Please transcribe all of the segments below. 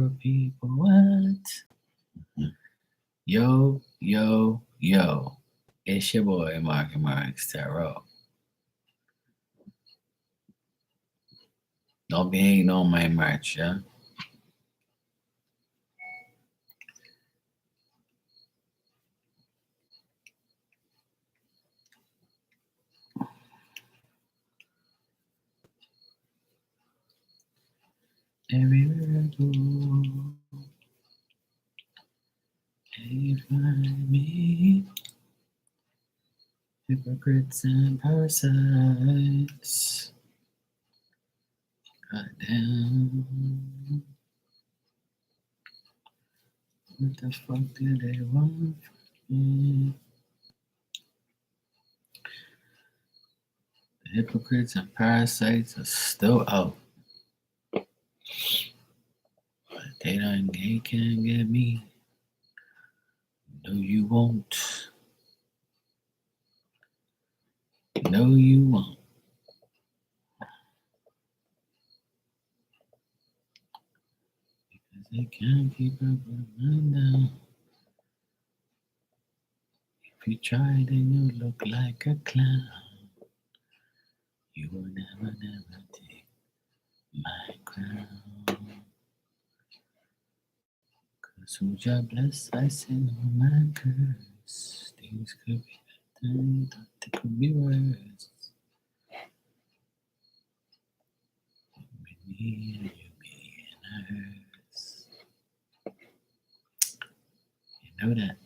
for people. What? Yo, yo, yo. It's your boy, Mark Tarot. Don't be hating on my merch, yeah? Everywhere I go, they find me. Hypocrites and parasites. Goddamn. What the fuck do they want from me? The hypocrites and parasites are still out. But they can't get me. No, you won't. No, you won't. Because they can't keep up with my down. If you try, then you look like a clown. You will never take my crown. Cause who's your bless, I say no man curse. Things could be better, you thought they could be worse. Me and you being hers. You know that.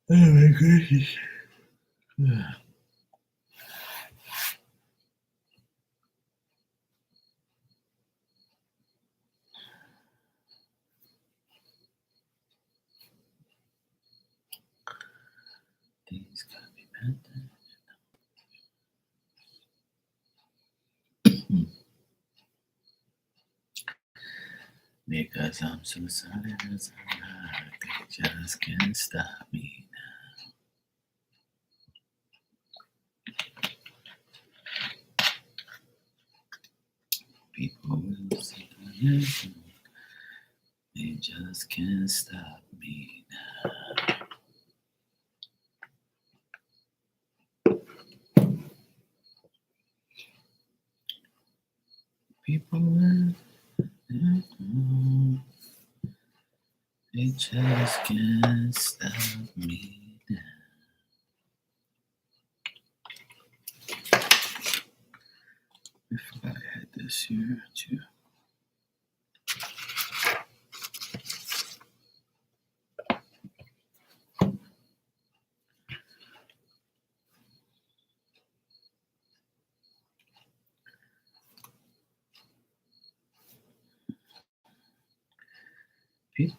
Oh my goodness. Things could be better. Because I'm so solid as a rock, they just can't stop me now. People will say, they just can't stop me now. People will, they just can't stop me now. I forgot I had this here too. People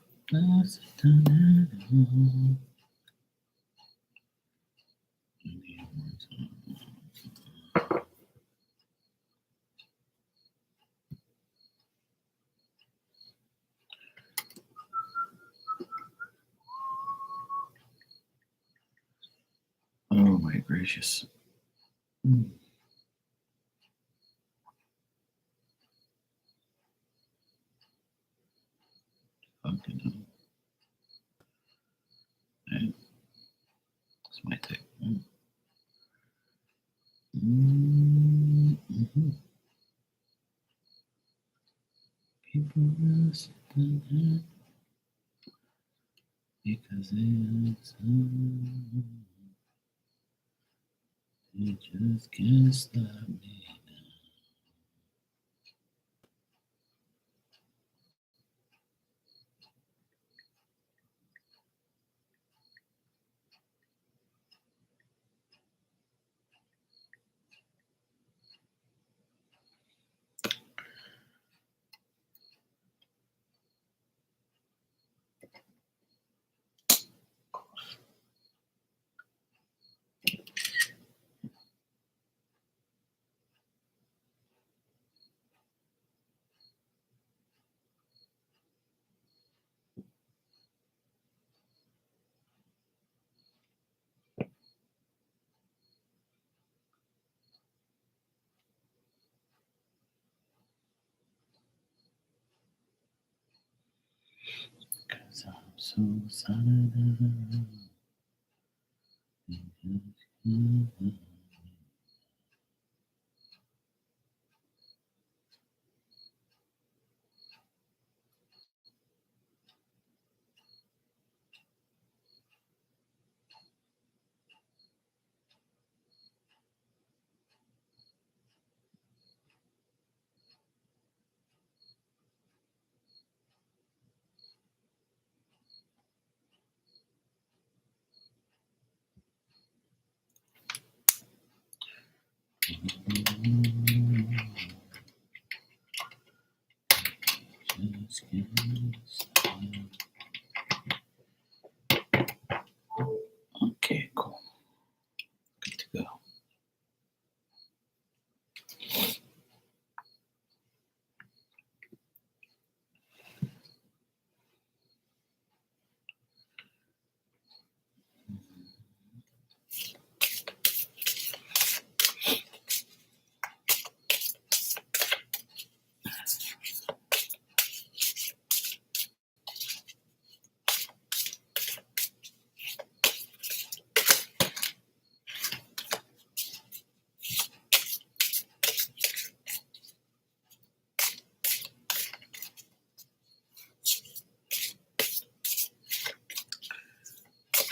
oh my gracious. Fucking hell. Right. That's my take. People will sit down because they just can't stop me. so sad. Okay, cool. Good to go.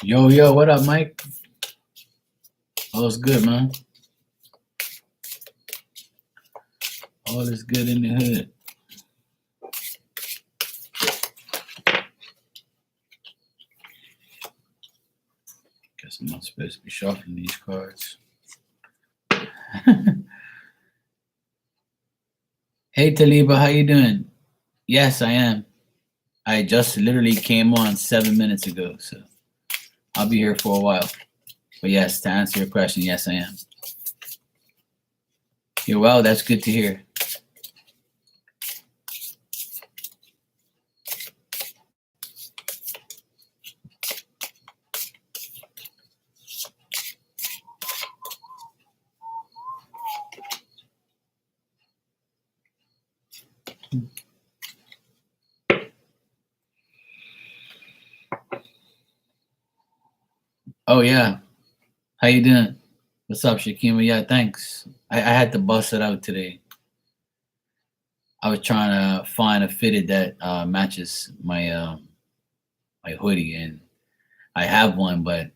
Yo, what up, Mike? All is good, man. All is good in the hood. Guess I'm not supposed to be shuffling these cards. Hey, Taliba, how you doing? Yes, I am. I just literally came on 7 minutes ago, so I'll be here for a while. But yes, to answer your question, yes, I am. You're well. That's good to hear. Oh yeah, how you doing? What's up, Shakima? Yeah, thanks. I had to bust it out today. I was trying to find a fitted that matches my hoodie, and I have one, but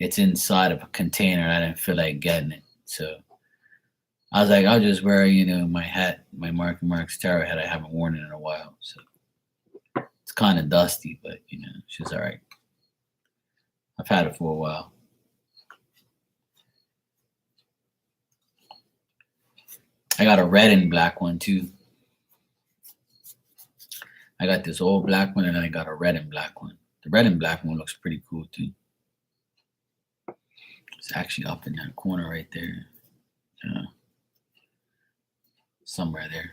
it's inside of a container. I didn't feel like getting it, so I was like, I'll just wear my hat, my Mark's Tarot hat. I haven't worn it in a while, so it's kind of dusty, but she's all right. I've had it for a while. I got a red and black one too. I got this old black one, and I got a red and black one. The red and black one looks pretty cool too. It's actually up in that corner right there. Somewhere there.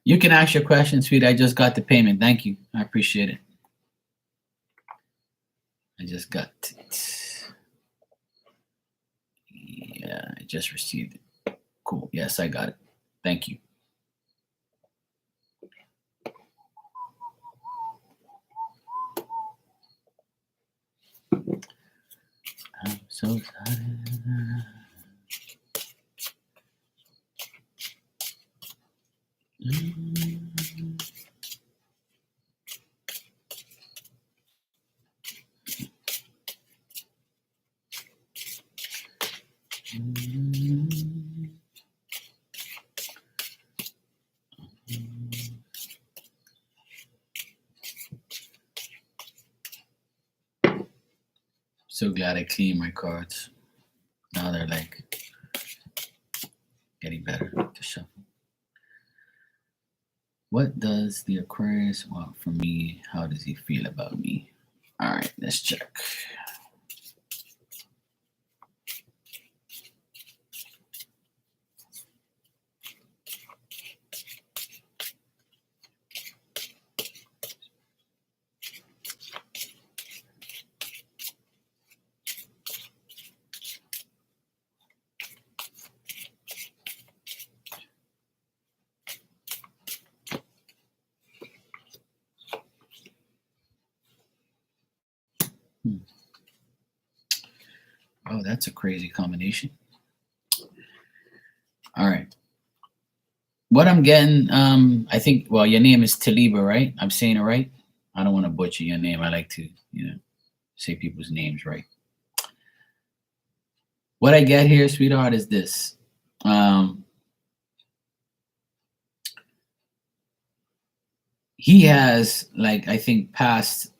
You can ask your question, sweet. I just got the payment. Thank you. I appreciate it. I just got it. Yeah, I just received it. Cool. Yes, I got it. Thank you. I'm so tired. So glad I cleaned my cards. Now they're like getting better to shuffle. What does the Aquarius want from me? How does he feel about me? All right, let's check. Oh, that's a crazy combination. All right. What I'm getting, I think, well, your name is Taliba, right? I'm saying it right. I don't want to butcher your name. I like to, say people's names right. What I get here, sweetheart, is this. Um, he has, like, I think, past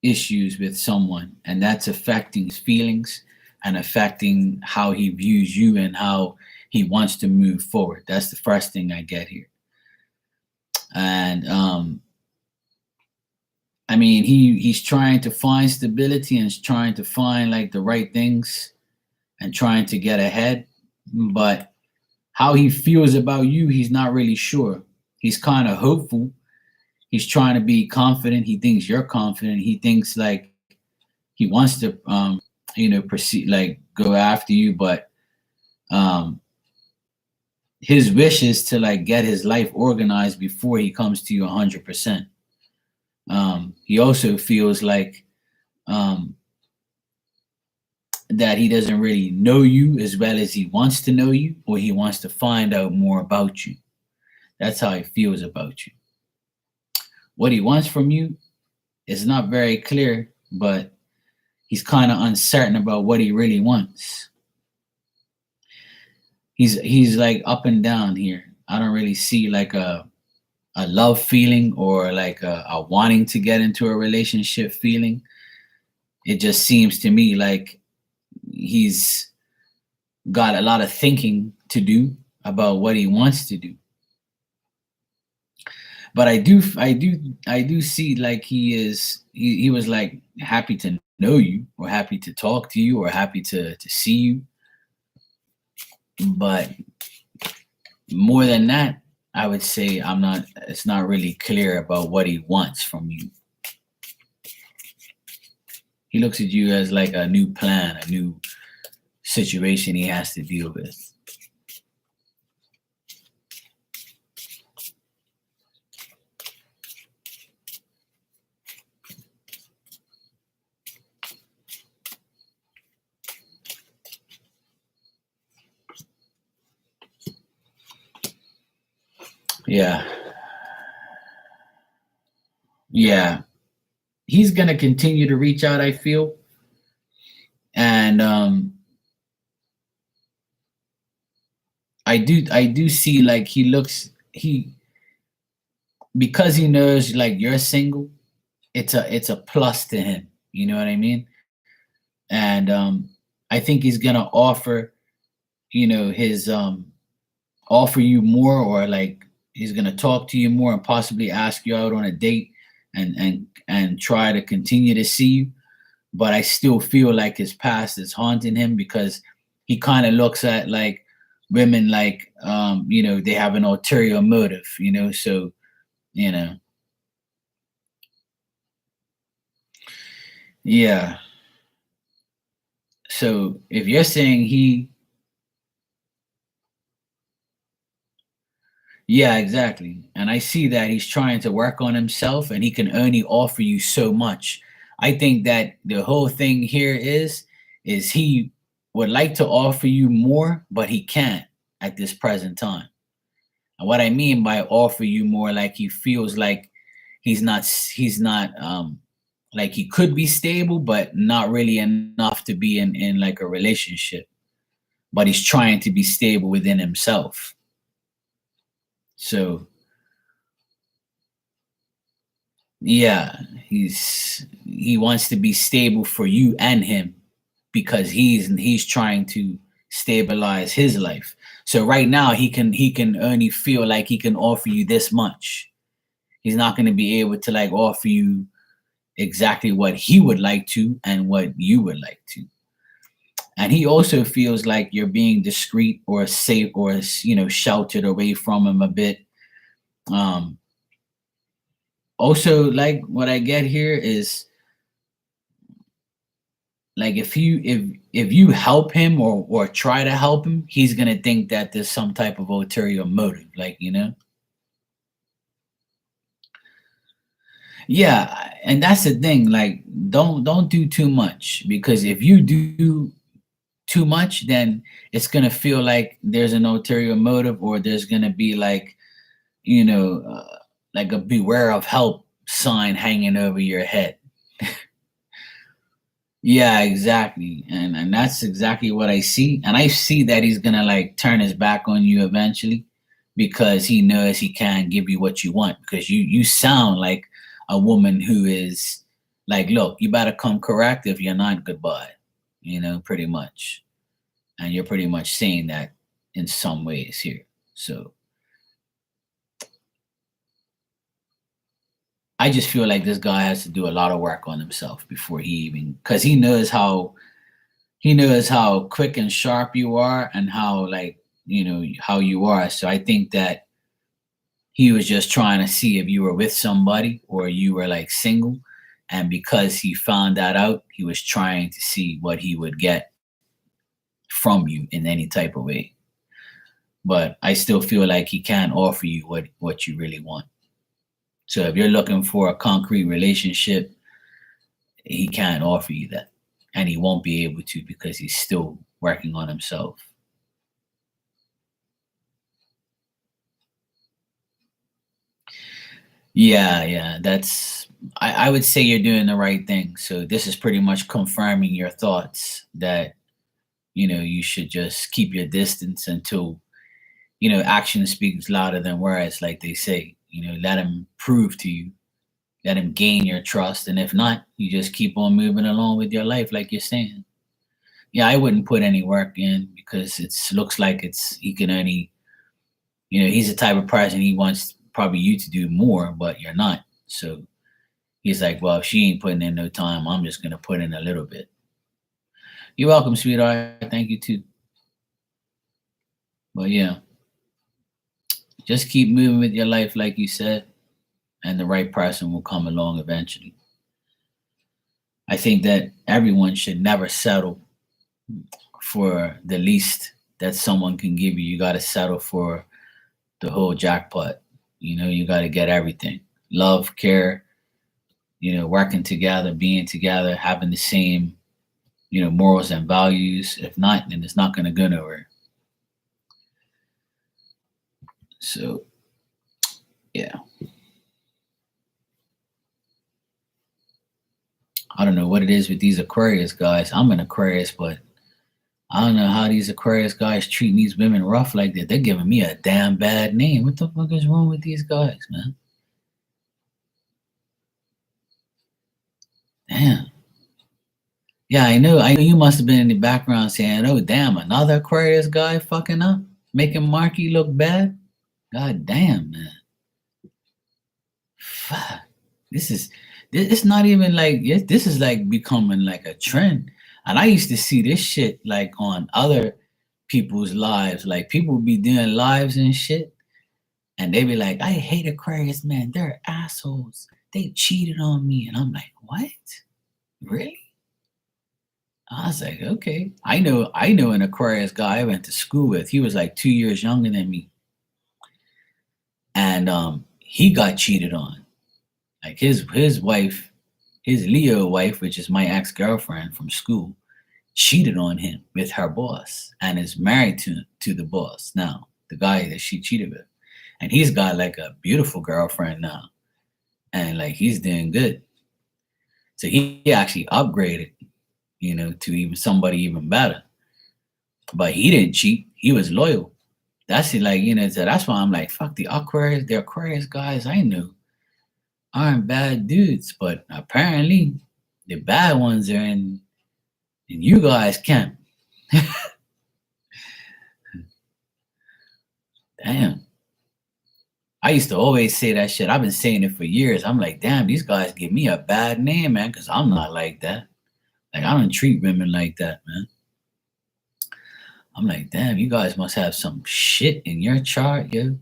issues with someone, and that's affecting his feelings and affecting how he views you and how he wants to move forward. That's the first thing I get here. And I mean, he's trying to find stability and is trying to find like the right things and trying to get ahead, but how he feels about you, he's not really sure. He's kind of hopeful. He's trying to be confident. He thinks you're confident. He thinks like he wants to proceed, like go after you, but um his wish is to like get his life organized before he comes to you 100%. He also feels like um that he doesn't really know you as well as he wants to know you, or he wants to find out more about you. That's how he feels about you. What he wants from you is not very clear, but he's kind of uncertain about what he really wants. He's like up and down here. I don't really see like a love feeling or like a wanting to get into a relationship feeling. It just seems to me like he's got a lot of thinking to do about what he wants to do. But I do see like he was like happy to know you or happy to talk to you or happy to see you. But more than that, I would say it's not really clear about what he wants from you. He looks at you as like a new plan, a new situation he has to deal with. Yeah. Yeah. He's gonna continue to reach out, I feel. And I do see like he because he knows like you're single, it's a plus to him. You know what I mean? And I think he's gonna his offer you more, or like he's gonna talk to you more and possibly ask you out on a date and try to continue to see you. But I still feel like his past is haunting him because he kind of looks at like women like they have an ulterior motive, so you know yeah. So if you're saying yeah, exactly. And I see that he's trying to work on himself and he can only offer you so much. I think that the whole thing here is he would like to offer you more, but he can't at this present time. And what I mean by offer you more, like he feels like he's not like he could be stable, but not really enough to be in like a relationship. But he's trying to be stable within himself. So yeah, he wants to be stable for you and him because he's trying to stabilize his life. So right now he can only feel like he can offer you this much. He's not going to be able to like offer you exactly what he would like to and what you would like to. And he also feels like you're being discreet or safe or sheltered away from him a bit. Um Also, like what I get here is like if you help him or try to help him, he's gonna think that there's some type of ulterior motive, like yeah. And that's the thing, like don't do too much, because if you do too much, then it's gonna feel like there's an ulterior motive, or there's gonna be like, you know, like a beware of help sign hanging over your head. Yeah, exactly. And that's exactly what I see. And I see that he's gonna like turn his back on you eventually because he knows he can't give you what you want because you sound like a woman who is like, look, you better come correct. If you're not, goodbye. Pretty much. And you're pretty much saying that in some ways here. So I just feel like this guy has to do a lot of work on himself before he even, because he knows how quick and sharp you are and how like how you are. So I think that he was just trying to see if you were with somebody or you were like single, and because he found that out, he was trying to see what he would get from you in any type of way. But I still feel like he can't offer you what you really want. So if you're looking for a concrete relationship, he can't offer you that, and he won't be able to because he's still working on himself. Yeah, yeah, I would say you're doing the right thing. So this is pretty much confirming your thoughts that you should just keep your distance until action speaks louder than words, like they say. Let him prove to you, let him gain your trust, and if not, you just keep on moving along with your life, like you're saying. Yeah, I wouldn't put any work in because it looks like he can only, he's the type of person he wants probably you to do more, but you're not. So he's like, well, if she ain't putting in no time, I'm just gonna put in a little bit. You're welcome, sweetheart. Thank you too. But yeah, just keep moving with your life, like you said, and the right person will come along eventually. I think that everyone should never settle for the least that someone can give you. You got to settle for the whole jackpot. You got to get everything: love, care, working together, being together, having the same, morals and values. If not, then it's not going to go nowhere. So, yeah, I don't know what it is with these Aquarius guys. I'm an Aquarius, but I don't know how these Aquarius guys treating these women rough like that. They're giving me a damn bad name. What the fuck is wrong with these guys, man? Damn. Yeah, I know. I know you must have been in the background saying, "Oh, damn, another Aquarius guy fucking up, making Marky look bad." God damn, man. Fuck. This is. It's not even like this is like becoming like a trend. And I used to see this shit like on other people's lives. Like people be doing lives and shit, and they be like, "I hate Aquarius, man. They're assholes. They cheated on me," and I'm like, "What? Really?" I was like, okay. I know an Aquarius guy I went to school with. He was like 2 years younger than me. And he got cheated on. Like his wife, his Leo wife, which is my ex-girlfriend from school, cheated on him with her boss and is married to the boss now, the guy that she cheated with. And he's got like a beautiful girlfriend now. And like he's doing good. So he actually upgraded, to even somebody even better. But he didn't cheat. He was loyal. That's it, like, so that's why I'm like, fuck the Aquarius guys I knew aren't bad dudes, but apparently the bad ones are in you guys camp. Damn. I used to always say that shit. I've been saying it for years. I'm like, damn, these guys give me a bad name, man, because I'm not like that. Like, I don't treat women like that, man. I'm like, damn, you guys must have some shit in your chart, yo.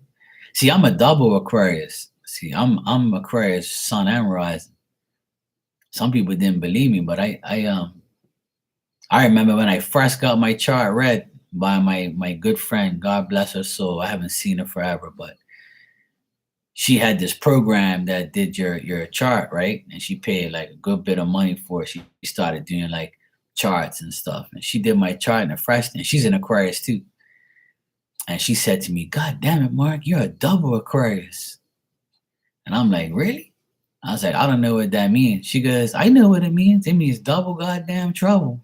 See, I'm a double Aquarius. See, I'm Aquarius, Sun and Rising. Some people didn't believe me, but I remember when I first got my chart read by my good friend, God bless her soul. I haven't seen her forever, but she had this program that did your chart, right? And she paid like a good bit of money for it. She started doing like charts and stuff. And she did my chart in a freshman. She's an Aquarius too. And she said to me, "God damn it, Mark, you're a double Aquarius." And I'm like, "Really?" I was like, "I don't know what that means." She goes, "I know what it means. It means double goddamn trouble."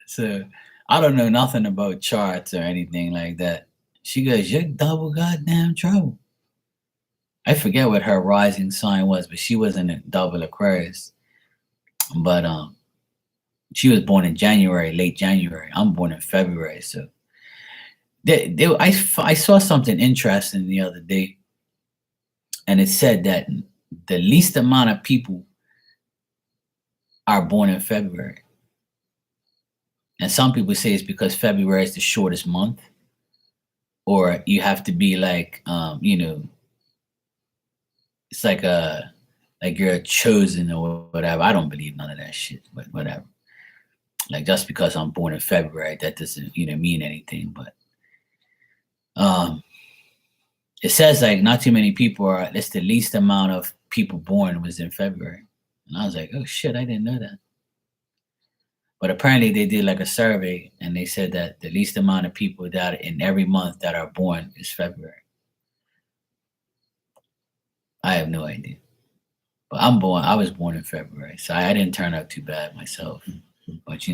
So I don't know nothing about charts or anything like that. She goes, "You're double goddamn trouble." I forget what her rising sign was, but she wasn't a double Aquarius. But she was born in January, late January. I'm born in February, so I saw something interesting the other day, and it said that the least amount of people are born in February. And some people say it's because February is the shortest month, or you have to be like, it's like you're chosen or whatever. I don't believe none of that shit, but whatever. Like just because I'm born in February, that doesn't mean anything. But um, it says like not too many people are. That's the least amount of people born was in February, and I was like, oh shit, I didn't know that. But apparently they did like a survey, and they said that the least amount of people that in every month that are born is February. I have no idea, but I was born in February, so I didn't turn out too bad myself. But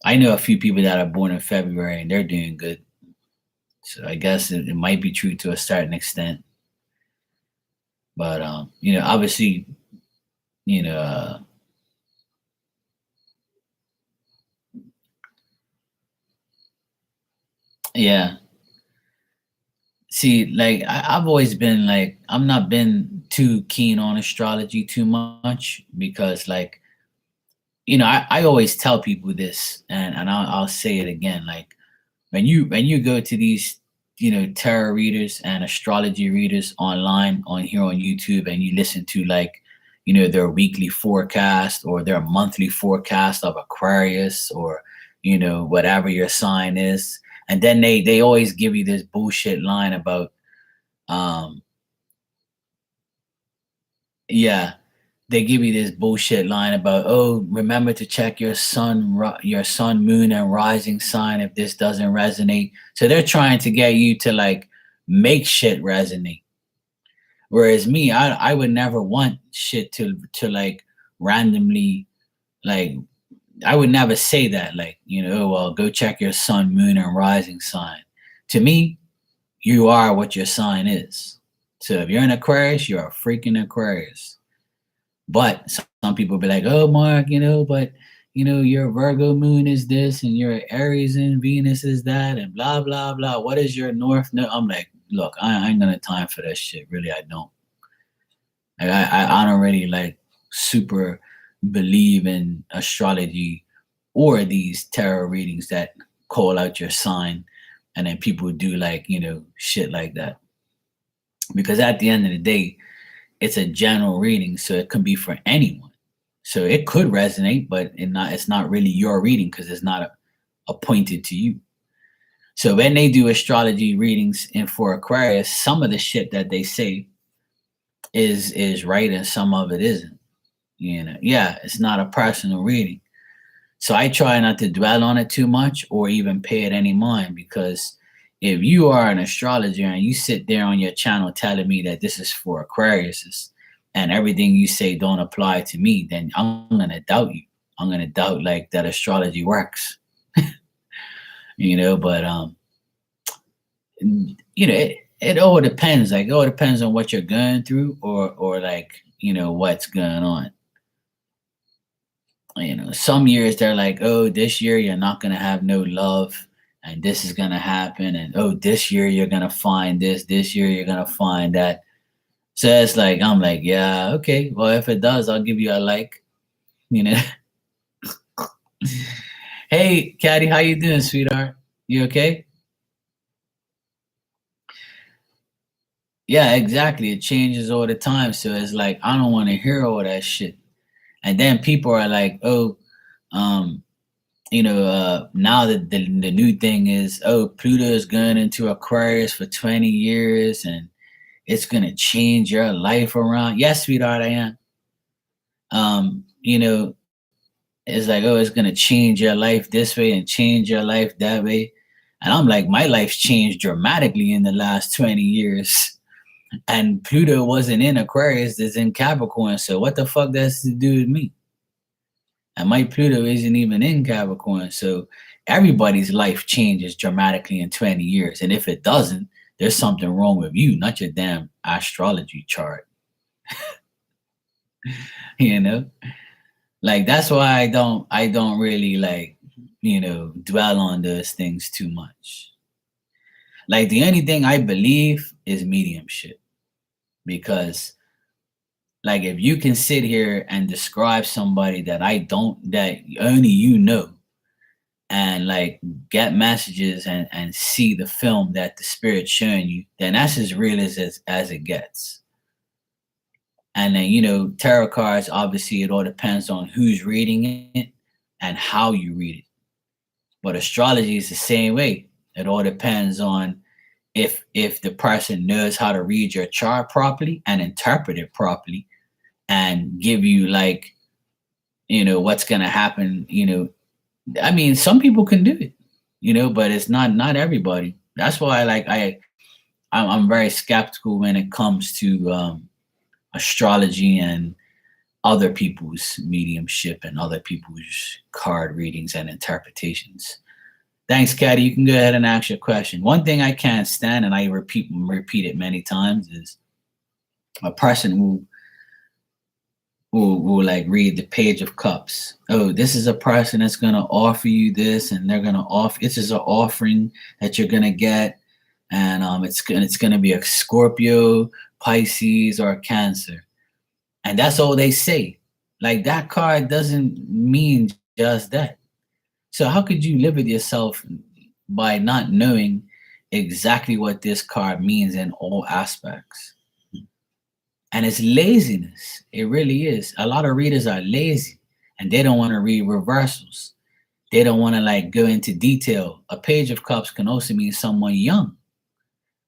I know a few people that are born in February and they're doing good. So I guess it might be true to a certain extent. But obviously, you know, uh, yeah. See, like I've always been like I'm not been too keen on astrology too much because like I always tell people this and I'll say it again like when you go to these tarot readers and astrology readers online on here on YouTube and you listen to like their weekly forecast or their monthly forecast of Aquarius or whatever your sign is, and then they always give you this bullshit line about um yeah, they give you this bullshit line about, oh, remember to check your sun, moon, and rising sign if this doesn't resonate. So they're trying to get you to like make shit resonate. Whereas me, I would never want shit to like randomly like I would never say that like well go check your sun, moon, and rising sign. To me, you are what your sign is. So if you're an Aquarius, you're a freaking Aquarius. But some people be like, "Oh, Mark, but your Virgo moon is this, and your Aries and Venus is that, and blah blah blah. What is your North?" No, I'm like, look, I ain't gonna time for that shit. Really, I don't. Like, I don't really like super believe in astrology or these tarot readings that call out your sign, and then people do like shit like that. Because at the end of the day, it's a general reading, so it can be for anyone. So it could resonate, but it's not really your reading because it's not appointed to you. So when they do astrology readings and for Aquarius, some of the shit that they say is right and some of it isn't. Yeah, it's not a personal reading. So I try not to dwell on it too much or even pay it any mind because if you are an astrologer and you sit there on your channel telling me that this is for Aquariuses and everything you say don't apply to me, then I'm gonna doubt you. I'm gonna doubt like that astrology works. But it all depends. Like it all depends on what you're going through or like what's going on. Some years they're like, oh, this year you're not gonna have no love and this is gonna happen, and oh, this year you're gonna find this year you're gonna find that. So it's like I'm like, yeah, okay, well if it does, I'll give you a like. you know Hey Caddy, how you doing, sweetheart? You okay? Yeah, exactly, it changes all the time, so it's like I don't want to hear all that shit. And then people are like, oh, um now the new thing is, oh, Pluto is going into Aquarius for 20 years and it's going to change your life around. Yes, sweetheart, I am. You know, it's like, oh, it's gonna change your life this way and change your life that way. And I'm like, my life's changed dramatically in the last 20 years. And Pluto wasn't in Aquarius, it's in Capricorn. So what the fuck does to do with me? And my Pluto isn't even in Capricorn. So everybody's life changes dramatically in 20 years. And if it doesn't, there's something wrong with you, not your damn astrology chart. You know? Like that's why I don't really like, dwell on those things too much. Like the only thing I believe is mediumship. Because like if you can sit here and describe somebody that only you know, and like get messages and see the film that the spirit's showing you, then that's as real as it gets. And then tarot cards, obviously it all depends on who's reading it and how you read it. But astrology is the same way. It all depends on if the person knows how to read your chart properly and interpret it properly and give you like what's going to happen. I mean, some people can do it, but it's not everybody. That's why like I'm very skeptical when it comes to astrology and other people's mediumship and other people's card readings and interpretations. Thanks, Caddy. You can go ahead and ask your question. One thing I can't stand, and I repeat it many times, is a person who like read the Page of Cups. Oh, this is a person that's gonna offer you this, and they're gonna offer. This is an offering that you're gonna get, and it's gonna be a Scorpio, Pisces, or a Cancer, and that's all they say. Like that card doesn't mean just that. So how could you live with yourself by not knowing exactly what this card means in all aspects? And it's laziness. It really is. A lot of readers are lazy and they don't want to read reversals. They don't want to like go into detail. A Page of Cups can also mean someone young.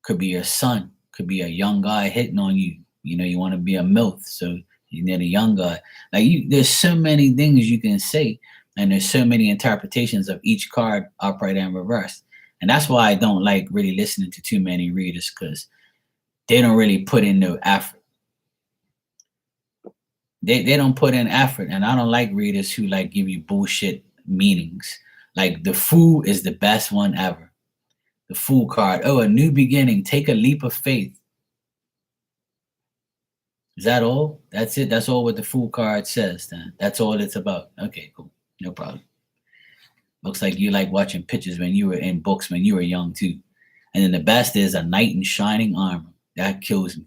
Could be your son, could be a young guy hitting on you. You want to be a MILF, so you need a young guy. Like there's so many things you can say, and there's so many interpretations of each card, upright and reversed. And that's why I don't like really listening to too many readers, because they don't really put in no effort. They don't put in effort, and I don't like readers who like give you bullshit meanings. Like the Fool is the best one ever. The Fool card. Oh, a new beginning. Take a leap of faith. Is that all? That's it. That's all what the Fool card says. Then that's all it's about. Okay, cool. No problem. Looks like you like watching pictures when you were in books when you were young too. And then the best is a knight in shining armor. That kills me.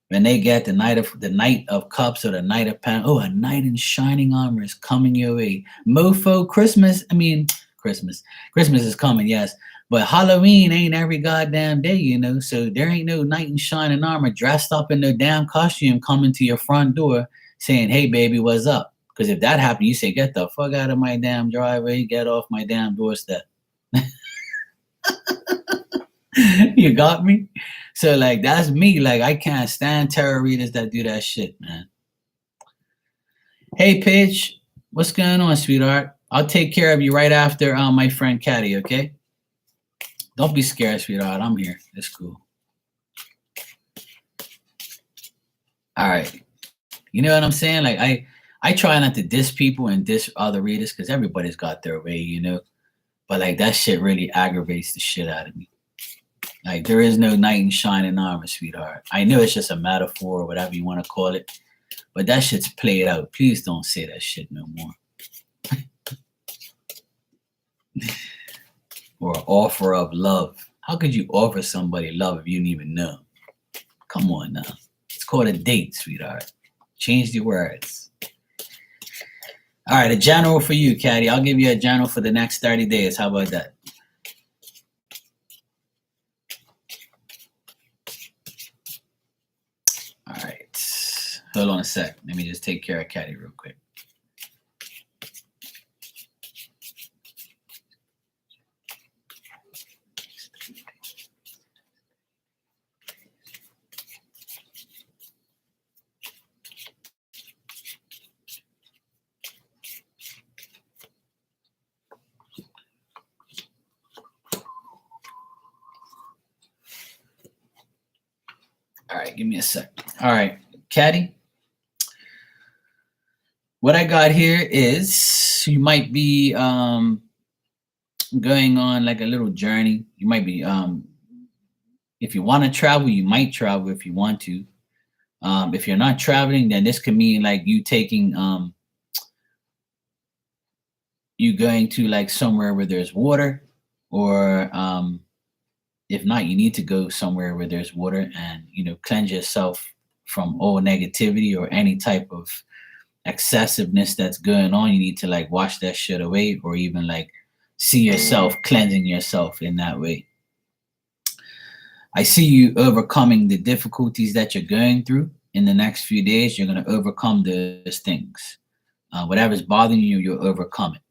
When they get the Knight of Cups or the Knight of Pen, oh, a knight in shining armor is coming your way. Mofo, Christmas. I mean, Christmas. Christmas is coming, yes. But Halloween ain't every goddamn day, So there ain't no knight in shining armor dressed up in no damn costume coming to your front door saying, "Hey, baby, what's up?" Because if that happened, you say, "Get the fuck out of my damn driveway. Get off my damn doorstep." You got me? So like that's me. Like I can't stand tarot readers that do that shit, man. Hey Pitch, what's going on, sweetheart? I'll take care of you right after my friend Caddy, okay? Don't be scared, sweetheart. I'm here. It's cool. All right. You know what I'm saying? Like I try not to diss people and diss other readers because everybody's got their way. But like that shit really aggravates the shit out of me. Like there is no knight in shining armor, sweetheart. I know it's just a metaphor or whatever you want to call it, but that shit's played out. Please don't say that shit no more. Or offer of love. How could you offer somebody love if you didn't even know? Come on now. It's called a date, sweetheart. Change the words. All right, a general for you, Caddy. I'll give you a general for the next 30 days. How about that? All right. Hold on a sec. Let me just take care of Caddy real quick. right, give me a sec. All right, Caddy, what I got here is you might be going on like a little journey. You might be if you want to travel, you might travel if you want to. If you're not traveling, then this could mean like you taking you going to like somewhere where there's water, or if not, you need to go somewhere where there's water and cleanse yourself from all negativity or any type of excessiveness that's going on. You need to like wash that shit away, or even like see yourself cleansing yourself in that way. I see you overcoming the difficulties that you're going through in the next few days. You're going to overcome those things. Whatever's bothering you, you'll overcome it.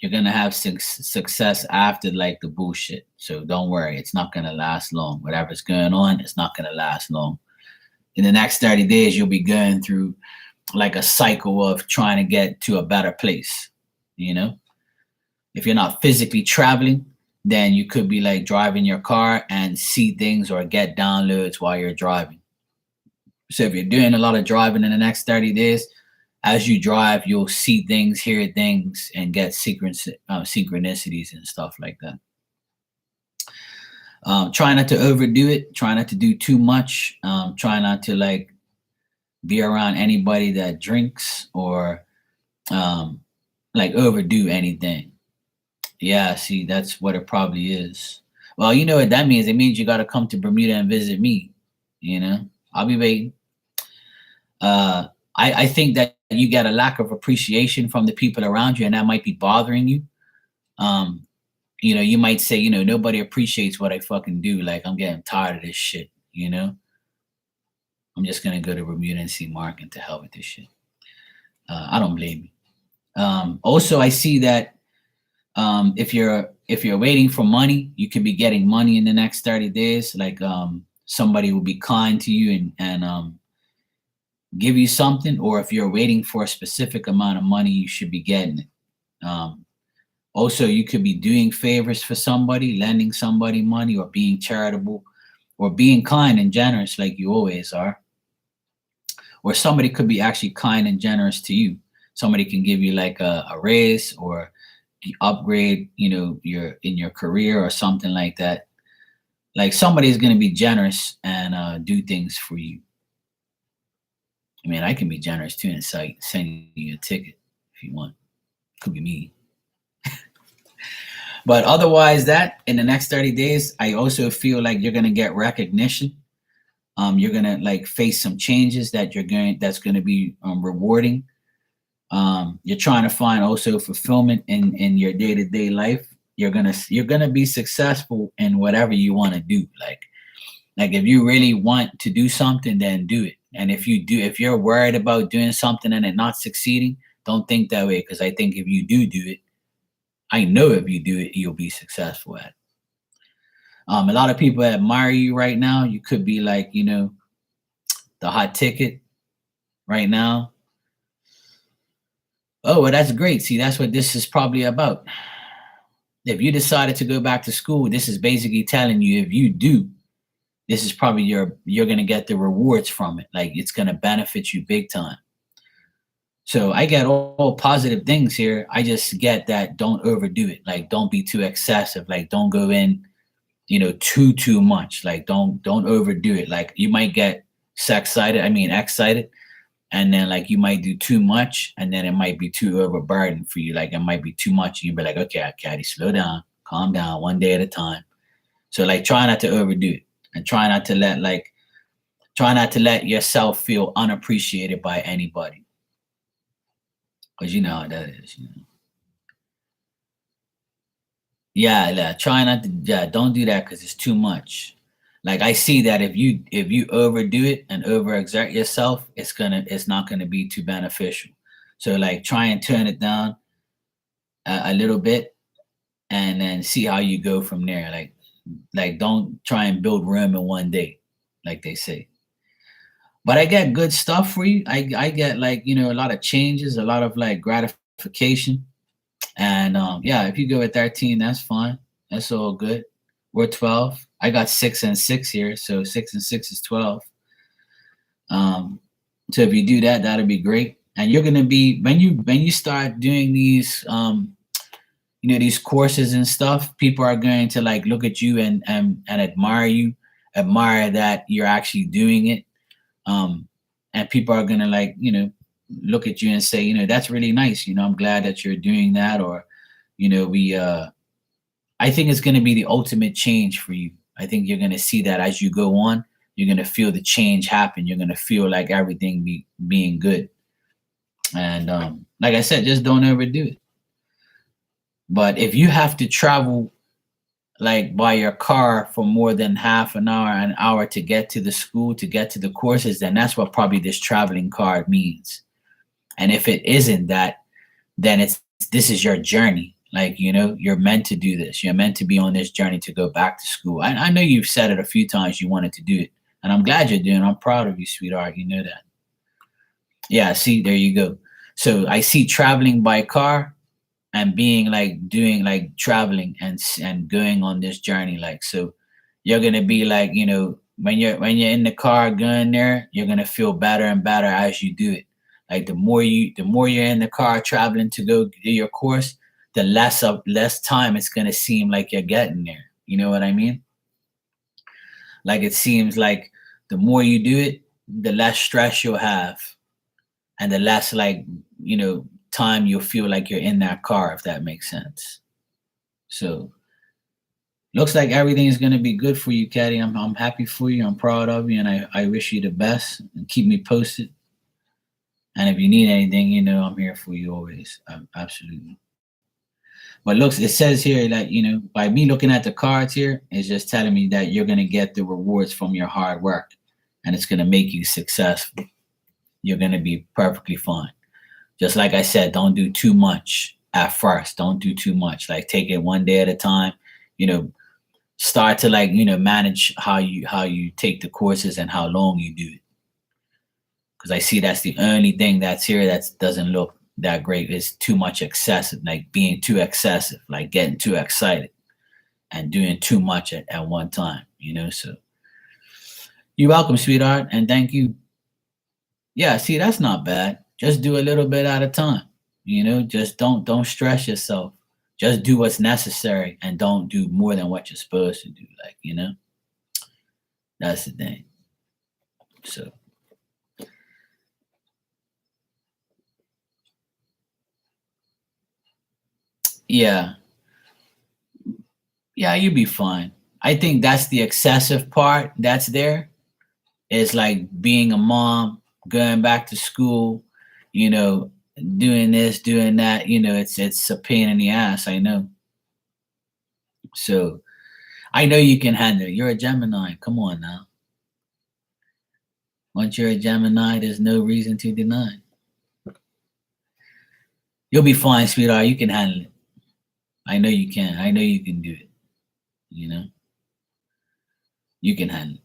You're going to have success after like the bullshit. So don't worry. It's not going to last long. Whatever's going on, it's not going to last long. In the next 30 days, you'll be going through like a cycle of trying to get to a better place. If you're not physically traveling, then you could be like driving your car and see things or get downloads while you're driving. So if you're doing a lot of driving in the next 30 days, as you drive, you'll see things, hear things, and get synchronicities and stuff like that. Try not to overdo it. Try not to do too much. Try not to like be around anybody that drinks or like overdo anything. Yeah, see, that's what it probably is. Well, you know what that means? It means you got to come to Bermuda and visit me. I'll be waiting. I think that you get a lack of appreciation from the people around you, and that might be bothering you. You might say, nobody appreciates what I fucking do. Like, I'm getting tired of this shit. I'm just gonna go to Bermuda and see Mark, and to hell with this shit. I don't blame you. Also, I see that if you're waiting for money, you could be getting money in the next 30 days. Like somebody will be kind to you and give you something, or if you're waiting for a specific amount of money, you should be getting it. Also, you could be doing favors for somebody, lending somebody money, or being charitable, or being kind and generous like you always are. Or somebody could be actually kind and generous to you. Somebody can give you like a raise or upgrade, your in your career or something like that. Like somebody is going to be generous and do things for you. I mean, I can be generous too and send you a ticket if you want. Could be me. But otherwise, that in the next 30 days, I also feel like you're going to get recognition. You're going to like face some changes that's going to be rewarding. You're trying to find also fulfillment in your day-to-day life. You're gonna be successful in whatever you want to do. Like if you really want to do something, then do it. And if you're worried about doing something and it not succeeding, don't think that way, because I think if you do it, I know if you do it, you'll be successful at it. A lot of people admire you right now. You could be like, the hot ticket right now. Oh, well, that's great. See, that's what this is probably about. If you decided to go back to school, this is basically telling you if you do, this is probably you're going to get the rewards from it. Like it's going to benefit you big time. So I get all positive things here. I just get that don't overdo it. Like don't be too excessive. Like don't go in, too much. Like don't overdo it. Like you might get excited. And then like you might do too much, and then it might be too overburdened for you. Like it might be too much. You be like, okay, Caddy, slow down, calm down, one day at a time. So like try not to overdo it, and try not to let yourself feel unappreciated by anybody. Because you know how that is. Yeah, try not to. Yeah, don't do that because it's too much. Like I see that if you overdo it and overexert yourself, it's not gonna be too beneficial. So like try and turn it down a little bit, and then see how you go from there. Like don't try and build Rome in one day, like they say. But I get good stuff for you. I get like a lot of changes, a lot of like gratification, and yeah, if you go with 13, that's fine. That's all good. We're 12. I got 6 and 6 here, so 6 and 6 is 12. Um, so if you do that, that'll be great. And you're gonna be when you start doing these these courses and stuff, people are going to like look at you and admire you, admire that you're actually doing it. Um, and people are gonna like, look at you and say, that's really nice. I'm glad that you're doing that. Or, we I think it's gonna be the ultimate change for you. I think you're gonna see that as you go on, you're gonna feel the change happen. You're gonna feel like everything being good. And like I said, just don't overdo it. But if you have to travel like by your car for more than half an hour to get to the school, to get to the courses, then that's what probably this traveling card means. And if it isn't that, then this is your journey. Like, you're meant to do this. You're meant to be on this journey to go back to school. I know you've said it a few times you wanted to do it. And I'm glad you're doing it. I'm proud of you, sweetheart. You know that. Yeah, see, there you go. So I see traveling by car and being like doing like traveling and going on this journey. Like, so you're gonna be like, when you're in the car going there, you're gonna feel better and better as you do it. Like the more you're in the car traveling to go do your course, the less time it's gonna seem like you're getting there. You know what I mean? Like it seems like the more you do it, the less stress you'll have, and the less like time you'll feel like you're in that car, if that makes sense. So looks like everything is going to be good for you, Caddy. I'm happy for you. I'm proud of you, and I wish you the best. And keep me posted. And if you need anything, I'm here for you always. Absolutely. But looks, it says here that by me looking at the cards here, it's just telling me that you're going to get the rewards from your hard work, and it's going to make you successful. You're going to be perfectly fine. Just like I said, don't do too much at first. Don't do too much. Like take it one day at a time. You know, start to like manage how you take the courses and how long you do it. Because I see that's the only thing that's here that doesn't look that great is too much excessive, like being too excessive, like getting too excited and doing too much at one time. So you're welcome, sweetheart, and thank you. Yeah, see, that's not bad. Just do a little bit at a time. Just don't stress yourself. Just do what's necessary and don't do more than what you're supposed to do. Like, that's the thing. So yeah. Yeah, you'll be fine. I think that's the excessive part that's there. Is like being a mom, going back to school, you know, doing this, doing that, it's a pain in the ass, I know. So I know you can handle it. You're a Gemini. Come on now. Once you're a Gemini, there's no reason to deny. You'll be fine, sweetheart. You can handle it. I know you can. I know you can do it. You know, you can handle it.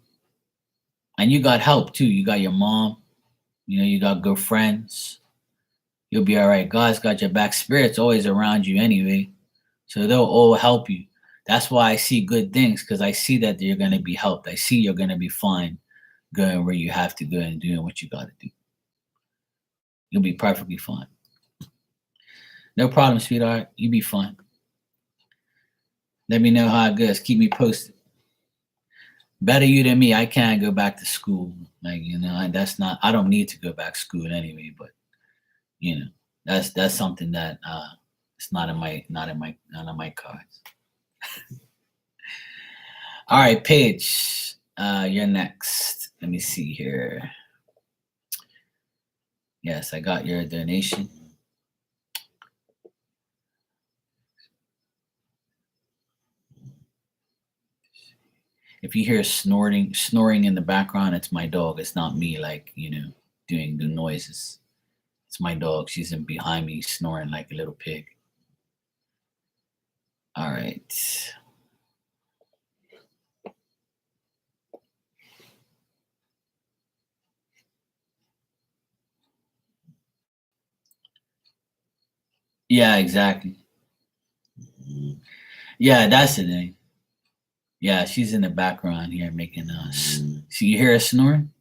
And you got help too. You got your mom. You got good friends. You'll be all right. God's got your back. Spirit's always around you anyway. So they'll all help you. That's why I see good things, because I see that you're going to be helped. I see you're going to be fine going where you have to go and doing what you got to do. You'll be perfectly fine. No problem, sweetheart. You be fine. Let me know how it goes. Keep me posted. Better you than me. I can't go back to school. Like, and that's not, I don't need to go back to school anyway, but that's something that it's not in my cards. All right, Paige, you're next. Let me see here. Yes, I got your donation. If you hear snoring in the background, it's my dog. It's not me, like, doing the noises. It's my dog. She's in behind me snoring like a little pig. All right. Yeah, exactly. Yeah, that's the thing. Yeah, she's in the background here making us. So you hear her snoring?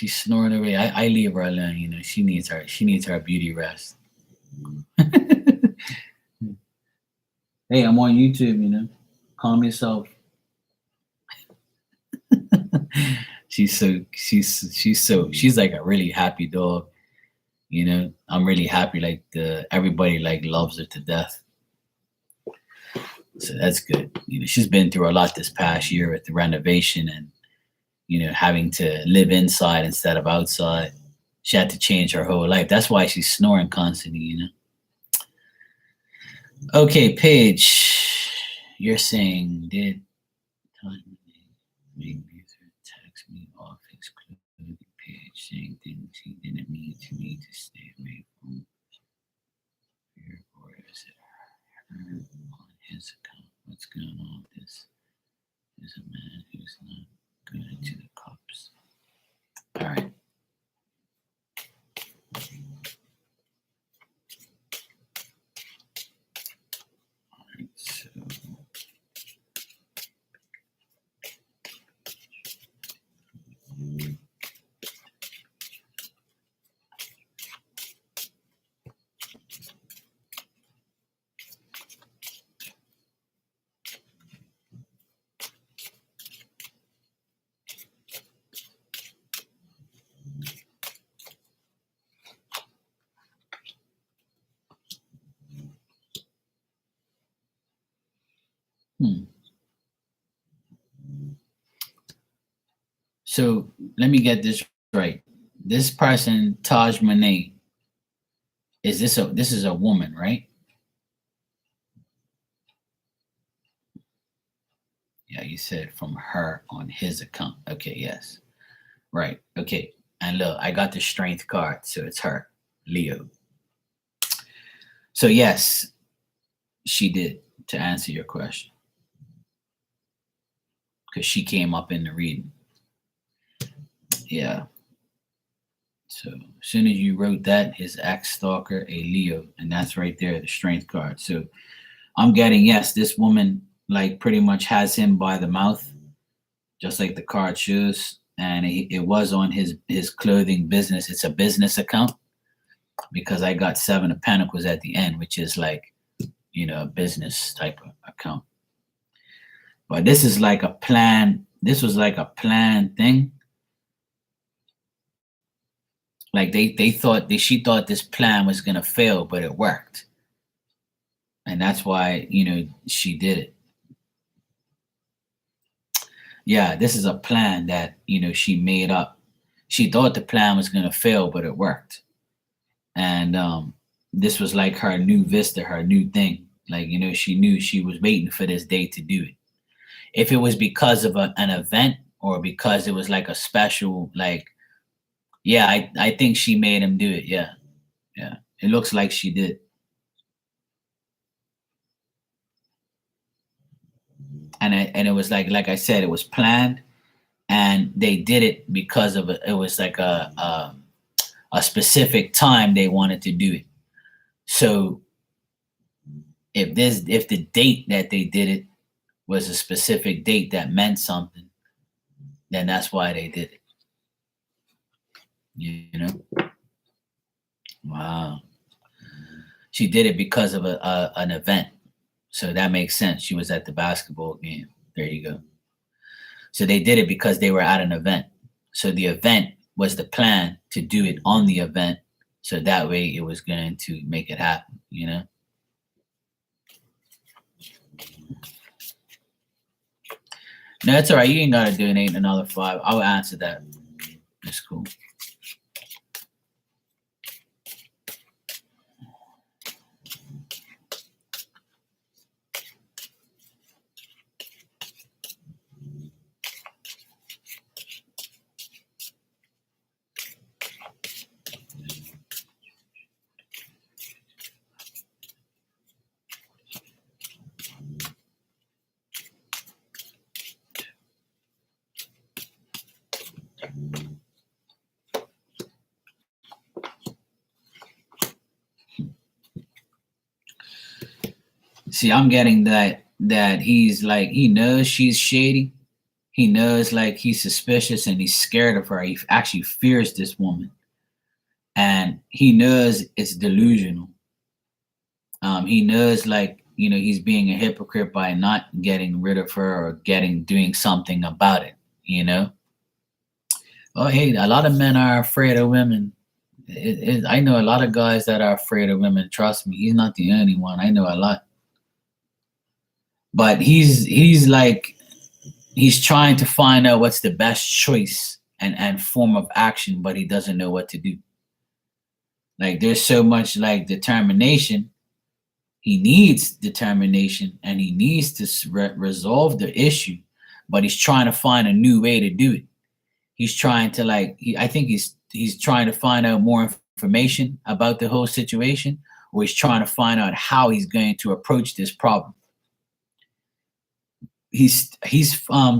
She's snoring away. I leave her alone. You know, she needs her beauty rest. Hey, I'm on YouTube. You know, calm yourself. She's like a really happy dog. You know, I'm really happy. Like everybody like loves her to death. So that's good. You know, she's been through a lot this past year with the renovation and having to live inside instead of outside. She had to change her whole life. That's why she's snoring constantly. Okay, Paige, you're saying did Todd make Luther text me off his clothing page saying things he didn't mean to me to stay away from fear, or is it her on his account? What's going on? This is a man who's not good to the cops. All right. All right. So. So let me get this right. This person, Taj Monet, this is a woman, right? Yeah, you said from her on his account. Okay, yes. Right. Okay. And look, I got the strength card, so it's her, Leo. So yes, she did, to answer your question. Because she came up in the reading. Yeah. So as soon as you wrote that, his ex stalker, a Leo, and that's right there, the strength card. So I'm getting, yes, this woman like pretty much has him by the mouth, just like the card shows. And it was on his clothing business. It's a business account because I got 7 of Pentacles at the end, which is like, a business type of account. But this is like a plan. This was like a planned thing. Like she thought this plan was gonna fail, but it worked. And that's why, she did it. Yeah, this is a plan that, she made up. She thought the plan was gonna fail, but it worked. And this was like her new vista, her new thing. Like, she knew she was waiting for this day to do it. If it was because of an event or because it was like a special, like, yeah, I think she made him do it. Yeah. Yeah. It looks like she did. And it was like I said, it was planned, and they did it because of it. It was like a specific time they wanted to do it. So if the date that they did it was a specific date that meant something, then that's why they did it. Wow. She did it because of an event. So that makes sense. She was at the basketball game. There you go. So they did it because they were at an event. So the event was the plan to do it on the event. So that way it was going to make it happen, No, that's all right. You ain't got to donate another 5. I'll answer that. That's cool. See, I'm getting that he's like, he knows she's shady. He knows like he's suspicious and he's scared of her. He actually fears this woman, and he knows it's delusional. He knows like he's being a hypocrite by not getting rid of her or doing something about it. You know. Oh, hey, a lot of men are afraid of women. I know a lot of guys that are afraid of women. Trust me, he's not the only one. I know a lot. But he's like he's trying to find out what's the best choice and form of action, but he doesn't know what to do. Like there's so much like determination. He needs determination and he needs to resolve the issue, but he's trying to find a new way to do it. He's trying to I think he's trying to find out more information about the whole situation, or he's trying to find out how he's going to approach this problem. He's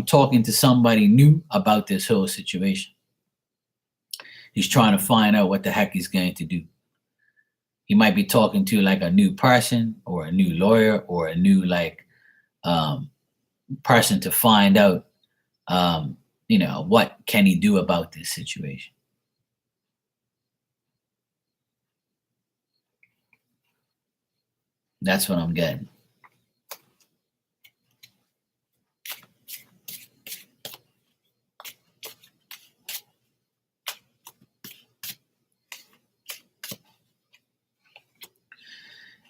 talking to somebody new about this whole situation. He's trying to find out what the heck he's going to do. He might be talking to like a new person or a new lawyer or a new person to find out what can he do about this situation. That's what I'm getting.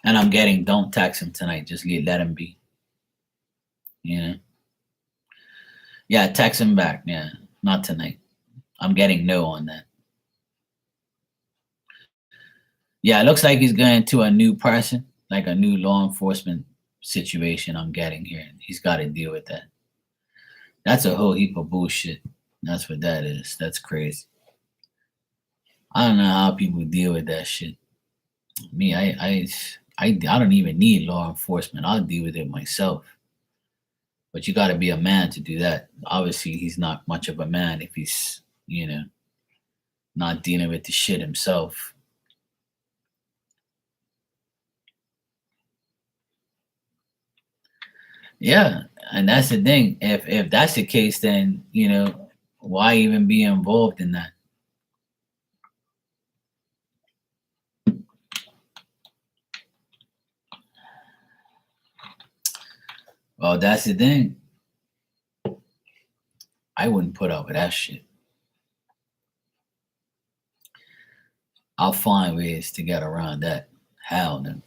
And I'm getting, don't text him tonight. Just let him be. Yeah, text him back. Yeah, not tonight. I'm getting no on that. Yeah, it looks like he's going to a new person, like a new law enforcement situation I'm getting here. He's got to deal with that. That's a whole heap of bullshit. That's what that is. That's crazy. I don't know how people deal with that shit. Me, I don't even need law enforcement. I'll deal with it myself. But you got to be a man to do that. Obviously, he's not much of a man if he's, not dealing with the shit himself. Yeah, and that's the thing. If that's the case, then why even be involved in that? Well, that's the thing. I wouldn't put up with that shit. I'll find ways to get around that. Hell no.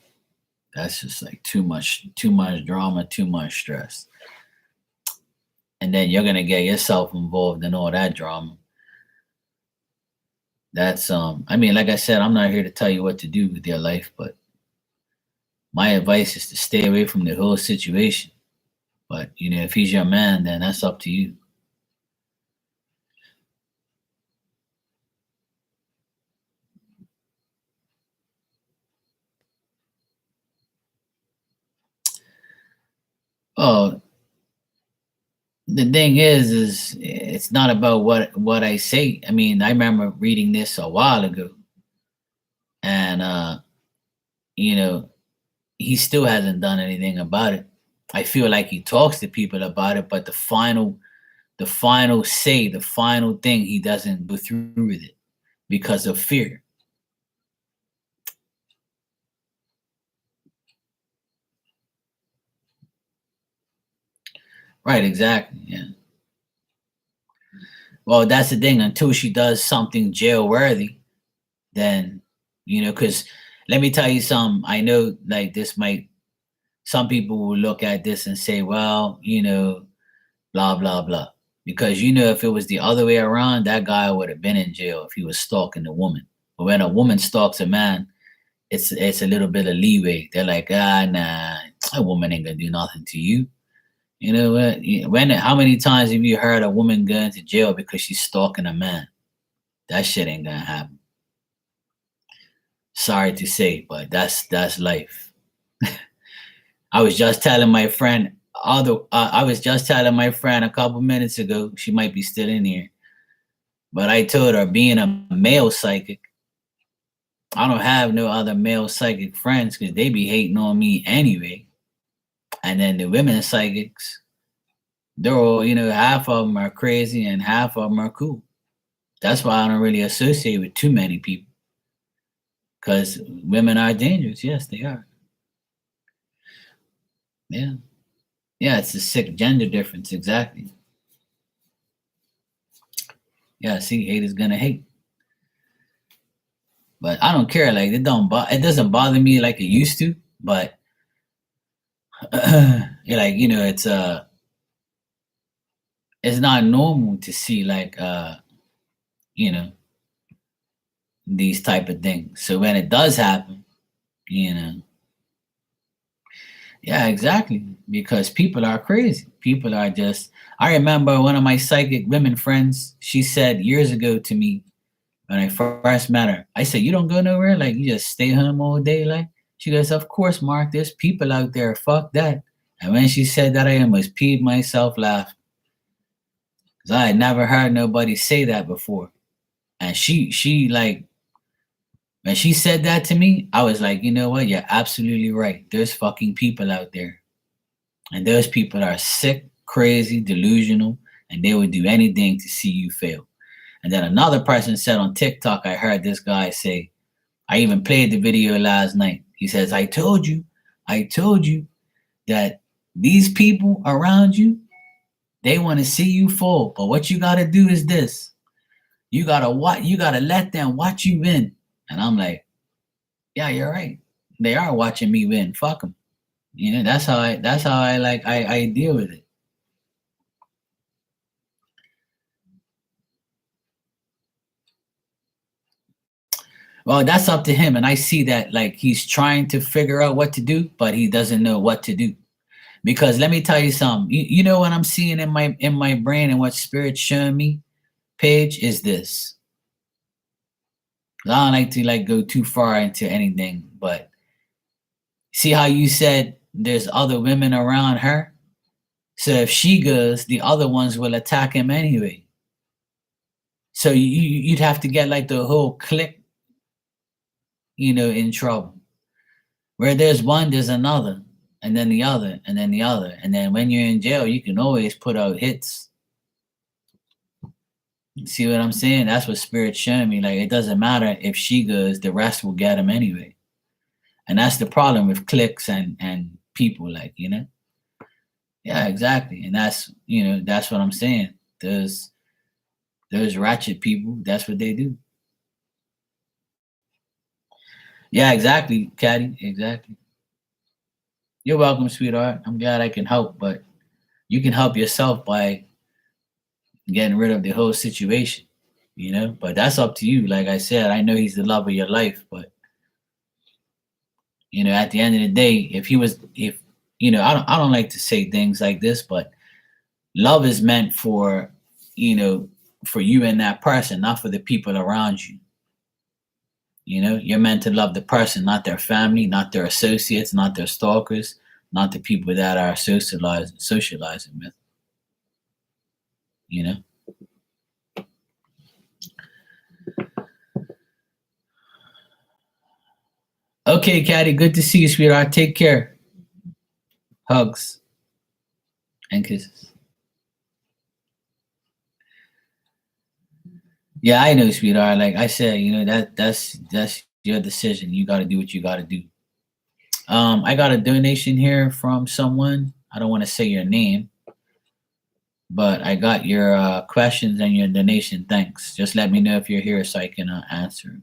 That's just like too much drama, too much stress. And then you're gonna get yourself involved in all that drama. That's I mean, like I said, I'm not here to tell you what to do with your life, but my advice is to stay away from the whole situation. But if he's your man, then that's up to you. Oh, the thing is it's not about what I say. I mean, I remember reading this a while ago, and he still hasn't done anything about it. I feel like he talks to people about it, but the final say, the final thing, he doesn't go through with it because of fear. Right, exactly. Yeah. Well, that's the thing. Until she does something jail worthy, then because let me tell you something. I know, like some people will look at this and say, well, blah blah blah, because if it was the other way around, that guy would have been in jail if he was stalking a woman. But when a woman stalks a man, it's a little bit of leeway. They're like, nah, a woman ain't gonna do nothing to you. You know what? How many times have you heard a woman going to jail because she's stalking a man? That shit ain't gonna happen. Sorry to say, but that's life. I was just telling my friend. I was just telling my friend a couple minutes ago. She might be still in here, but I told her, being a male psychic, I don't have no other male psychic friends because they be hating on me anyway. And then the women psychics, They're all, half of them are crazy and half of them are cool. That's why I don't really associate with too many people, because women are dangerous. Yes, they are. Yeah. Yeah, it's a sick gender difference. Exactly. Yeah, see, hate is gonna hate. But I don't care. Like it doesn't bother me like it used to. But it's not normal to see like you know these type of things. So when it does happen, you know, yeah, exactly. Because people are crazy. People are just. I remember one of my psychic women friends. She said years ago to me when I first met her. I said, "You don't go nowhere. Like you just stay home all day." Like she goes, "Of course, Mark. There's people out there. Fuck that." And when she said that, I almost peed myself laughing because I had never heard nobody say that before. And she like when she said that to me, I was like, you know what? You're absolutely right. There's fucking people out there. And those people are sick, crazy, delusional, and they would do anything to see you fail. And then another person said on TikTok, I heard this guy say, I even played the video last night. He says, I told you that these people around you, they want to see you fall. But what you gotta do is this. You gotta let them watch you win. And I'm like, yeah, you're right. They are watching me win. Fuck them. That's how I like I deal with it. Well, that's up to him. And I see that like he's trying to figure out what to do, but he doesn't know what to do. Because let me tell you something. You know what I'm seeing in my brain and what spirit's showing me, Paige, is this. I don't like to like go too far into anything, but see how you said there's other women around her? So if she goes, the other ones will attack him anyway. So you'd have to get like the whole clique, in trouble. Where there's one, there's another, and then the other, and then the other. And then when you're in jail, you can always put out hits. See what I'm saying? That's what Spirit's showing me. Like, it doesn't matter if she goes, the rest will get him anyway. And that's the problem with cliques and people, like, Yeah, exactly. And that's what I'm saying. Those ratchet people, that's what they do. Yeah, exactly, Caddy. Exactly. You're welcome, sweetheart. I'm glad I can help, but you can help yourself by getting rid of the whole situation. But that's up to you. Like I said, I know he's the love of your life, but at the end of the day, if I don't like to say things like this, but love is meant you know, for you and that person, not for the people around you. You're meant to love the person, not their family, not their associates, not their stalkers, not the people that are socializing with. You know. Okay, Caddy. Good to see you, sweetheart. Take care. Hugs and kisses. Yeah, I know, sweetheart. Like I said, that's your decision. You got to do what you got to do. I got a donation here from someone. I don't want to say your name, but I got your questions and your donation. Thanks. Just let me know if you're here so I can answer.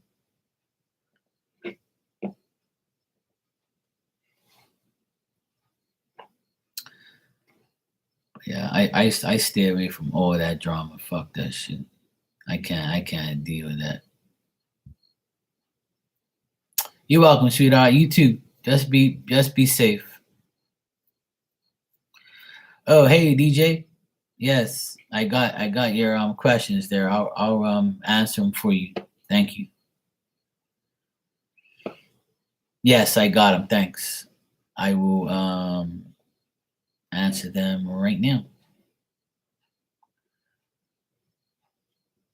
Yeah, I stay away from all that drama. Fuck that shit. I can't deal with that. You're welcome, sweetheart. You too. Just be safe. Oh, hey DJ. Yes, I got your questions there. I'll answer them for you. Thank you. Yes, I got them. Thanks. I will answer them right now.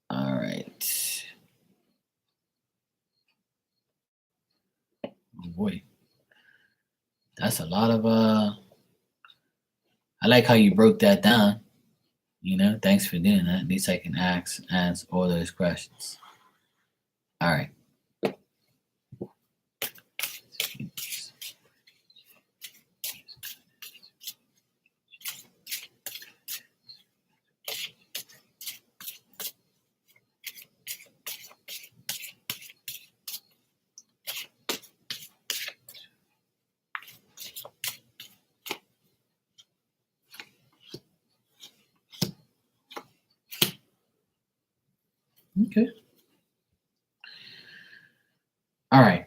All right. Oh boy, that's a lot of I like how you broke that down. Thanks for doing that. At least I can answer all those questions. All right. Okay. All right.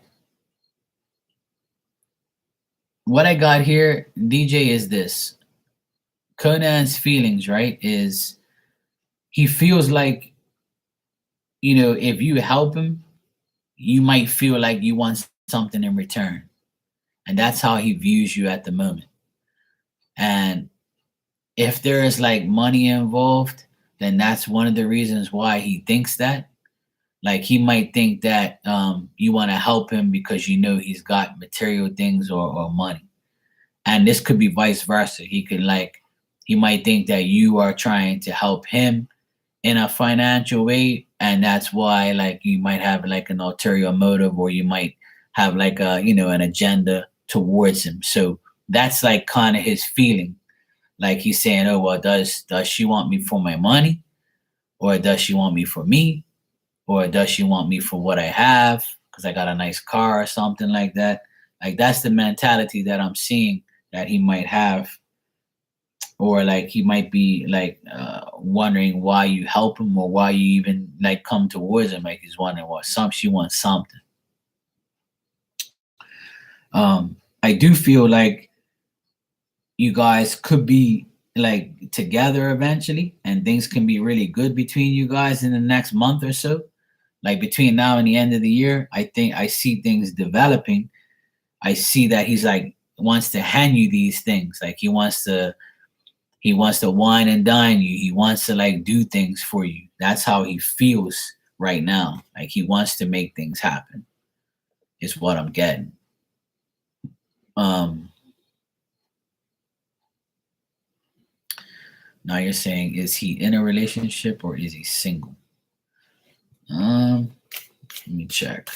What I got here, DJ, is this. Conan's feelings, right, is he feels like, if you help him, you might feel like you want something in return. And that's how he views you at the moment. And if there is like money involved, then that's one of the reasons why he thinks that. Like he might think that you want to help him because he's got material things or money. And this could be vice versa. He might think that you are trying to help him in a financial way, and that's why like you might have like an ulterior motive, or you might have like an agenda towards him. So that's like kind of his feeling. Like he's saying, oh well, does she want me for my money, or does she want me for me, or does she want me for what I have because I got a nice car or something like that. Like that's the mentality that I'm seeing that he might have. Or like he might be like wondering why you help him, or why you even like come towards him. Like he's wondering what she wants something. I do feel like you guys could be like together eventually, and things can be really good between you guys in the next month or so. Like between now and the end of the year, I think I see things developing. I see that he's like wants to hand you these things. Like he wants to wine and dine you. He wants to like do things for you. That's how he feels right now. Like he wants to make things happen. Is what I'm getting. Um Now you're saying, is he in a relationship or is he single? Let me check.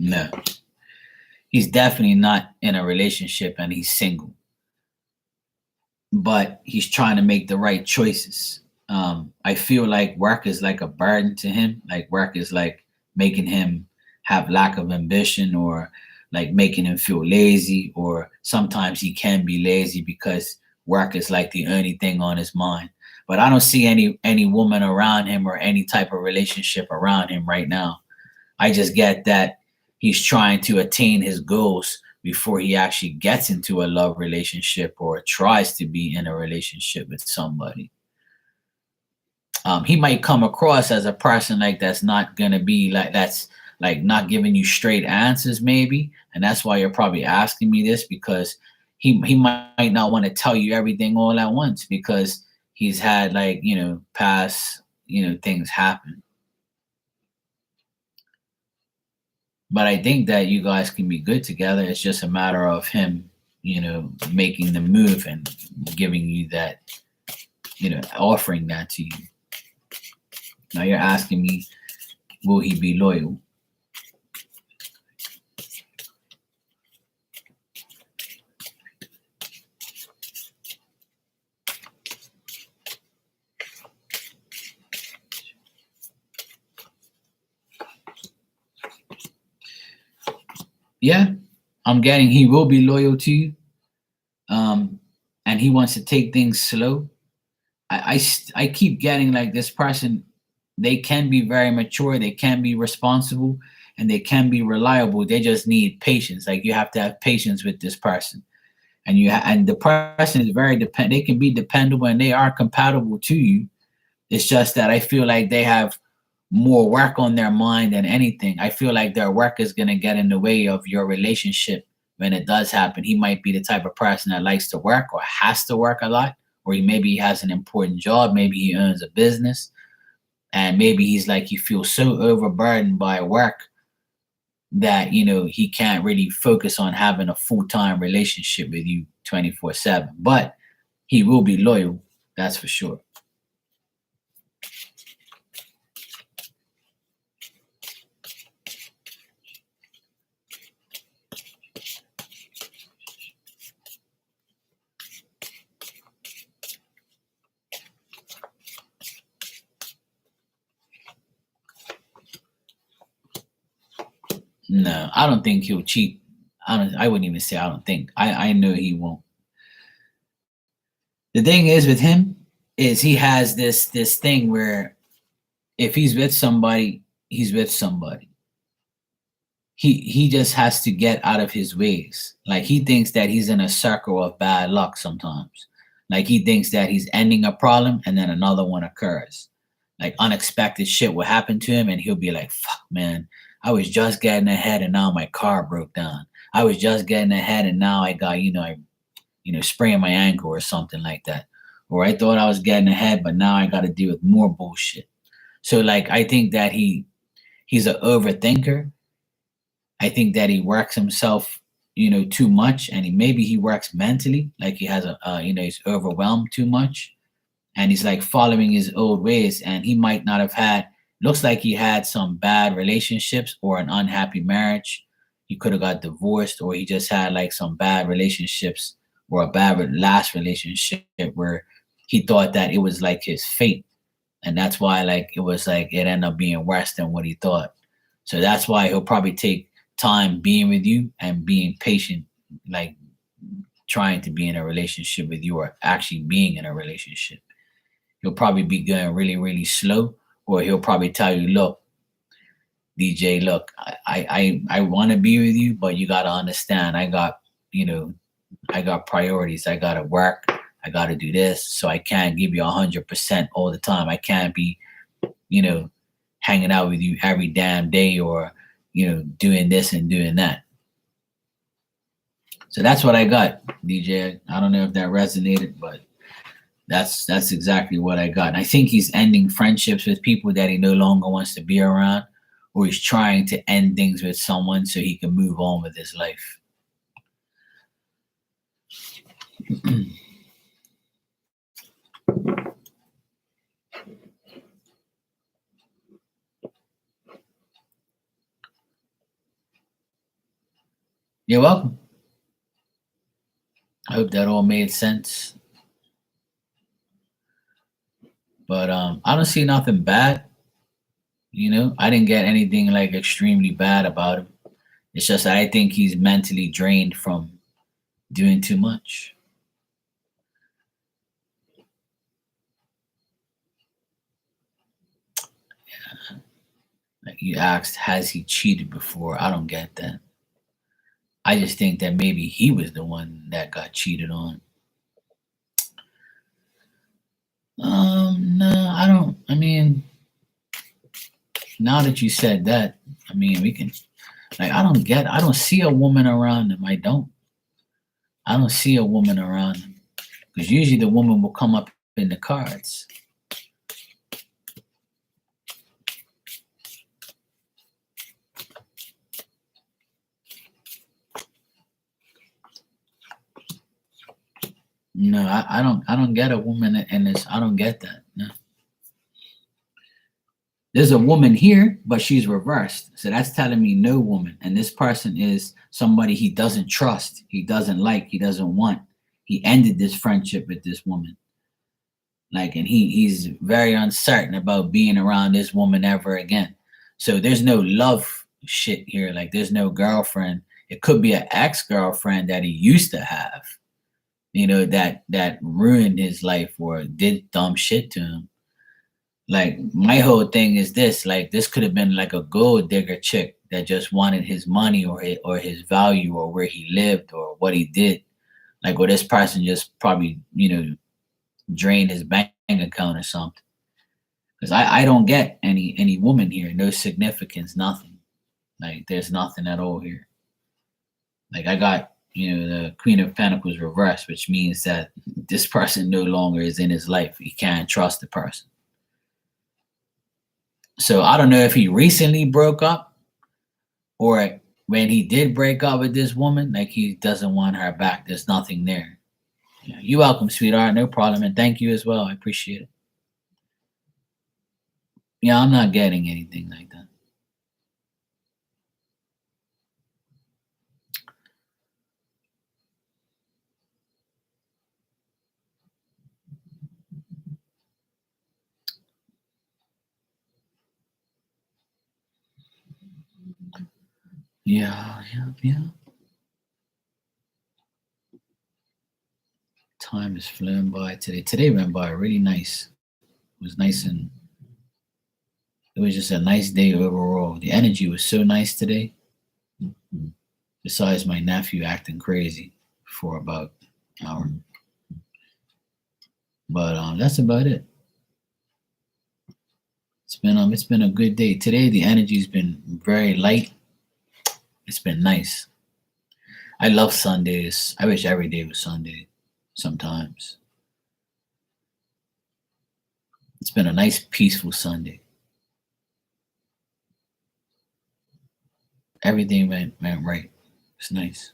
No, he's definitely not in a relationship and he's single. But he's trying to make the right choices. I feel like work is like a burden to him. Like work is like making him have lack of ambition, or like making him feel lazy, or sometimes he can be lazy because work is like the only thing on his mind. But I don't see any woman around him or any type of relationship around him right now. I just get that he's trying to attain his goals before he actually gets into a love relationship or tries to be in a relationship with somebody. He might come across as a person like that's not gonna be like that's like not giving you straight answers, maybe, and that's why you're probably asking me this, because he might not want to tell you everything all at once because he's had like past things happen. But I think that you guys can be good together. It's just a matter of him, making the move and giving you that, offering that to you. Now you're asking me, will he be loyal? Yeah, I'm getting he will be loyal to you. And he wants to take things slow. I keep getting like this person, they can be very mature, they can be responsible, and they can be reliable. They just need patience. Like you have to have patience with this person. And the person is very they can be dependable and they are compatible to you. It's just that I feel like they have more work on their mind than anything. I feel like their work is going to get in the way of your relationship when it does happen. He might be the type of person that likes to work or has to work a lot, or maybe he has an important job, maybe he owns a business, and maybe he's like, he feels so overburdened by work that, he can't really focus on having a full-time relationship with you 24/7. But he will be loyal, that's for sure. No, I don't think he'll cheat. I wouldn't even say I don't think. I know he won't. The thing is with him is he has this thing where if he's with somebody, he's with somebody. He just has to get out of his ways. Like, he thinks that he's in a circle of bad luck sometimes. Like, he thinks that he's ending a problem and then another one occurs. Like, unexpected shit will happen to him and he'll be like, fuck, man, I was just getting ahead and now my car broke down. I was just getting ahead and now I got, spraying my ankle or something like that. Or I thought I was getting ahead, but now I got to deal with more bullshit. So, like, I think that he's an overthinker. I think that he works himself, too much, and maybe he works mentally, like he has he's overwhelmed too much, and he's like following his old ways, and he might not have had. Looks like he had some bad relationships or an unhappy marriage. He could have got divorced, or he just had like some bad relationships or a bad last relationship where he thought that it was like his fate, and that's why like it was like it ended up being worse than what he thought. So that's why he'll probably take time being with you and being patient, like trying to be in a relationship with you or actually being in a relationship. He'll probably be going really, really slow, or he'll probably tell you, look, DJ, look, I want to be with you, but you gotta understand, you know, I got priorities. I gotta work. I gotta do this. So I can't give you 100% all the time. I can't be, you know, hanging out with you every damn day or, doing this and doing that. So that's what I got, DJ. I don't know if that resonated, but that's exactly what I got. And I think he's ending friendships with people that he no longer wants to be around, or he's trying to end things with someone so he can move on with his life. You're welcome. I hope that all made sense. But I don't see nothing bad. I didn't get anything like extremely bad about him. It's just that I think he's mentally drained from doing too much. Like, you asked, has he cheated before? I don't get that. I just think that maybe he was the one that got cheated on. No, I don't. I mean, now that you said that, I mean, we can. Like, I don't see a woman around him. I don't see a woman around him because usually the woman will come up in the cards. No, I don't get a woman in this. I don't get that. No. There's a woman here, but she's reversed. So that's telling me no woman. And this person is somebody he doesn't trust, he doesn't like, he doesn't want. He ended this friendship with this woman. Like, and he's very uncertain about being around this woman ever again. So there's no love shit here. Like, there's no girlfriend. It could be an ex-girlfriend that he used to have, that ruined his life or did dumb shit to him. Like, my whole thing is this: like, this could have been like a gold digger chick that just wanted his money or his value or where he lived or what he did. Like, or this person just probably drained his bank account or something. Because I don't get any woman here, no significance, nothing. Like there's nothing at all here. Like I got, the Queen of Pentacles reversed, which means that this person no longer is in his life. He can't trust the person. So I don't know if he recently broke up or when he did break up with this woman, like he doesn't want her back. There's nothing there. Yeah, you're welcome, sweetheart. No problem. And thank you as well. I appreciate it. Yeah, I'm not getting anything like that. Yeah. Time is flown by today. Today went by really nice. It was nice and it was just a nice day overall. The energy was so nice today. Besides my nephew acting crazy for about an hour. But that's about it. It's been a good day. Today the energy's been very light. It's been nice. I love Sundays. I wish every day was Sunday sometimes. It's been a nice peaceful Sunday. Everything went right. It's nice.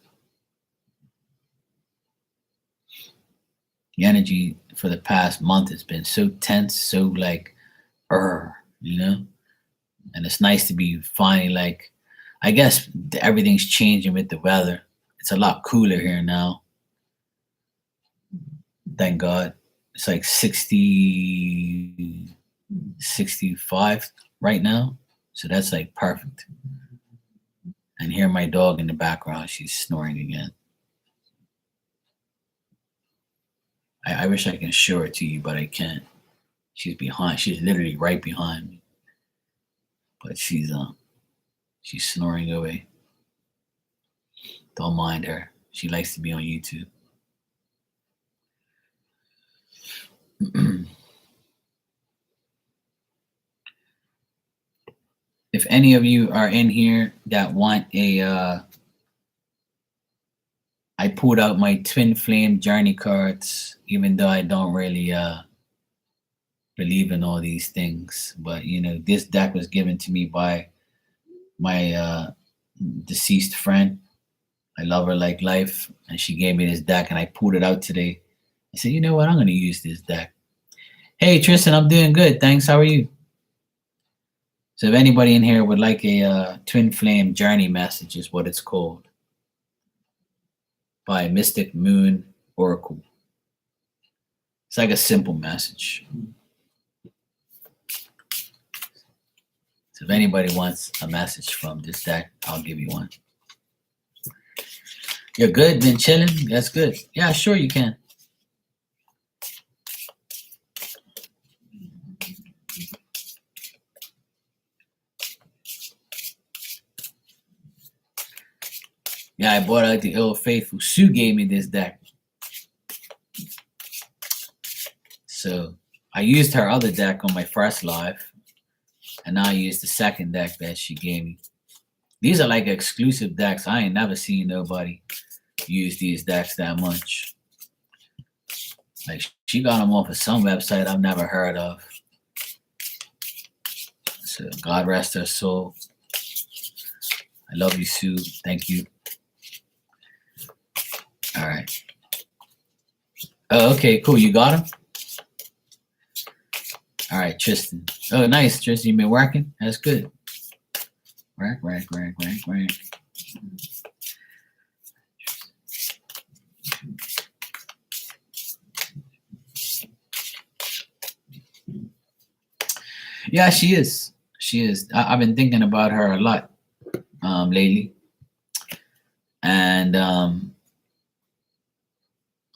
The energy for the past month has been so tense, so like, and it's nice to be finally like, I guess everything's changing with the weather. It's a lot cooler here now. Thank God. It's like 60, 65 right now. So that's like perfect. And hear my dog in the background. She's snoring again. I wish I can show it to you, but I can't. She's behind. She's literally right behind me. But she's snoring away. Don't mind her. She likes to be on YouTube. If any of you are in here that want I pulled out my twin flame journey cards, even though I don't really believe in all these things. But this deck was given to me by my deceased friend. I love her like life, and she gave me this deck, and I pulled it out today. I said, you know what? I'm going to use this deck. Hey, Tristan, I'm doing good. Thanks. How are you? So if anybody in here would like a twin flame journey message is what it's called by Mystic Moon Oracle. It's like a simple message. So if anybody wants a message from this deck, I'll give you one. You're good? Been chilling? That's good. Yeah, sure you can. Yeah, I bought out the Ill Faithful. Sue gave me this deck. So I used her other deck on my first live. And now I use the second deck that she gave me. These are like exclusive decks. I ain't never seen nobody use these decks that much. Like she got them off of some website I've never heard of. So God rest her soul. I love you, Sue. Thank you. All right. Oh, okay, cool. You got him? All right, Tristan. Oh, nice, Tristan. You been working? That's good. Work. Yeah, she is. She is. I've been thinking about her a lot lately. And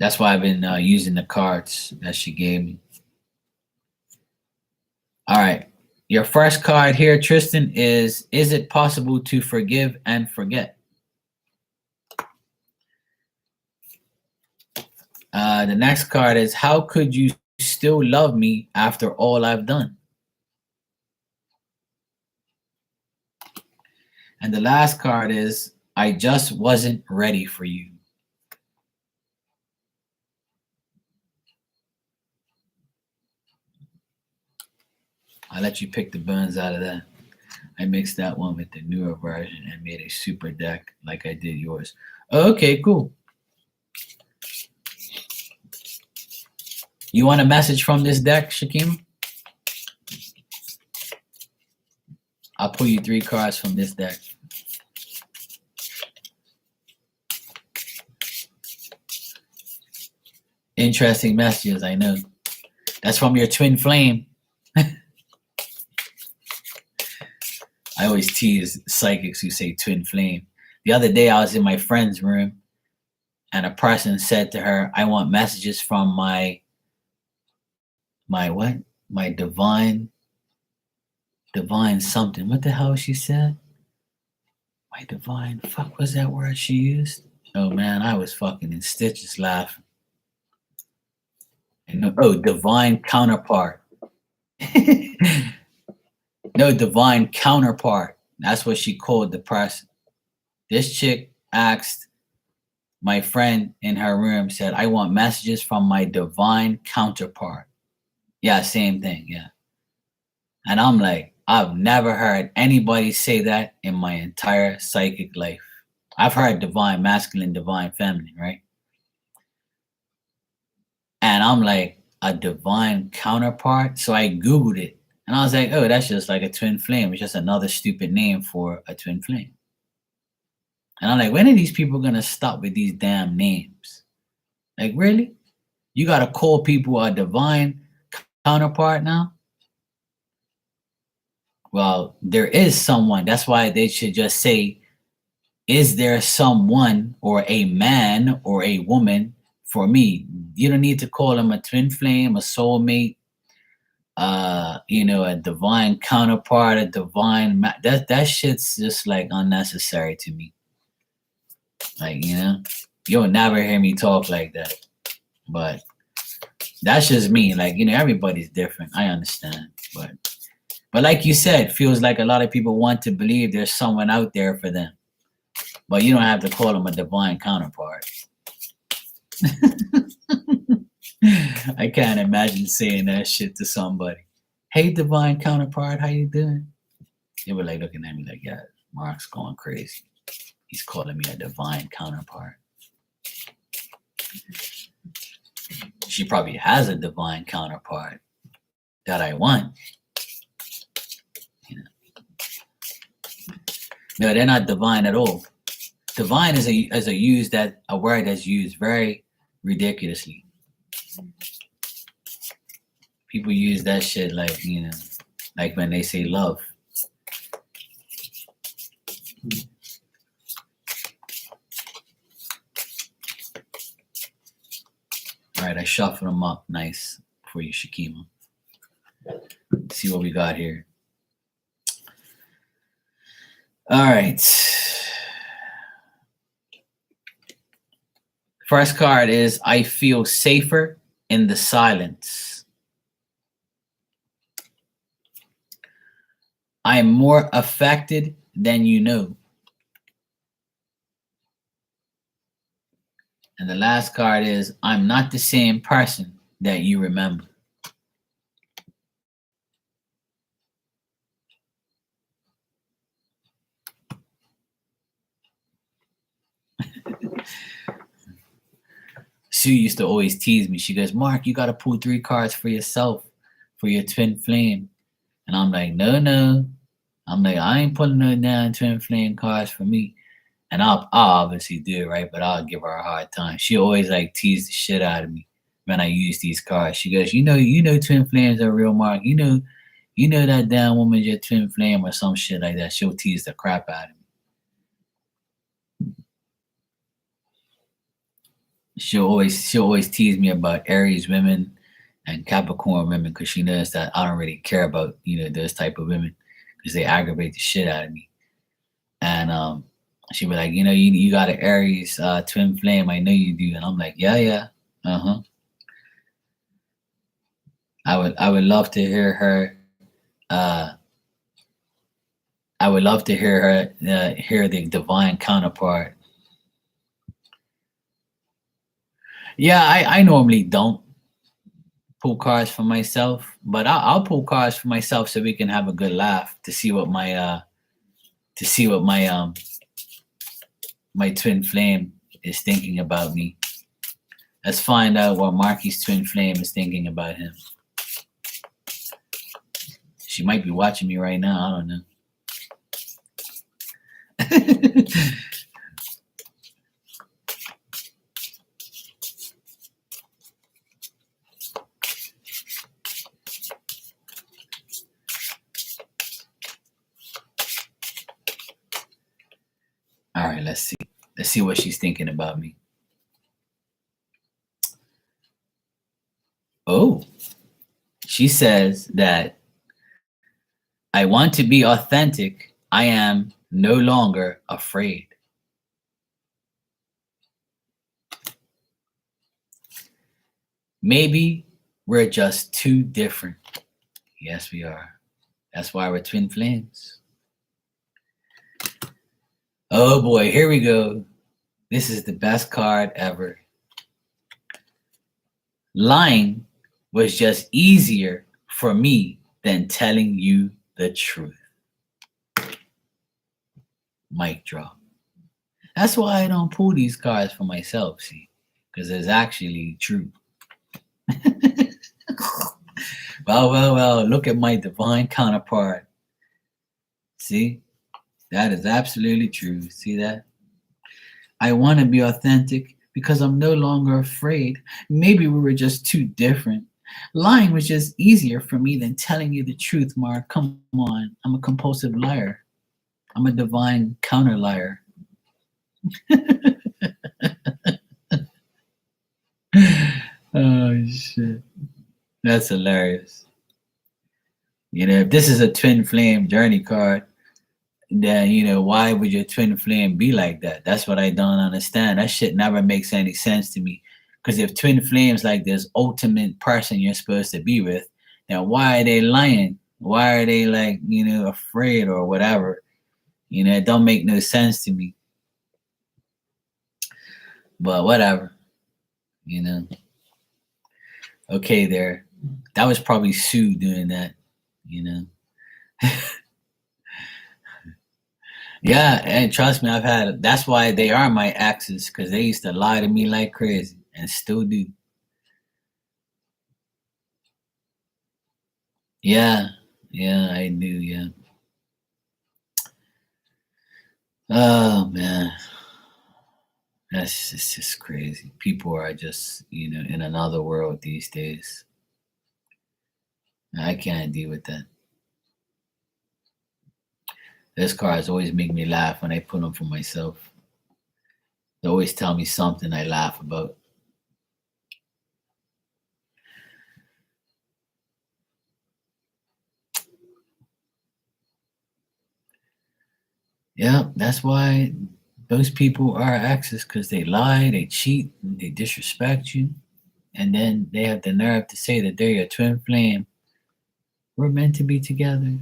that's why I've been using the cards that she gave me. All right. Your first card here, Tristan, is it possible to forgive and forget? The next card is how could you still love me after all I've done? And the last card is I just wasn't ready for you. I'll let you pick the buns out of that. I mixed that one with the newer version and made a super deck like I did yours. Okay, cool. You want a message from this deck, Shakim? I'll pull you 3 cards from this deck. Interesting messages, I know. That's from your twin flame. I always tease psychics who say twin flame. The other day I was in my friend's room and a person said to her, I want messages from my what? My divine something. What the hell she said? My divine, fuck was that word she used? Oh man, I was fucking in stitches laughing. And divine counterpart. No, divine counterpart. That's what she called the person. This chick asked my friend in her room, said, I want messages from my divine counterpart. Yeah, same thing. Yeah. And I'm like, I've never heard anybody say that in my entire psychic life. I've heard divine masculine, divine feminine, right? And I'm like, a divine counterpart? So I Googled it. And I was like, oh, that's just like a twin flame. It's just another stupid name for a twin flame. And I'm like, when are these people going to stop with these damn names? Like, really? You got to call people a divine counterpart now? Well, there is someone. That's why they should just say, is there someone or a man or a woman for me? You don't need to call them a twin flame, a soulmate, a divine counterpart, a divine that shit's just like unnecessary to me. Like, you'll never hear me talk like that. But that's just me. Like, everybody's different. I understand. But like you said, feels like a lot of people want to believe there's someone out there for them. But you don't have to call them a divine counterpart. I can't imagine saying that shit to somebody. Hey, divine counterpart, how you doing? They were like looking at me like, yeah, Mark's going crazy. He's calling me a divine counterpart. She probably has a divine counterpart that I want. No, they're not divine at all. Divine is a word that's used very ridiculously. People use that shit like, like when they say love. All right, I shuffled them up nice for you, Shakima. Let's see what we got here. All right. First card is I feel safer in the silence. I am more affected than you know. And the last card is I'm not the same person that you remember. Sue used to always tease me. She goes, Mark, you got to pull 3 cards for yourself, for your twin flame. And I'm like, no. I'm like, I ain't pulling no damn twin flame cards for me. And I'll obviously do it, right? But I'll give her a hard time. She always like tease the shit out of me when I use these cards. She goes, you know twin flames are real, Mark. You know that damn woman's your twin flame or some shit like that. She'll tease the crap out of me. She'll always tease me about Aries women and Capricorn women because she knows that I don't really care about those type of women because they aggravate the shit out of me. And she'd be like, you got an Aries twin flame. I know you do. And I'm like, yeah. I would love to hear her I would love to hear hear the divine counterpart. Yeah, I normally don't pull cards for myself, but I'll pull cards for myself so we can have a good laugh to see what my twin flame is thinking about me. Let's find out what Marky's twin flame is thinking about him. She might be watching me right now. I don't know. All right, let's see. Let's see what she's thinking about me. Oh, she says that I want to be authentic. I am no longer afraid. Maybe we're just too different. Yes, we are. That's why we're twin flames. Oh boy, here we go. This is the best card ever. Lying was just easier for me than telling you the truth. Mic drop. That's why I don't pull these cards for myself, see, because it's actually true. Well, look at my divine counterpart. See, that is absolutely true. See that? I want to be authentic because I'm no longer afraid. Maybe we were just too different. Lying was just easier for me than telling you the truth, Mark. Come on. I'm a compulsive liar. I'm a divine counter liar. Oh, shit. That's hilarious. You know, if this is a twin flame journey card, then, you know, why would your twin flame be like that? That's what I don't understand. That shit never makes any sense to me. Because if twin flames like this ultimate person you're supposed to be with, then why are they lying? Why are they like, you know, afraid or whatever? You know, it don't make no sense to me. But whatever, you know. Okay, there. That was probably Sue doing that, you know. Yeah, and trust me, I've had. That's why they are my exes, because they used to lie to me like crazy, and still do. Yeah, yeah, I do. Yeah. Oh man, that's it's just crazy. People are just, you know, in another world these days. I can't deal with that. Those cards always make me laugh when I put them for myself. They always tell me something I laugh about. Yeah, that's why those people are exes, because they lie, they cheat, they disrespect you, and then they have the nerve to say that they're your twin flame. We're meant to be together.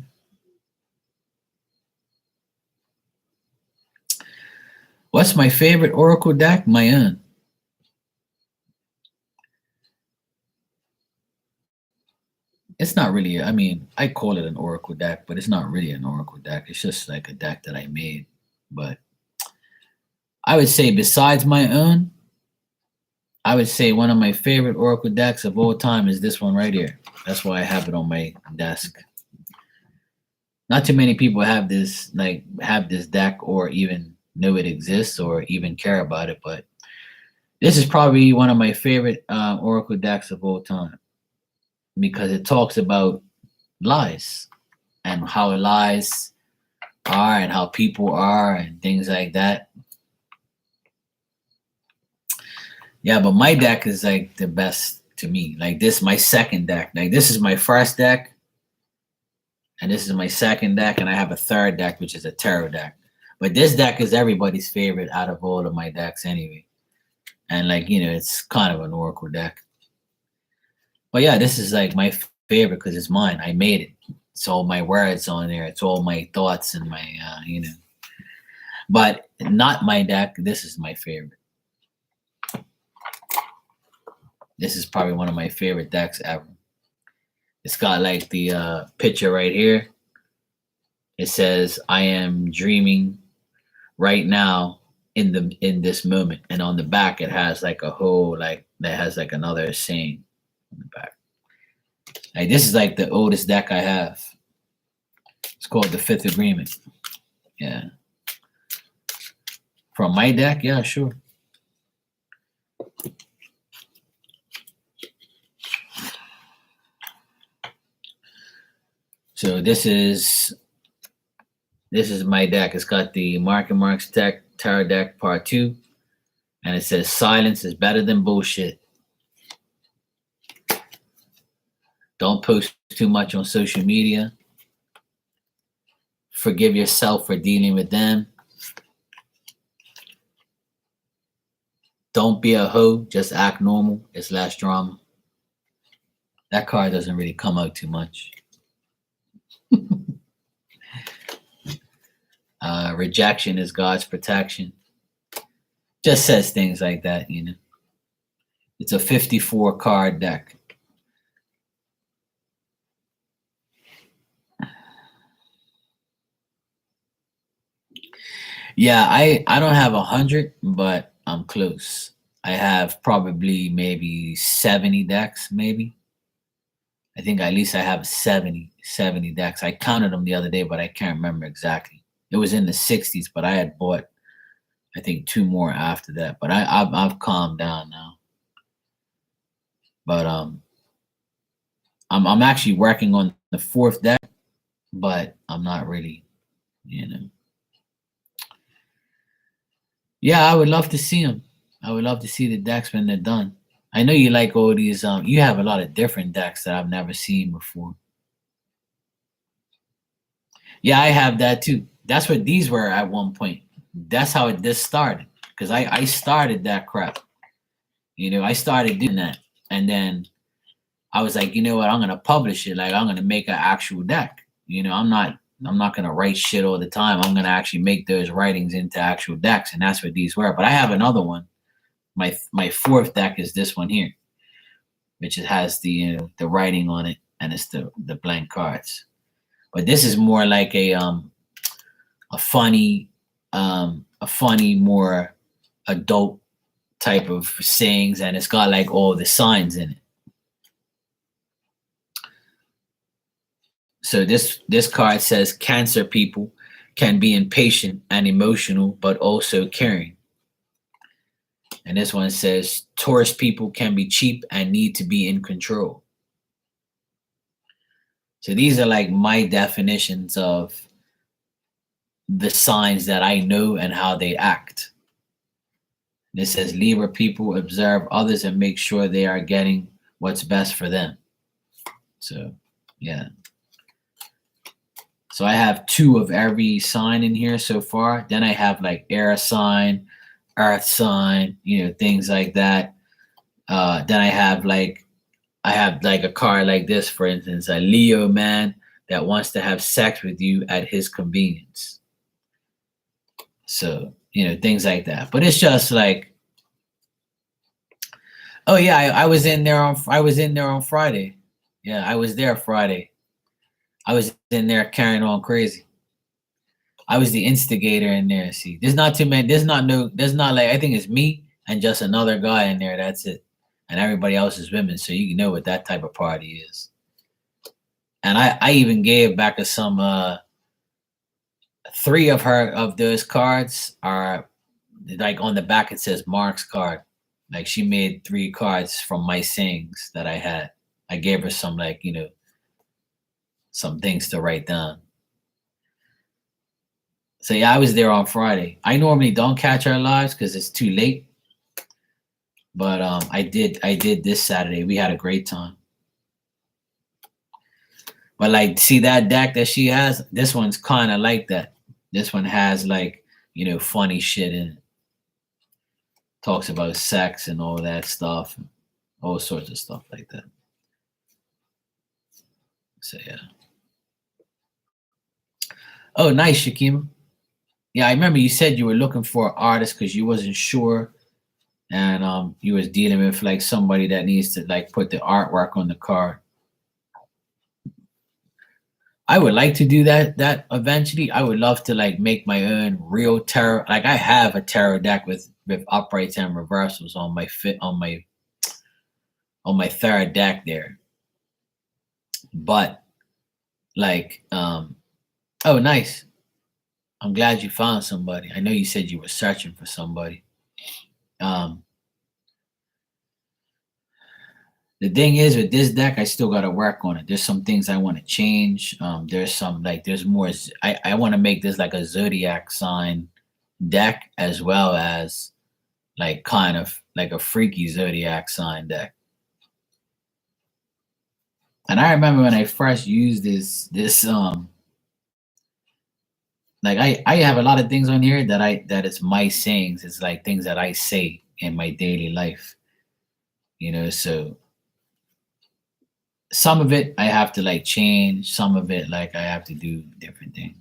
What's my favorite Oracle deck? My own. It's not really, I mean, I call it an Oracle deck, but it's not really an Oracle deck. It's just like a deck that I made. But I would say, besides my own, I would say one of my favorite Oracle decks of all time is this one right here. That's why I have it on my desk. Not too many people have this, like, have this deck or even know it exists or even care about it, but this is probably one of my favorite Oracle decks of all time, because it talks about lies and how lies are and how people are and things like that. Yeah, but my deck is like the best to me. Like, this, my second deck. Like, this is my first deck, and this is my second deck, and I have a third deck, which is a tarot deck. But this deck is everybody's favorite out of all of my decks anyway. And, like, you know, it's kind of an Oracle deck. But yeah, this is like my favorite because it's mine. I made it. It's all my words on there. It's all my thoughts and my, But not my deck. This is my favorite. This is probably one of my favorite decks ever. It's got like the picture right here. It says, "I am dreaming right now in this moment," and on the back it has like a whole like that has like another saying on the back. Like this is like the oldest deck I have. It's called the Fifth Agreement. Yeah. From my deck, yeah, sure. So this is my deck. It's got the Mark and Mark's deck, Tarot deck part 2, and it says silence is better than bullshit. Don't post too much on social media. Forgive yourself for dealing with them. Don't be a hoe, just act normal. It's less drama. That card doesn't really come out too much. Rejection is God's protection. Just says things like that, It's a 54 card deck. Yeah, I don't have 100, but I'm close. I have probably maybe 70 decks, maybe. I think at least I have 70 decks. I counted them the other day, but I can't remember exactly. It was in the 60s, but I had bought, I think, 2 more after that. But I've calmed down now. But I'm actually working on the 4th deck, but I'm not really, Yeah, I would love to see them. I would love to see the decks when they're done. I know you like all these. You have a lot of different decks that I've never seen before. Yeah, I have that too. That's what these were at one point. That's how this started. Because I started that crap. I started doing that, and then I was like, you know what? I'm gonna publish it. Like I'm gonna make an actual deck. I'm not gonna write shit all the time. I'm gonna actually make those writings into actual decks, and that's what these were. But I have another one. My 4th deck is this one here, which it has the writing on it, and it's the blank cards. But this is more like a funny, more adult type of sayings, and it's got like all the signs in it. So this card says Cancer people can be impatient and emotional, but also caring. And this one says Taurus people can be cheap and need to be in control. So these are like my definitions of the signs that I know and how they act. And it says Libra people observe others and make sure they are getting what's best for them. So, yeah. So I have 2 of every sign in here so far. Then I have like air sign, earth sign, things like that. Then I have like a card like this, for instance, a Leo man that wants to have sex with you at his convenience. So, things like that. But it's just like, oh yeah, I was in there on Friday. Yeah, I was there Friday. I was in there carrying on crazy. I was the instigator in there. See, there's not too many. There's not like, I think it's me and just another guy in there. That's it. And everybody else is women. So you know what that type of party is. And I even gave back some 3 of those cards are like on the back. It says Mark's card. Like she made 3 cards from my sayings that I had. I gave her some like, some things to write down. So yeah, I was there on Friday. I normally don't catch our lives because it's too late. But I did this Saturday. We had a great time. But like, see that deck that she has? This one's kind of like that. This one has like, funny shit in it. Talks about sex and all that stuff. All sorts of stuff like that. So yeah. Oh, nice, Shakim. Yeah, I remember you said you were looking for an artist because you wasn't sure, and you was dealing with like somebody that needs to like put the artwork on the card. I would like to do that eventually. I would love to like make my own real tarot. Like I have a tarot deck with uprights and reversals on my fit on my third deck there. But like oh nice. I'm glad you found somebody. I know you said you were searching for somebody. Um the thing is with this deck, I still got to work on it. There's some things I want to change. There's some like there's more. I want to make this like a zodiac sign deck as well as like kind of like a freaky zodiac sign deck. And I remember when I first used this like I have a lot of things on here that it's my sayings. It's like things that I say in my daily life. So some of it I have to like change, some of it like I have to do different things.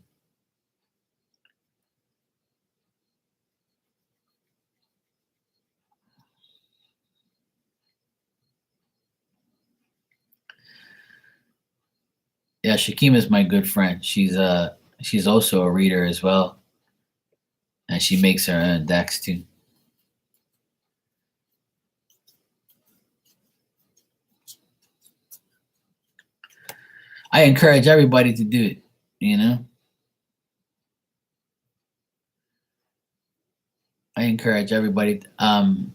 Yeah, Shakima is my good friend. She's also a reader as well, and she makes her own decks too. I encourage everybody to do it, you know. I encourage everybody. I'm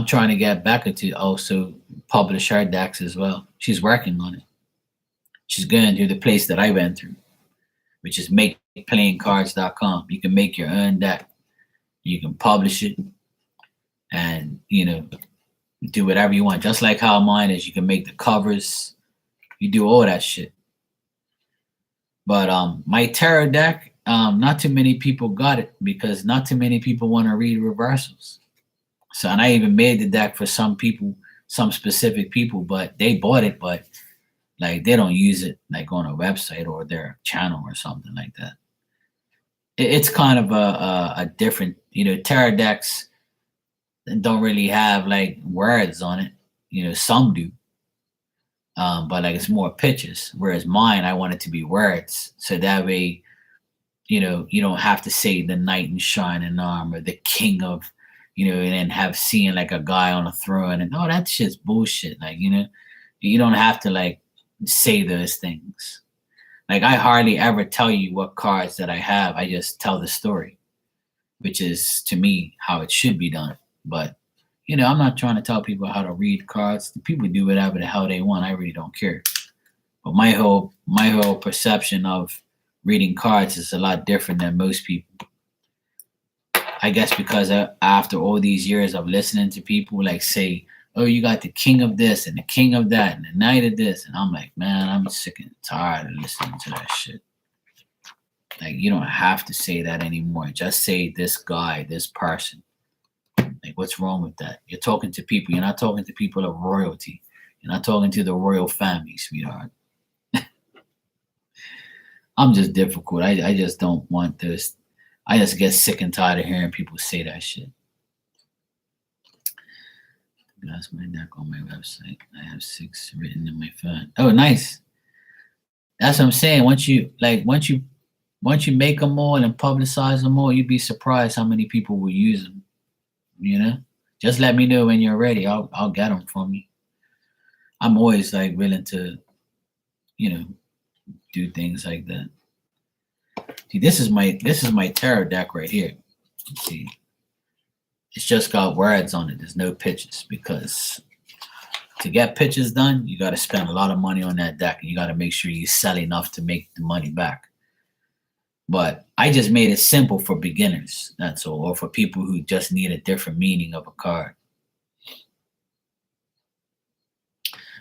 trying to get Becca to also publish her decks as well. She's working on it. She's going to the place that I went through, which is makeplayingcards.com. You can make your own deck. You can publish it and, do whatever you want. Just like how mine is, you can make the covers. You do all that shit. But my tarot deck, not too many people got it because not too many people want to read reversals. So, and I even made the deck for some people, some specific people, but they bought it, but like they don't use it like on a website or their channel or something like that. It's kind of a different, tarot decks don't really have like words on it. Some do, but like it's more pictures. Whereas mine, I want it to be words, so that way, you don't have to say the knight in shining armor, the king of, and then have seeing like a guy on a throne, and oh, that shit's bullshit. Like, you don't have to like say those things. Like I hardly ever tell you what cards that I have. I just tell the story, which is to me how it should be done. But I'm not trying to tell people how to read cards. The people do whatever the hell they want. I really don't care. But my whole perception of reading cards is a lot different than most people. I guess because after all these years of listening to people like say, "Oh, you got the king of this and the king of that and the knight of this," and I'm like, man, I'm sick and tired of listening to that shit. Like, you don't have to say that anymore. Just say this guy, this person. Like, what's wrong with that? You're talking to people. You're not talking to people of royalty. You're not talking to the royal family, sweetheart. I'm just difficult. I just don't want this. I just get sick and tired of hearing people say that shit. That's my deck on my website. I have 6 written in my phone. Oh, nice. That's what I'm saying. Once you make them all and publicize them all, you'd be surprised how many people will use them. Just let me know when you're ready. I'll get them from you. I'm always like willing to, do things like that. See, this is my tarot deck right here. Let's see, it's just got words on it. There's no pictures because to get pictures done, you got to spend a lot of money on that deck, and you got to make sure you sell enough to make the money back. But I just made it simple for beginners. That's all, or for people who just need a different meaning of a card.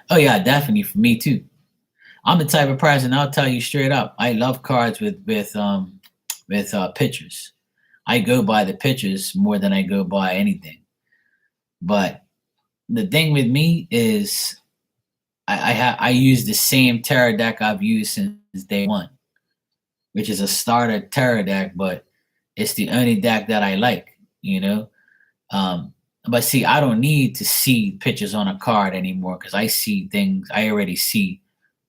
Oh yeah, definitely for me too. I'm the type of person, I'll tell you straight up. I love cards with pictures. I go by the pictures more than I go by anything. But the thing with me is I use the same tarot deck I've used since day one. which is a starter tarot deck, but it's the only deck that I like, you know. But see, I don't need to see pictures on a card anymore because I see things. I already see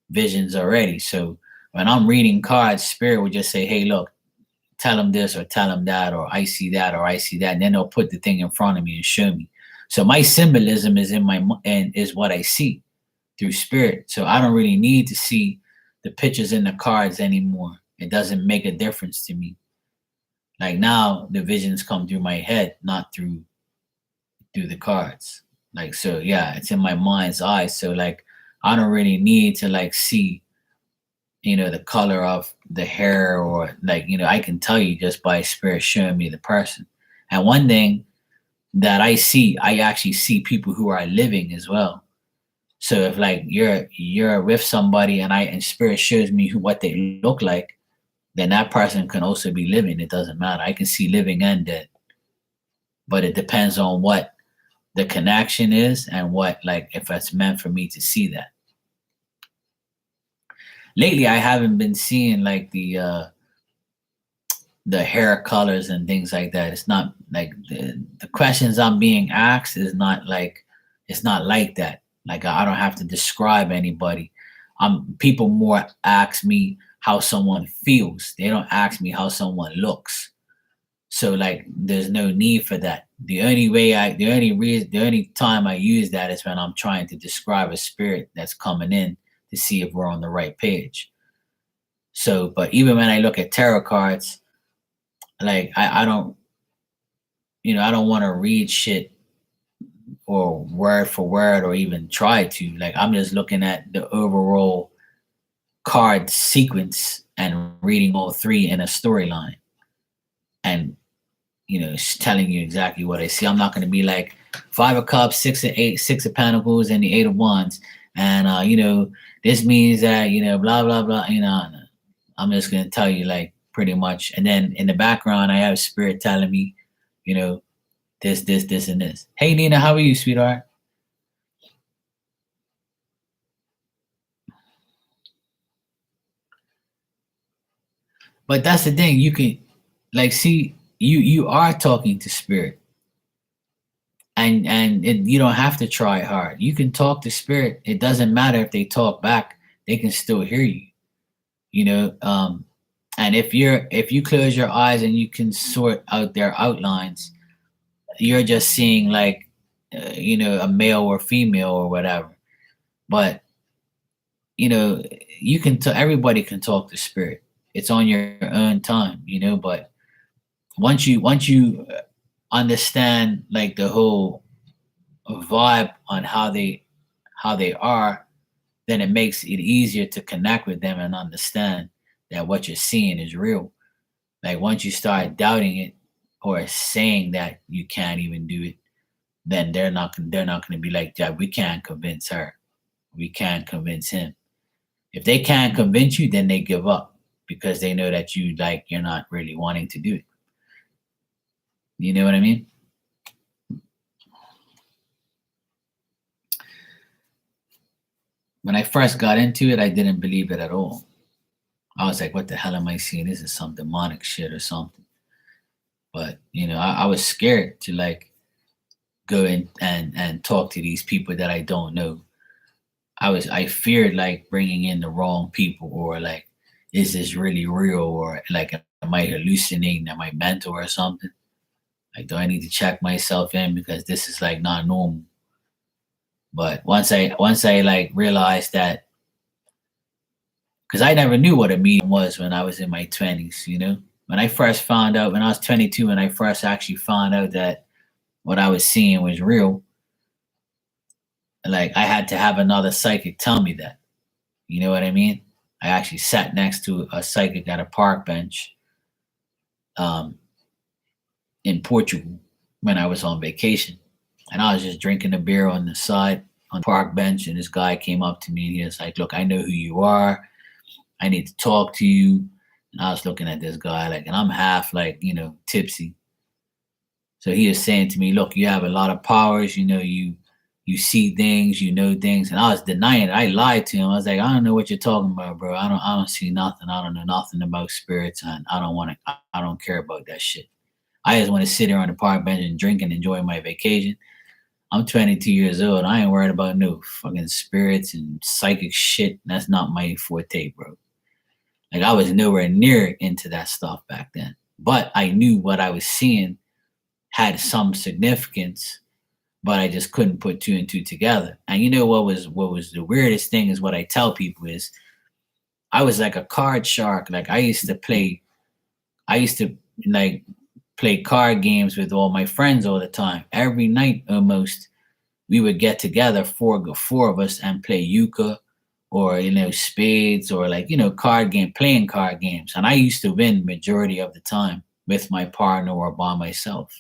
visions already. So when I'm reading cards, spirit will just say, "Hey, look, tell them this or tell them that, or I see that or I see that," and then they'll put the thing in front of me and show me. So my symbolism is in and is what I see through spirit. So I don't really need to see the pictures in the cards anymore. It doesn't make a difference to me. Like now, the visions come through my head, not through the cards. Like so, yeah, it's in my mind's eye. So like, I don't really need to like see, the color of the hair or like, I can tell you just by spirit showing me the person. And one thing that I actually see people who are living as well. So if like you're with somebody and spirit shows me what they look like, then that person can also be living. It doesn't matter. I can see living and dead. But it depends on what the connection is and what like if it's meant for me to see that. Lately I haven't been seeing like the hair colors and things like that. It's not like the questions I'm being asked is not like it's not like that. Like I don't have to describe anybody. People more ask me how someone feels. They don't ask me how someone looks. So like there's no need for that. The only time I use that is when I'm trying to describe a spirit that's coming in to see if we're on the right page. So, but even when I look at tarot cards, like I don't, I don't want to read shit or word for word or even try to. Like I'm just looking at the overall card sequence and reading all three in a storyline. And it's telling you exactly what I see. I'm not going to be like 5 of Cups, 6 of 8, 6 of Pentacles, and the 8 of Wands, and this means that blah blah blah. I'm just going to tell you like pretty much, and then in the background I have spirit telling me, this, and this. Hey Nina, how are you, sweetheart? But that's the thing. You can like see you are talking to spirit and you don't have to try hard. You can talk to spirit. It doesn't matter if they talk back, they can still hear you. And if you close your eyes and you can sort out their outlines, you're just seeing like a male or female or whatever. But you know you can everybody can talk to spirit. It's on your own time, but once you understand like the whole vibe on how they are, then it makes it easier to connect with them and understand that what you're seeing is real. Like once you start doubting it or saying that you can't even do it, then they're not going to be like that. We can't convince her. We can't convince him. If they can't convince you, then they give up because they know that you're not really wanting to do it. You know what I mean? When I first got into it, I didn't believe it at all. I was like, what the hell am I seeing? This is some demonic shit or something. But, I was scared to like go in and talk to these people that I don't know. I feared like bringing in the wrong people or like, is this really real? Or like, am I hallucinating? Am I mental or something? Like, do I need to check myself in because this is like not normal? But once I like realized that, because I never knew what a medium was when I was in my 20s, when I first found out when I was 22, when I first actually found out that what I was seeing was real, like I had to have another psychic tell me that. You know what I mean? I actually sat next to a psychic at a park bench um, in Portugal when I was on vacation. And I was just drinking a beer on the side on the park bench. And this guy came up to me and he was like, look, I know who you are. I need to talk to you. And I was looking at this guy like, and I'm half like, tipsy. So he was saying to me, look, you have a lot of powers. You you see things, you know things, and I was denying it. I lied to him. I was like, I don't know what you're talking about, bro. I don't see nothing. I don't know nothing about spirits, and I don't want to. I don't care about that shit. I just want to sit here on the park bench and drink and enjoy my vacation. I'm 22 years old. I ain't worried about no fucking spirits and psychic shit. That's not my forte, bro. Like I was nowhere near into that stuff back then. But I knew what I was seeing had some significance, but I just couldn't put two and two together. And you know what was the weirdest thing is what I tell people is I was like a card shark. Like I used to like play card games with all my friends all the time. Every night almost we would get together, four of us, and play euchre or spades or like playing card games. And I used to win majority of the time with my partner or by myself.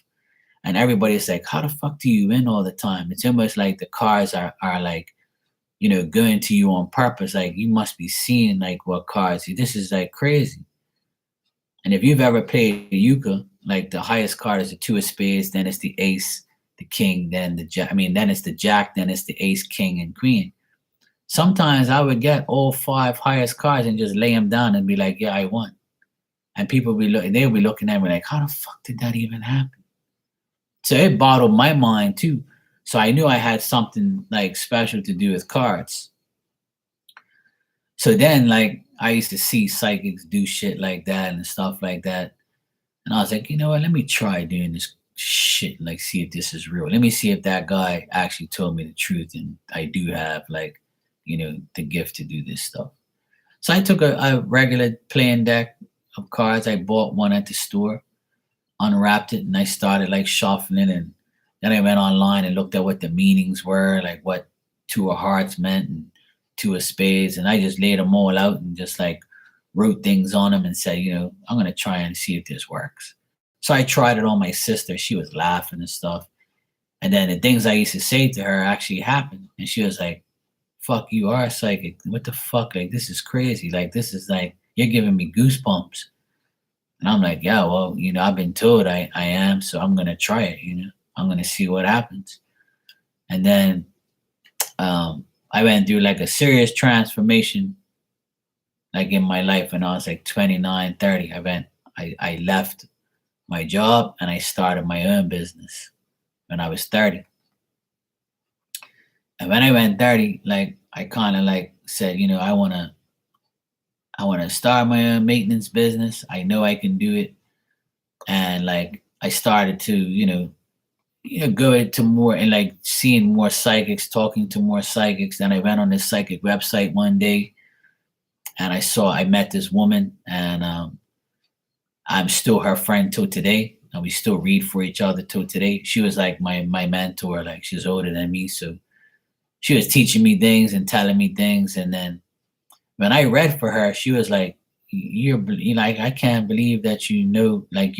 And everybody's like, how the fuck do you win all the time? It's almost like the cards are like, going to you on purpose. Like you must be seeing like what cards. This is like crazy. And if you've ever played euchre, like the highest card is the two of spades, then it's the ace, the king, then the jack. I mean, then it's the jack, then it's the ace, king, and queen. Sometimes I would get all five highest cards and just lay them down and be like, "Yeah, I won." And people be looking, they'll be looking at me like, "How the fuck did that even happen?" So it bottled my mind too. So I knew I had something like special to do with cards. So then, like, I used to see psychics do shit like that and stuff like that. And I was like, you know what? Let me try doing this shit. Like, see if this is real. Let me see if that guy actually told me the truth. And I do have, like, the gift to do this stuff. So I took a regular playing deck of cards. I bought one at the store, unwrapped it, and I started, like, shuffling. And then I went online and looked at what the meanings were, like what two of hearts meant and two of spades. And I just laid them all out and just, like, wrote things on them and said, I'm going to try and see if this works. So I tried it on my sister. She was laughing and stuff. And then the things I used to say to her actually happened. And she was like, fuck, you are psychic. What the fuck? Like, this is crazy. Like, this is like, you're giving me goosebumps. And I'm like, yeah, well, I've been told I am. So I'm going to try it. I'm going to see what happens. And then I went through like a serious transformation like in my life when I was like 29, 30. I left my job and I started my own business when I was 30. And when I went 30, like I kind of like said, I want to start my own maintenance business. I know I can do it. And like I started to, go into more and like seeing more psychics, talking to more psychics. Then I went on this psychic website one day and I met this woman, and I'm still her friend till today, and we still read for each other till today. She was like my mentor, like she's older than me, so she was teaching me things and telling me things. And then when I read for her, she was like, "You're like, I can't believe that like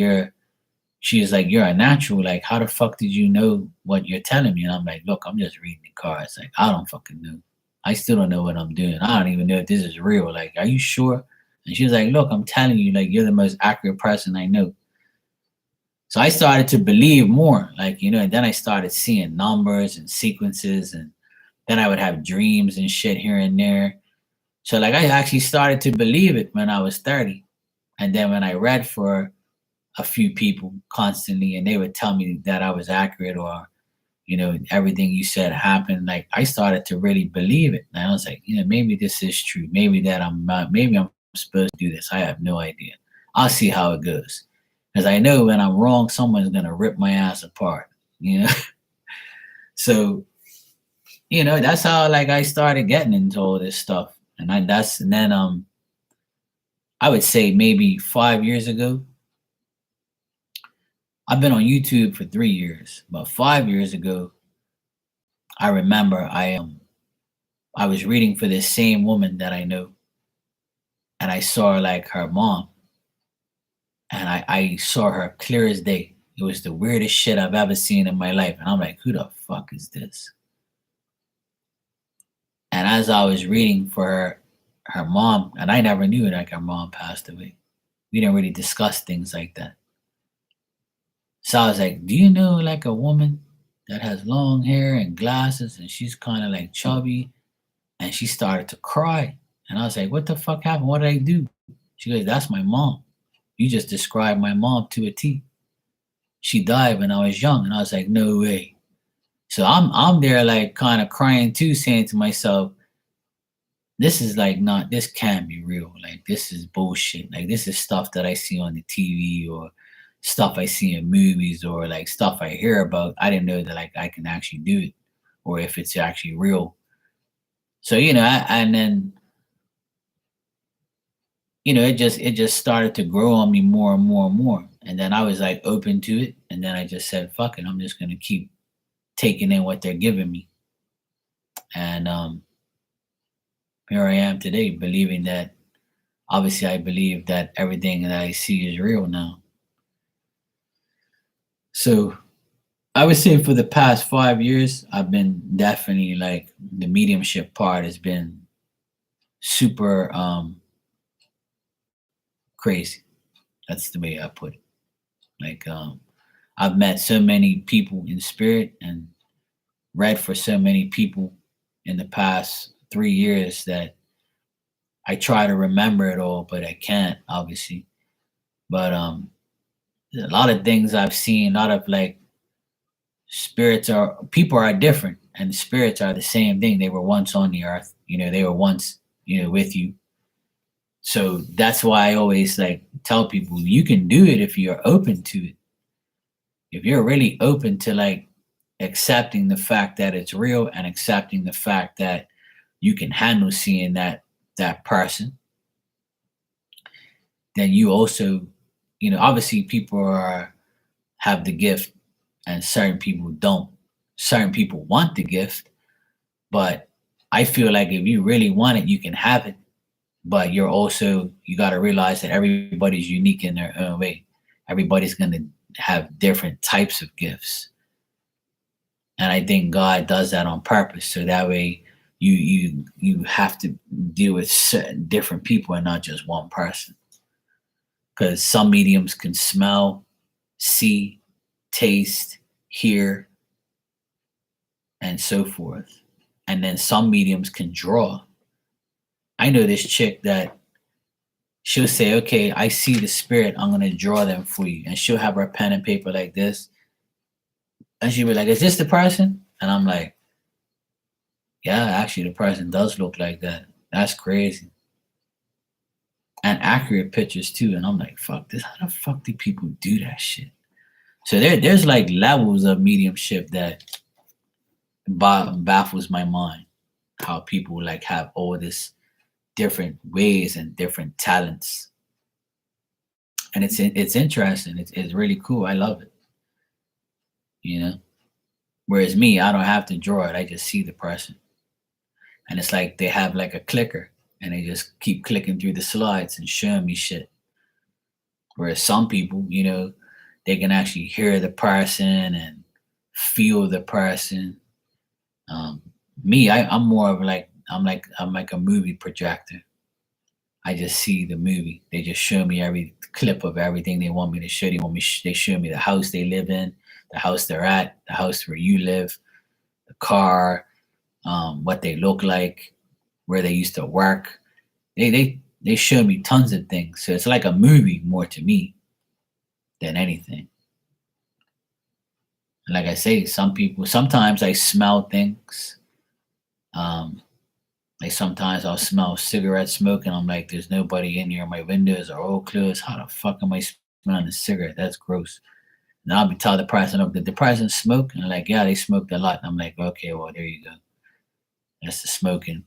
She was like, you're a natural. Like, how the fuck did you know what you're telling me?" And I'm like, look, I'm just reading the cards. Like, I don't fucking know. I still don't know what I'm doing. I don't even know if this is real. Like, are you sure? And she was like, look, I'm telling you, like, you're the most accurate person I know. So I started to believe more, like, and then I started seeing numbers and sequences, and then I would have dreams and shit here and there. So, like, I actually started to believe it when I was 30. And then when I read for a few people constantly and they would tell me that I was accurate, or everything you said happened, like I started to really believe it. And I was like, maybe this is true. Maybe that I'm not, maybe I'm supposed to do this. I have no idea. I'll see how it goes, because I know when I'm wrong, someone's gonna rip my ass apart. So that's how like I started getting into all this stuff. And then I would say maybe 5 years ago. I've been on YouTube for 3 years, but 5 years ago, I remember I was reading for this same woman that I know, and I saw like her mom, and I saw her clear as day. It was the weirdest shit I've ever seen in my life, and I'm like, who the fuck is this? And as I was reading for her mom, and I never knew like her mom passed away. We didn't really discuss things like that. So I was like, do you know like a woman that has long hair and glasses, and she's kind of like chubby, and she started to cry. And I was like, what the fuck happened? What did I do? She goes, that's my mom. You just described my mom to a T. She died when I was young. And I was like, no way. So I'm there like kind of crying too, saying to myself, this is like not, this can't be real. Like this is bullshit. Like this is stuff that I see on the TV, or stuff I see in movies, or like stuff I hear about. I didn't know that like I can actually do it, or if it's actually real. So and then it just started to grow on me more and more and more. And then I was like open to it. And then I just said, fuck it, I'm just gonna keep taking in what they're giving me. And here I am today, believing that, obviously I believe that everything that I see is real now. So I would say for the past 5 years, I've been definitely like the mediumship part has been super crazy. That's the way I put it. Like I've met so many people in spirit and read for so many people in the past 3 years that I try to remember it all, but I can't, obviously. But a lot of things I've seen, a lot of like spirits are people are different, and spirits are the same thing. They were once on the earth, they were once, with you. So that's why I always like tell people you can do it if you're open to it. If you're really open to like accepting the fact that it's real, and accepting the fact that you can handle seeing that person, then you also, obviously people are have the gift, and certain people don't. Certain people want the gift, but I feel like if you really want it, you can have it. But you got to realize that everybody's unique in their own way. Everybody's going to have different types of gifts. And I think God does that on purpose, so that way you have to deal with certain different people and not just one person. Because some mediums can smell, see, taste, hear, and so forth. And then some mediums can draw. I know this chick that she'll say, okay, I see the spirit, I'm gonna draw them for you. And she'll have her pen and paper like this. And she'll be like, is this the person? And I'm like, yeah, actually the person does look like that. That's crazy. And accurate pictures too. And I'm like, fuck this. How the fuck do people do that shit? So there's like levels of mediumship that baffles my mind. How people like have all this different ways and different talents. And it's interesting. It's really cool. I love it. You know. Whereas me, I don't have to draw it. I just see the person. And it's like they have like a clicker, and they just keep clicking through the slides and showing me shit. Whereas some people, they can actually hear the person and feel the person. Me, I'm more of like I'm like a movie projector. I just see the movie. They just show me every clip of everything they want me to show. They show me the house they live in, the house they're at, the house where you live, the car, what they look like, where they used to work. They show me tons of things. So it's like a movie more to me than anything. And like I say, sometimes I smell things. Um, like sometimes I'll smell cigarette smoke, and I'm like, there's nobody in here. My windows are all closed. How the fuck am I smelling a cigarette? That's gross. And I'll be telling the person, oh, did the person smoke? And they're like, yeah, they smoked a lot. And I'm like, okay, well, there you go. That's the smoking.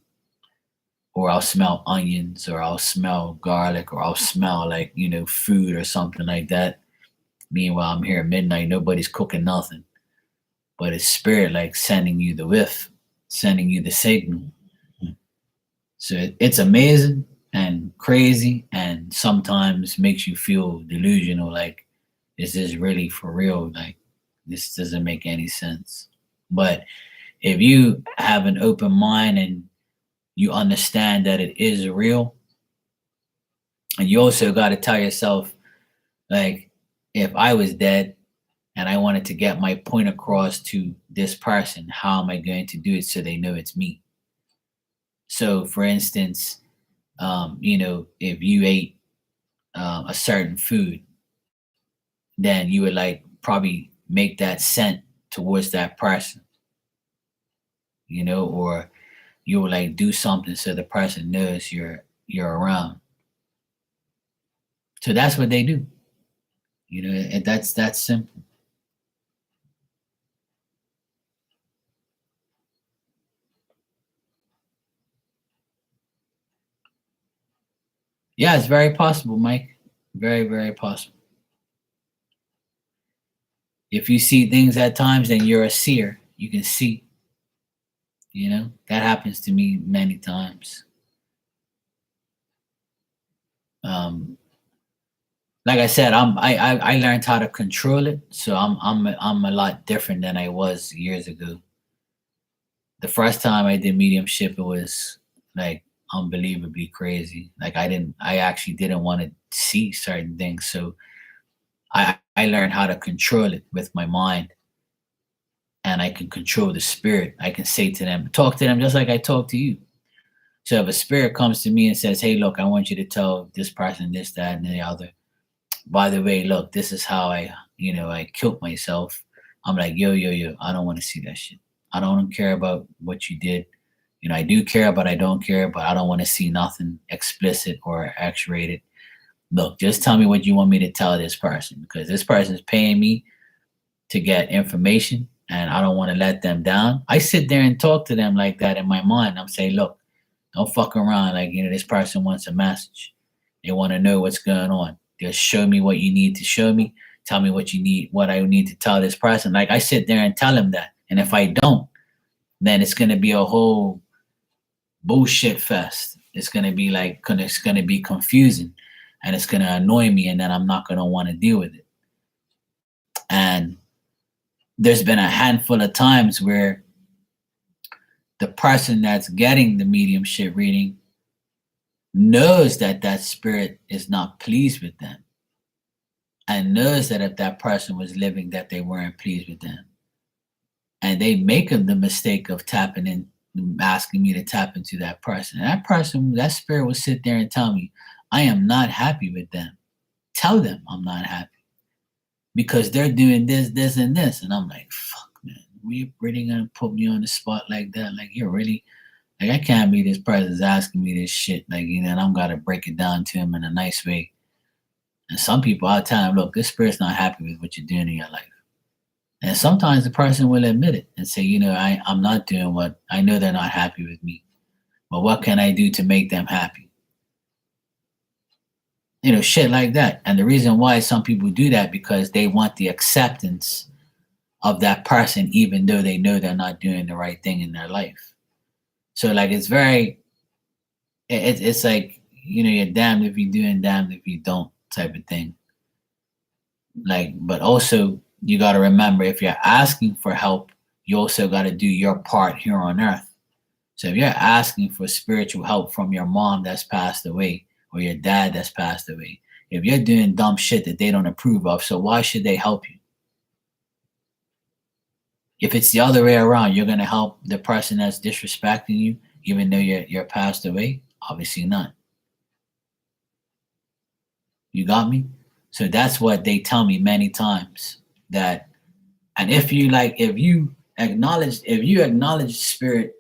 Or I'll smell onions, or I'll smell garlic, or I'll smell like, food or something like that. Meanwhile, I'm here at midnight, nobody's cooking nothing. But it's spirit like sending you the whiff, sending you the signal. So it's amazing and crazy, and sometimes makes you feel delusional. Like, is this really for real? Like, this doesn't make any sense. But if you have an open mind and you understand that it is real, and you also got to tell yourself, like, if I was dead and I wanted to get my point across to this person. How am I going to do it so they know it's me? So, for instance, if you ate a certain food, then you would like probably make that scent towards that person, or you would like do something so the person knows you're around. So that's what they do, and that's simple. Yeah, it's very possible, Mike. Very, very possible. If you see things at times, then you're a seer. You can see. That happens to me many times. Um, like I said, I learned how to control it, so I'm a lot different than I was years ago. The first time I did mediumship, it was like unbelievably crazy. Like I actually didn't want to see certain things, so I learned how to control it with my mind, and I can control the spirit. I can say to them, talk to them just like I talk to you. So if a spirit comes to me and says, "Hey, look, I want you to tell this person this, that, and the other. By the way, look, this is how I killed myself." I'm like, yo, yo, yo, I don't want to see that shit. I don't care about what you did. I do care, but I don't care, but I don't want to see nothing explicit or X-rated. Look, just tell me what you want me to tell this person, because this person is paying me to get information, and I don't want to let them down. I sit there and talk to them like that in my mind. I'm saying, look, don't fuck around. Like, this person wants a message. They want to know what's going on. Just show me what you need to show me. Tell me what you need, what I need to tell this person. Like, I sit there and tell them that. And if I don't, then it's going to be a whole bullshit fest. It's going to be like, it's going to be confusing, and it's going to annoy me. And then I'm not going to want to deal with it. And there's been a handful of times where the person that's getting the mediumship reading knows that that spirit is not pleased with them, and knows that if that person was living, that they weren't pleased with them, and they make them the mistake of tapping in, asking me to tap into that person. And that person, that spirit, will sit there and tell me, I am not happy with them. Tell them I'm not happy because they're doing this, this, and this. And I'm like, fuck, man, we really gonna put me on the spot like that? Like, you're really, like, I can't be this person's asking me this shit. Like, and I'm gotta break it down to him in a nice way. And some people, I'll tell them, look, this spirit's not happy with what you're doing in your life. And sometimes the person will admit it and say, I'm not doing what, I know they're not happy with me, but what can I do to make them happy? Shit like that. And the reason why some people do that, because they want the acceptance of that person, even though they know they're not doing the right thing in their life. So, like, it's very, it's like, you're damned if you do and damned if you don't type of thing. Like, but also, you got to remember, if you're asking for help, you also got to do your part here on earth. So if you're asking for spiritual help from your mom that's passed away, or your dad that's passed away, if you're doing dumb shit that they don't approve of, so why should they help you? If it's the other way around, you're going to help the person that's disrespecting you, even though you're passed away? Obviously not. You got me? So that's what they tell me many times. That, and if you acknowledge spirit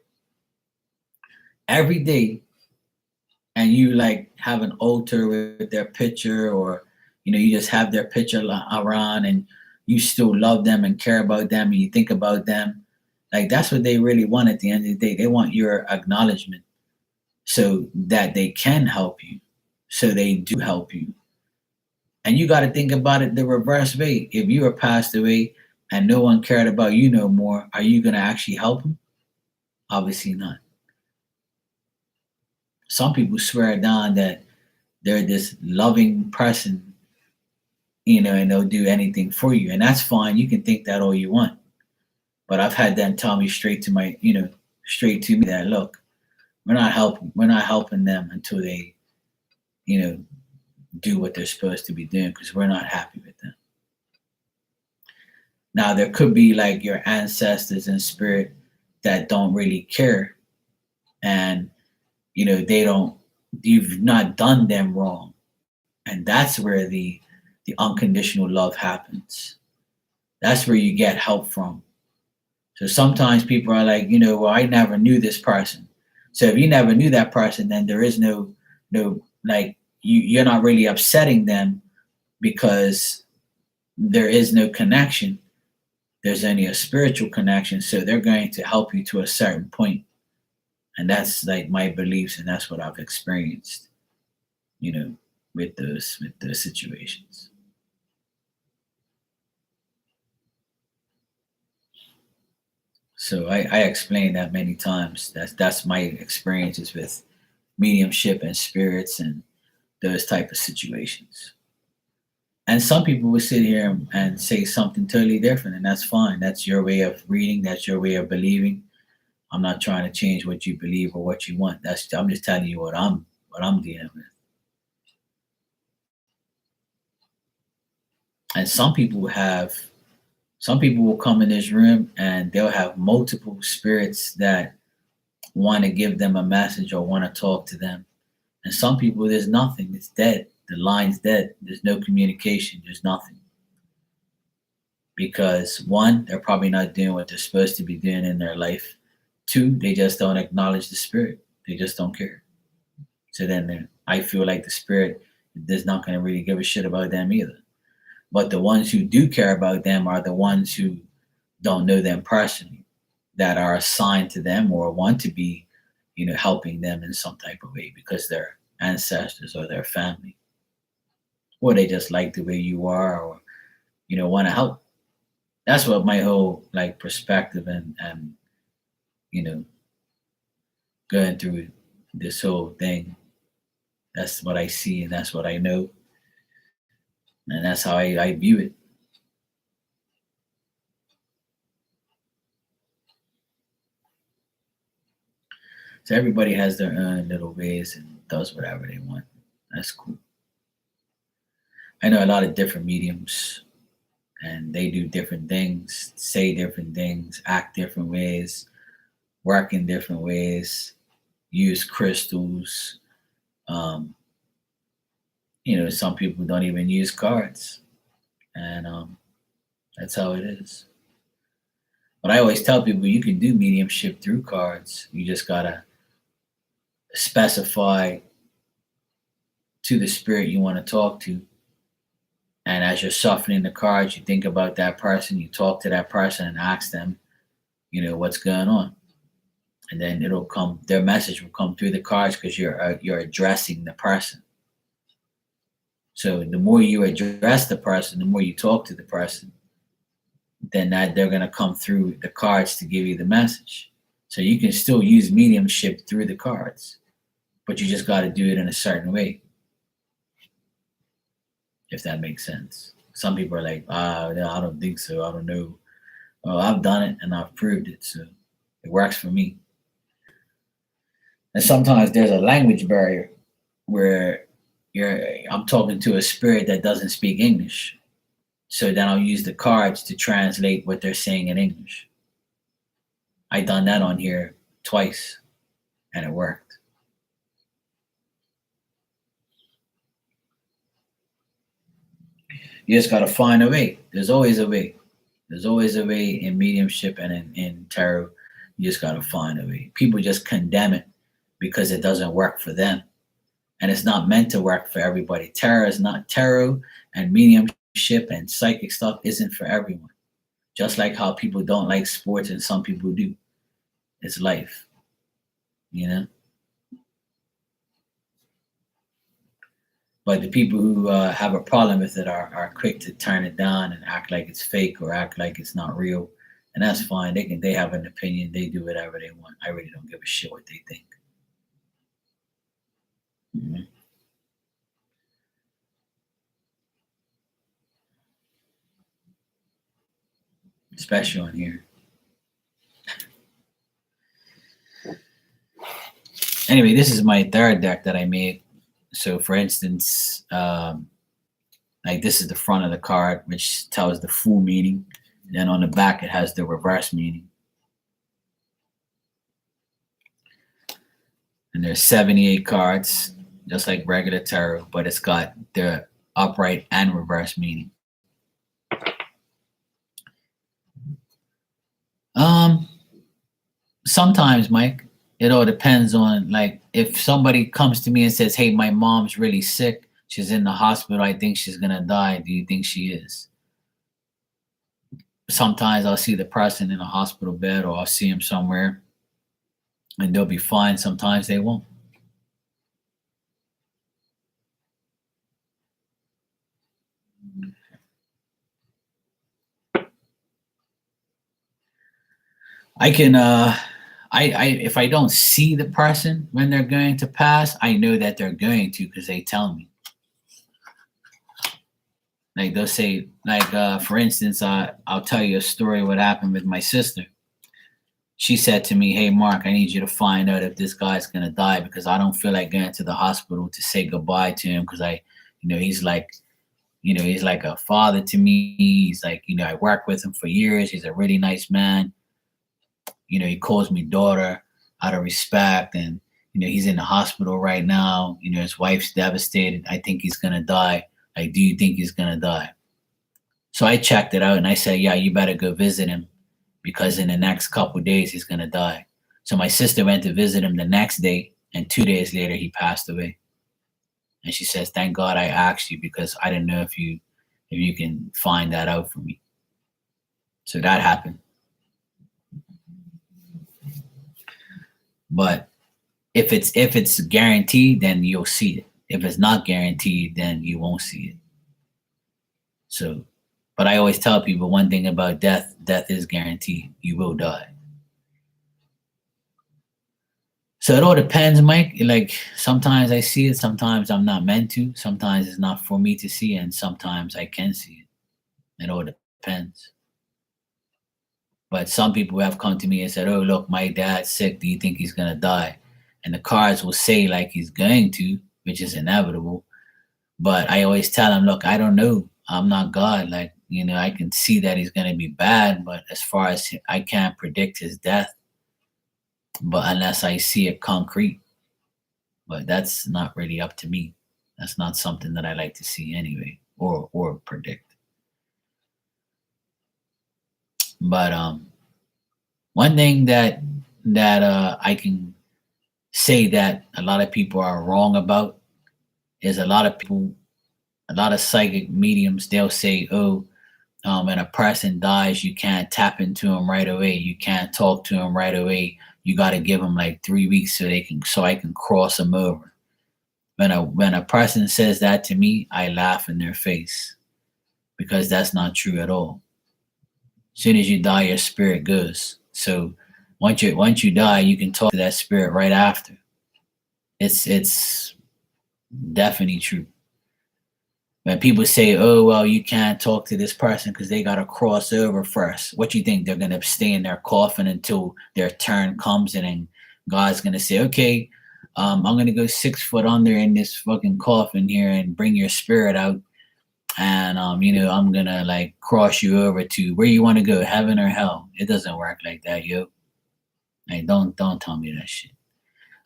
every day, and you like have an altar with their picture, or you just have their picture around, and you still love them and care about them, and you think about them, like, that's what they really want at the end of the day. They want your acknowledgement so that they can help you, so they do help you. And you got to think about it the reverse way. If you were passed away and no one cared about you no more, are you going to actually help them? Obviously not. Some people swear down that they're this loving person, and they'll do anything for you. And that's fine. You can think that all you want. But I've had them tell me straight to me that, look, we're not helping them until they, do what they're supposed to be doing, because we're not happy with them. Now there could be like your ancestors in spirit that don't really care, and they don't. You've not done them wrong, and that's where the unconditional love happens. That's where you get help from. So sometimes people are like, well, I never knew this person. So if you never knew that person, then there is no like you're not really upsetting them because there is no connection. There's only a spiritual connection. So they're going to help you to a certain point. And that's like my beliefs, and that's what I've experienced, you know, with those situations. So I explained that many times. That's my experiences with mediumship and spirits and those type of situations. And some people will sit here and say something totally different, and that's fine. That's your way of reading. That's your way of believing. I'm not trying to change what you believe or what you want. I'm just telling you what I'm dealing with. And some people will come in this room and they'll have multiple spirits that want to give them a message or want to talk to them. And some people, there's nothing. It's dead. The line's dead. There's no communication. There's nothing. Because one, they're probably not doing what they're supposed to be doing in their life. Two, they just don't acknowledge the spirit. They just don't care. So then I feel like the spirit is not going to really give a shit about them either. But the ones who do care about them are the ones who don't know them personally, that are assigned to them or want to be, helping them in some type of way because they're ancestors or their family, or they just like the way you are, or want to help. That's what my whole like perspective and you know going through this whole thing. That's what I see and that's what I know, and that's how I view it. So everybody has their own little ways and does whatever they want. That's cool. I know a lot of different mediums and they do different things, say different things, act different ways, work in different ways, use crystals. Um, some people don't even use cards, and that's how it is. But I always tell people you can do mediumship through cards. You just gotta specify to the spirit you want to talk to. And as you're shuffling the cards, you think about that person, you talk to that person and ask them, what's going on. And then it'll come, their message will come through the cards because you're addressing the person. So the more you address the person, the more you talk to the person, then that they're going to come through the cards to give you the message. So you can still use mediumship through the cards, but you just got to do it in a certain way, if that makes sense. Some people are like, no, I don't think so. I don't know. Well, I've done it and I've proved it, so it works for me. And sometimes there's a language barrier where I'm talking to a spirit that doesn't speak English. So then I'll use the cards to translate what they're saying in English. I done that on here twice and it worked. You just gotta find a way. There's always a way. There's always a way in mediumship and in tarot. You just gotta find a way. People just condemn it because it doesn't work for them. And it's not meant to work for everybody. Tarot is not tarot, and mediumship and psychic stuff isn't for everyone. Just like how people don't like sports and some people do. It's life, you know? But the people who have a problem with it are quick to turn it down and act like it's fake or act like it's not real. And that's fine. They have an opinion. They do whatever they want. I really don't give a shit what they think. Mm-hmm. Especially on here. Anyway, this is my third deck that I made. So, for instance, like this is the front of the card, which tells the full meaning. Then on the back, it has the reverse meaning. And there's 78 cards, just like regular tarot, but it's got the upright and reverse meaning. Um, Sometimes, Mike, it all depends on, like, if somebody comes to me and says, "Hey, my mom's really sick. She's in the hospital. I think she's gonna die. Do you think she is?" Sometimes I'll see the person in a hospital bed, or I'll see him somewhere, and they'll be fine. Sometimes they won't. I can I if I don't see the person when they're going to pass, I know that they're going to because they tell me. Like they'll say, like for instance, I'll tell you a story what happened with my sister. She said to me, "Hey Mark, I need you to find out if this guy's gonna die because I don't feel like going to the hospital to say goodbye to him because he's like, he's like a father to me. He's like, I worked with him for years. He's a really nice man. He calls me daughter out of respect, and he's in the hospital right now. His wife's devastated. I think he's gonna die. Like, do you think he's gonna die?" So I checked it out and I said, "Yeah, you better go visit him because in the next couple days he's gonna die." So my sister went to visit him the next day, and 2 days later he passed away. And she says, "Thank God I asked you because I didn't know if you can find that out for me." So that happened. But if it's guaranteed, then you'll see it. If it's not guaranteed, then you won't see it. So, but I always tell people one thing about death: death is guaranteed. You will die. So it all depends, Mike. Like sometimes I see it, sometimes I'm not meant to. Sometimes it's not for me to see, and sometimes I can see it. It all depends. But some people have come to me and said, "Oh, look, my dad's sick. Do you think he's gonna die?" And the cards will say like he's going to, which is inevitable. But I always tell him, "Look, I don't know. I'm not God. Like, I can see that he's gonna be bad, but as far as I can't predict his death, but unless I see it concrete. But that's not really up to me. That's not something that I like to see anyway, or predict." But one thing that I can say that a lot of people are wrong about is a lot of psychic mediums, they'll say, "Oh, when a person dies, you can't tap into them right away. You can't talk to them right away. You got to give them like 3 weeks so I can cross them over." When a person says that to me, I laugh in their face because that's not true at all. As soon as you die, your spirit goes. So once you die, you can talk to that spirit right after. It's definitely true. When people say, "Oh well, you can't talk to this person because they gotta cross over first," what you think they're gonna stay in their coffin until their turn comes, and then God's gonna say, "Okay, I'm gonna go 6 foot under in this fucking coffin here and bring your spirit out, and I'm gonna like cross you over to where you want to go, heaven or hell." It doesn't work like that, yo. Like, don't tell me that shit.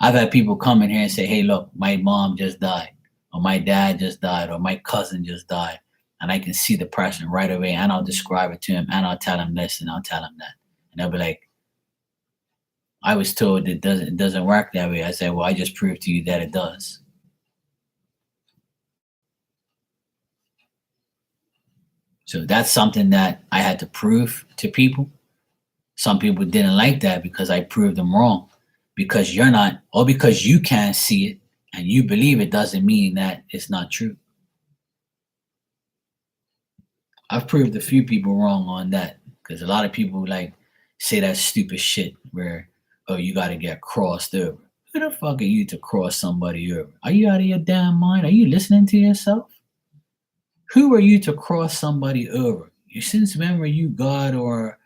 I've had people come in here and say, "Hey, look, my mom just died, or my dad just died, or my cousin just died," and I can see the person right away, and I'll describe it to him, and I'll tell him this, and I'll tell him that, and they'll be like, "I was told it doesn't work that way." I said, "Well, I just proved to you that it does." So that's something that I had to prove to people. Some people didn't like that because I proved them wrong. Because you're not, or because you can't see it and you believe it, doesn't mean that it's not true. I've proved a few people wrong on that because a lot of people like say that stupid shit where, "Oh, you got to get crossed over." Who the fuck are you to cross somebody over? Are you out of your damn mind? Are you listening to yourself? Who are you to cross somebody over? Since when were you God or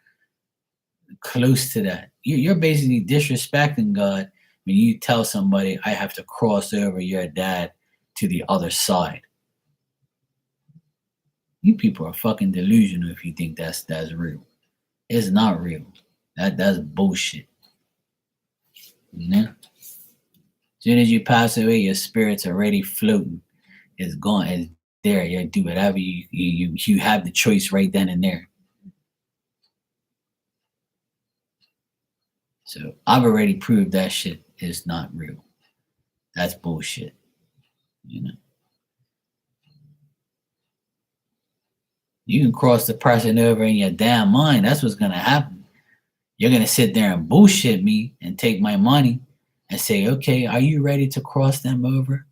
close to that? You're basically disrespecting God when you tell somebody, "I have to cross over your dad to the other side." You people are fucking delusional if you think that's real. It's not real. That's bullshit. You know? As soon as you pass away, your spirit's already floating. It's gone. It's there. You do whatever you have the choice right then and there. So I've already proved that shit is not real. That's bullshit. You know. You can cross the person over in your damn mind. That's what's gonna happen. You're gonna sit there and bullshit me and take my money and say, okay, are you ready to cross them over?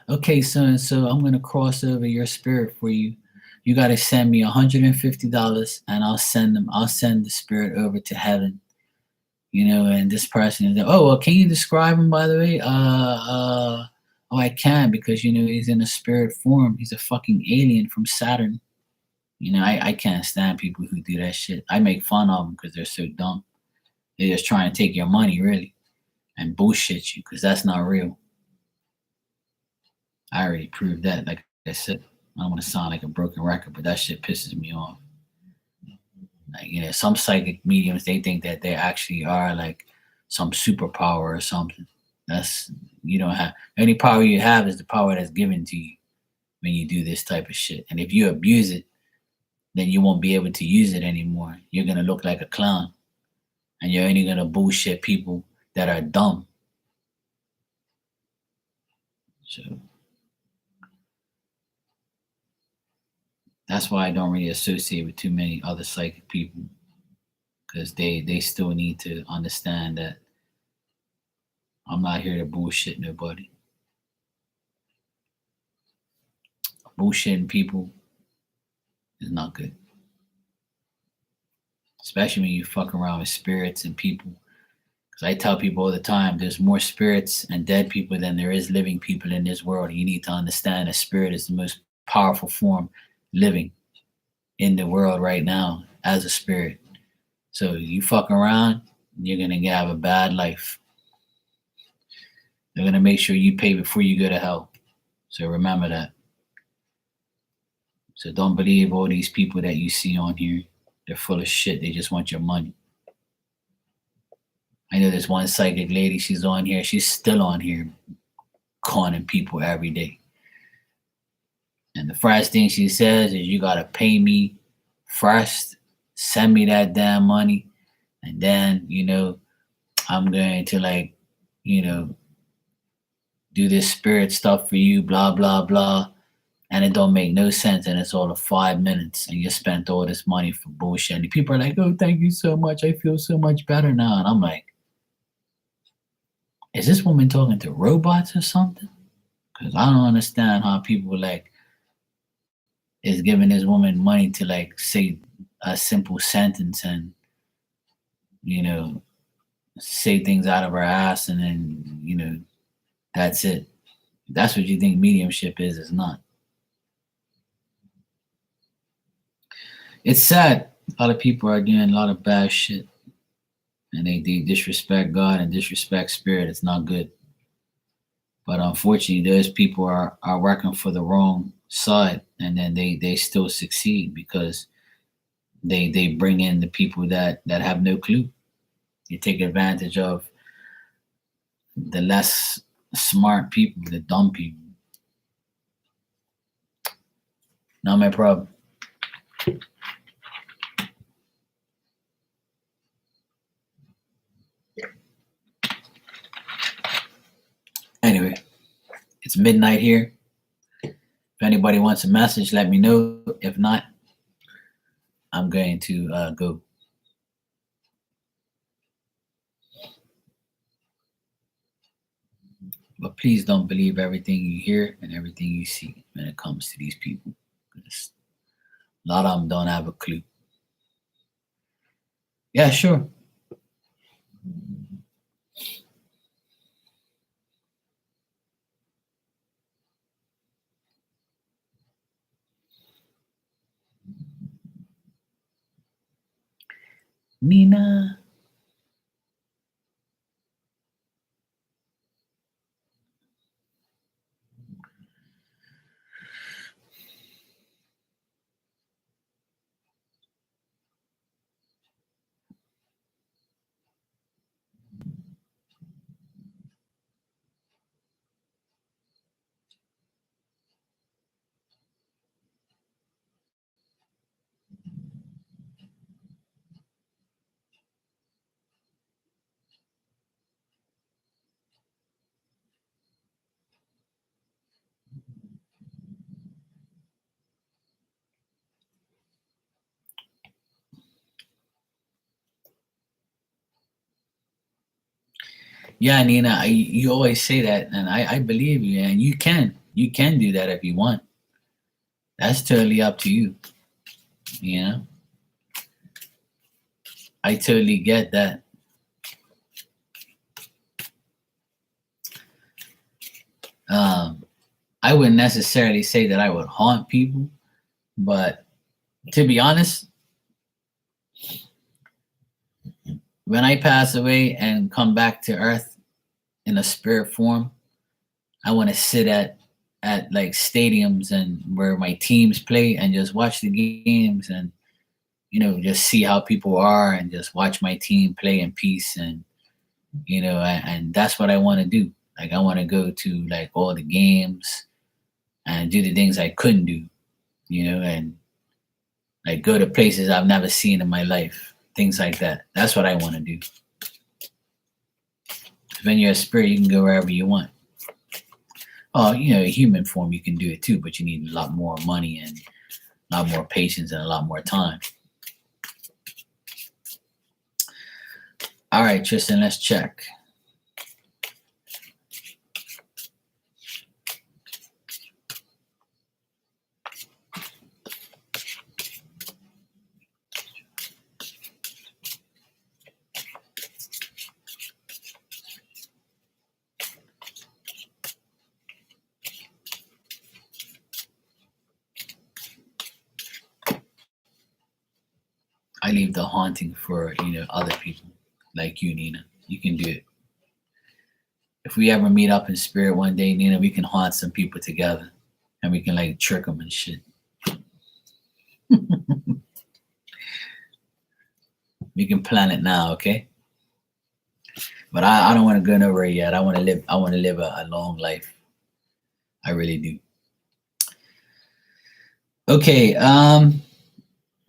Okay, so and so, I'm gonna cross over your spirit for you. You gotta send me $150 and I'll send the spirit over to heaven. And this person is, oh well, can you describe him by the way? Oh, I can, because he's in a spirit form. He's a fucking alien from Saturn. I can't stand people who do that shit. I make fun of them because they're so dumb. They're just trying to take your money, really, and bullshit you, because that's not real. I already proved that. Like I said, I don't want to sound like a broken record, but that shit pisses me off. Like, some psychic mediums, they think that they actually are like some superpower or something. That's You don't have any power. You have is the power that's given to you when you do this type of shit. And if you abuse it, then you won't be able to use it anymore. You're gonna look like a clown, and you're only gonna bullshit people that are dumb. So that's why I don't really associate with too many other psychic people, because they still need to understand that I'm not here to bullshit nobody. Bullshitting people is not good, especially when you fuck around with spirits and people. Because I tell people all the time, there's more spirits and dead people than there is living people in this world. And you need to understand that spirit is the most powerful form living in the world right now as a spirit. So you fuck around, you're gonna have a bad life. They're gonna make sure you pay before you go to hell. So remember that. So don't believe all these people that you see on here. They're full of shit. They just want your money. I know there's one psychic lady, she's on here. She's still on here conning people every day. And the first thing she says is, you gotta pay me first, send me that damn money, and then, I'm going to, like, you know, do this spirit stuff for you, blah, blah, blah. And it don't make no sense. And it's all of 5 minutes. And you spent all this money for bullshit. And people are like, oh, thank you so much. I feel so much better now. And I'm like, is this woman talking to robots or something? Because I don't understand how people like is giving this woman money to like say a simple sentence and, you know, say things out of her ass, and then, that's it. That's what you think mediumship is. It's not. It's sad. A lot of people are doing a lot of bad shit, and they disrespect God and disrespect spirit. It's not good. But unfortunately, those people are working for the wrong side, and then they still succeed because they bring in the people that have no clue. They take advantage of the less smart people, the dumb people. Not my problem. Anyway, it's midnight here. If anybody wants a message, let me know. If not, I'm going to go. But please don't believe everything you hear and everything you see when it comes to these people. 'Cause a lot of them don't have a clue. Yeah, sure. Nina. Yeah, Nina, you always say that, and I believe you, and you can do that if you want. That's totally up to you. You know, I totally get that. Um, I wouldn't necessarily say that I would haunt people, but to be honest, when I pass away and come back to Earth in a spirit form, I want to sit at like stadiums and where my teams play and just watch the games and just see how people are and just watch my team play in peace and and that's what I want to do. Like I want to go to like all the games and do the things I couldn't do, and like go to places I've never seen in my life, things like that. That's what I want to do. When you're a spirit, you can go wherever you want. Oh, human form, you can do it too, but you need a lot more money and a lot more patience and a lot more time. All right, Tristan, let's check. I leave the haunting for other people like you, Nina. You can do it. If we ever meet up in spirit one day, Nina, we can haunt some people together, and we can like trick them and shit. We can plan it now, okay? But I don't want to go nowhere yet. I want to live. I want to live a long life. I really do. Okay.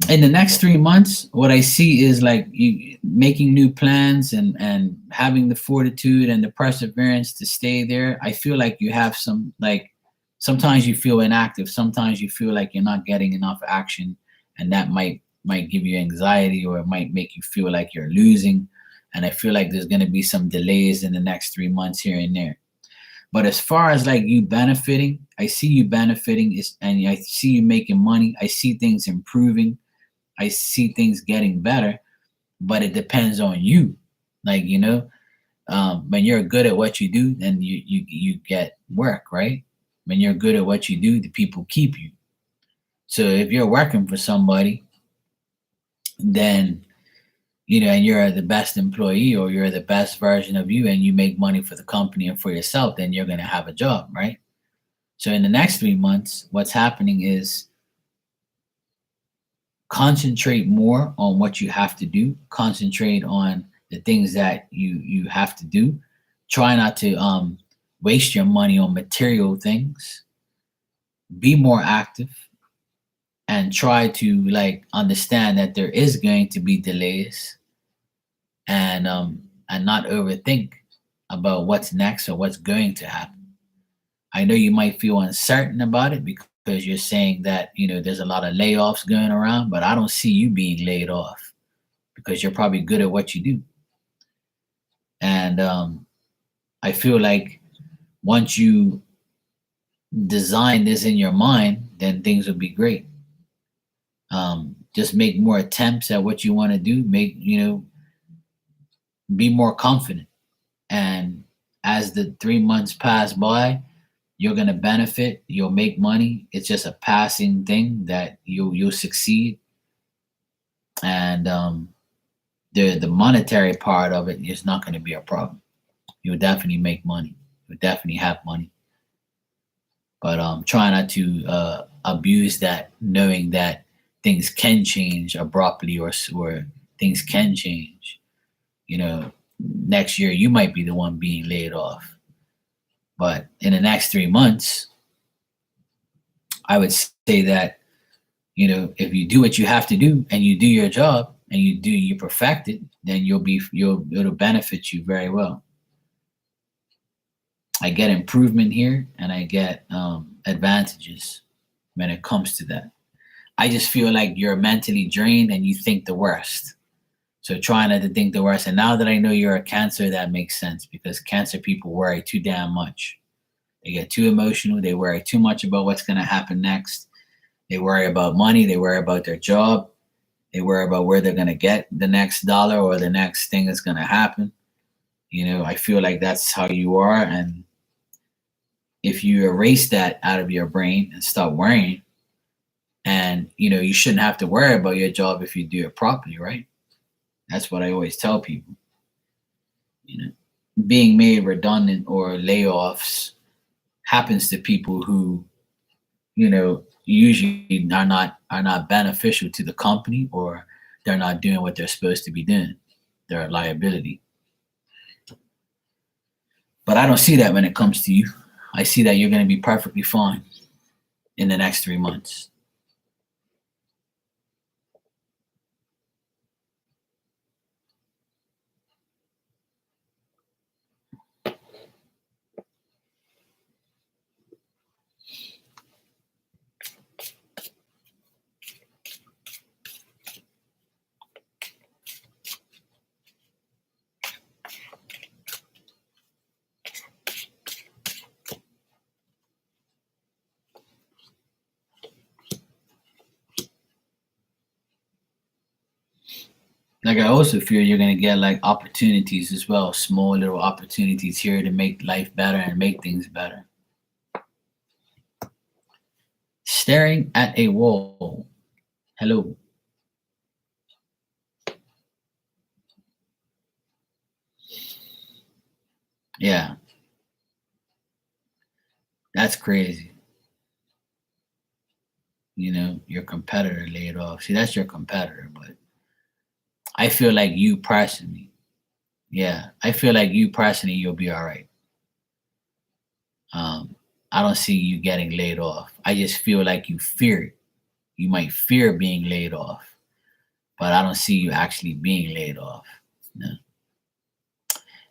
In the next 3 months, what I see is like you making new plans and having the fortitude and the perseverance to stay there. I feel like you have some like sometimes you feel inactive, sometimes you feel like you're not getting enough action, and that might give you anxiety or it might make you feel like you're losing. And I feel like there's going to be some delays in the next 3 months here and there. But as far as like you benefiting, I see you benefiting and I see you making money. I see things improving. I see things getting better, but it depends on you. Like when you're good at what you do, then you get work, right? When you're good at what you do, the people keep you. So if you're working for somebody, then and you're the best employee or you're the best version of you, and you make money for the company and for yourself, then you're going to have a job, right? So in the next 3 months, what's happening is concentrate more on what you have to do, concentrate on the things that you have to do. Try not to waste your money on material things. Be more active and try to like understand that there is going to be delays, and not overthink about what's next or what's going to happen. I know you might feel uncertain about it because you're saying that there's a lot of layoffs going around, but I don't see you being laid off because you're probably good at what you do. And I feel like once you design this in your mind, then things will be great. Just make more attempts at what you want to do. Be more confident. And as the 3 months pass by, you're gonna benefit. You'll make money. It's just a passing thing that you'll succeed. And the monetary part of it is not going to be a problem. You'll definitely make money. You'll definitely have money. But try not to abuse that, knowing that things can change abruptly or things can change. Next year you might be the one being laid off. But in the next 3 months, I would say that, if you do what you have to do and you do your job and you perfect it, then it'll benefit you very well. I get improvement here and I get advantages when it comes to that. I just feel like you're mentally drained and you think the worst. So try not to think the worst. And now that I know you're a Cancer, that makes sense because Cancer people worry too damn much. They get too emotional. They worry too much about what's going to happen next. They worry about money. They worry about their job. They worry about where they're going to get the next dollar or the next thing that's going to happen. I feel like that's how you are. And if you erase that out of your brain and stop worrying, and you shouldn't have to worry about your job if you do it properly, right? That's what I always tell people. You know, being made redundant or layoffs happens to people who, usually are not beneficial to the company, or they're not doing what they're supposed to be doing. They're a liability. But I don't see that when it comes to you. I see that you're going to be perfectly fine in the next 3 months. Like I also feel you're going to get like opportunities as well, small little opportunities here to make life better and make things better. Staring at a wall. Hello. Yeah, that's crazy. Your competitor laid off. See, that's your competitor, but I feel like you personally, yeah, I feel like you personally, you'll be all right. Um, I don't see you getting laid off. I just feel like you fear it. You might fear being laid off, but I don't see you actually being laid off. No.